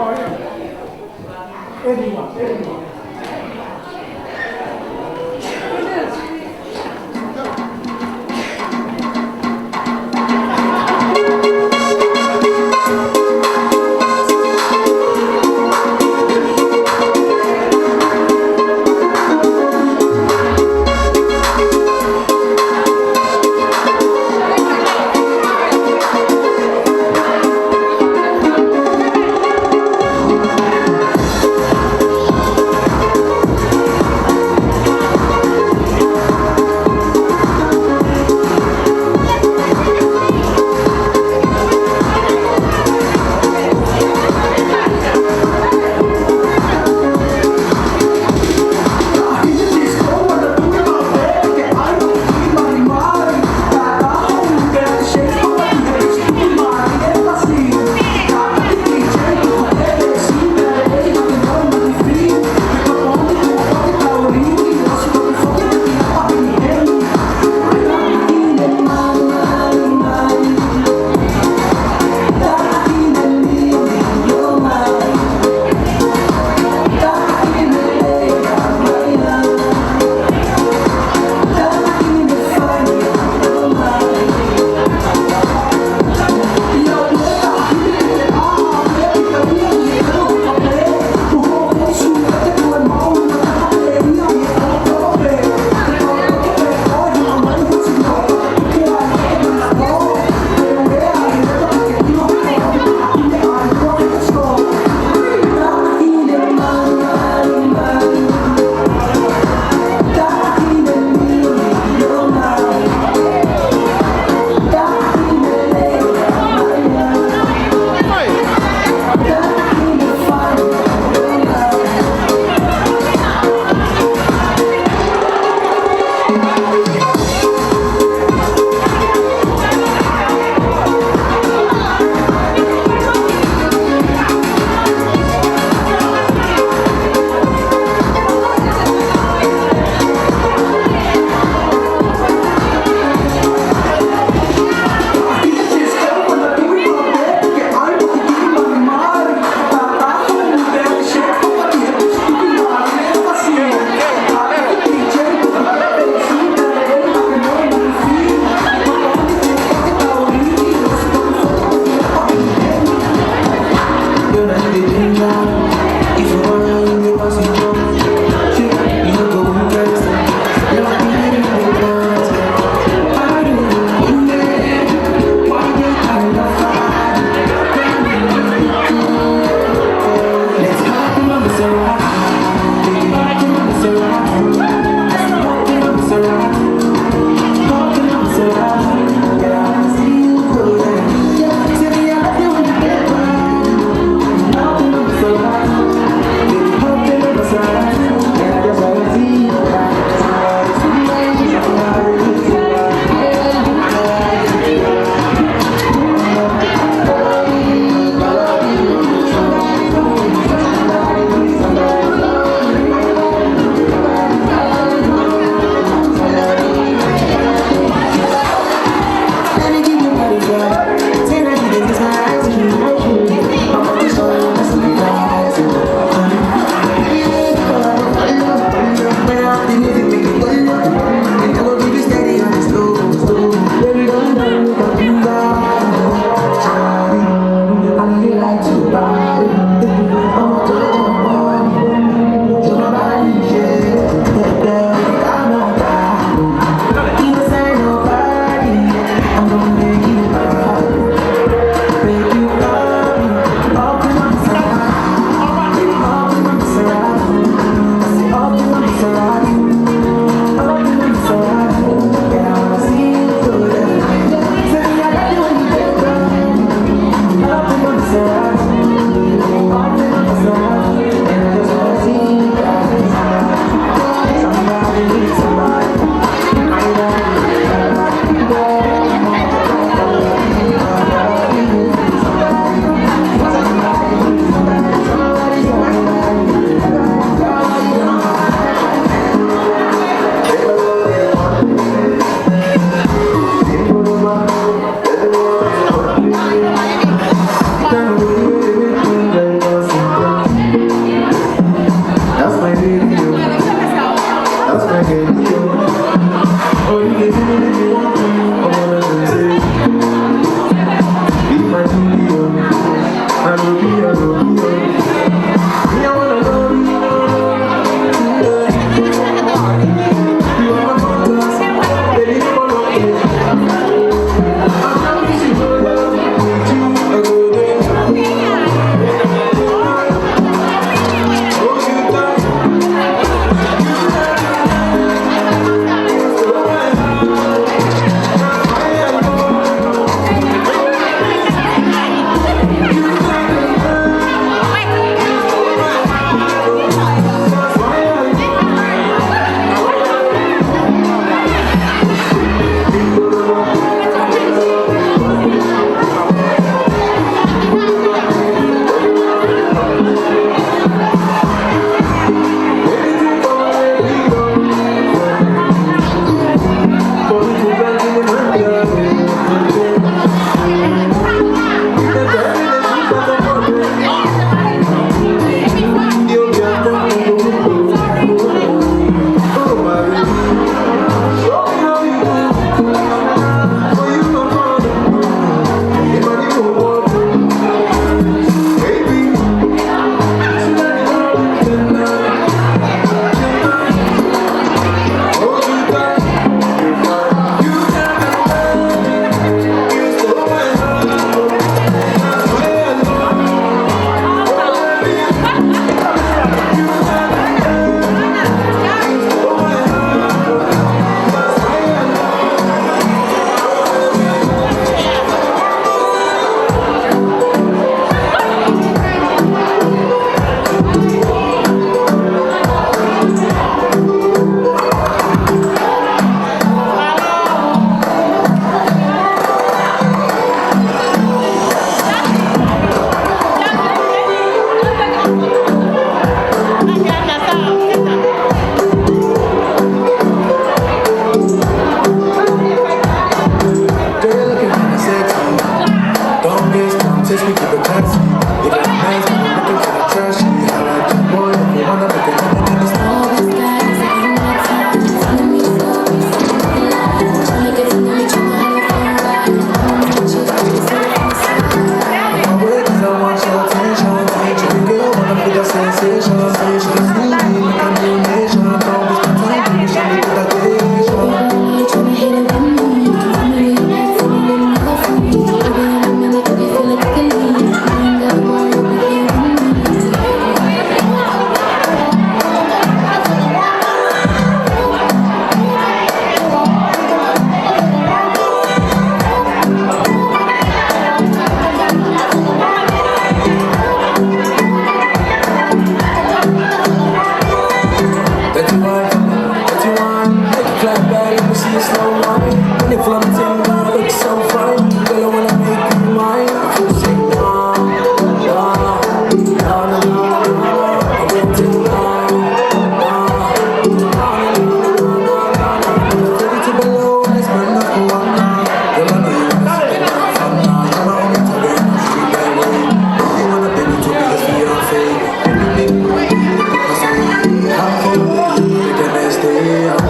Stay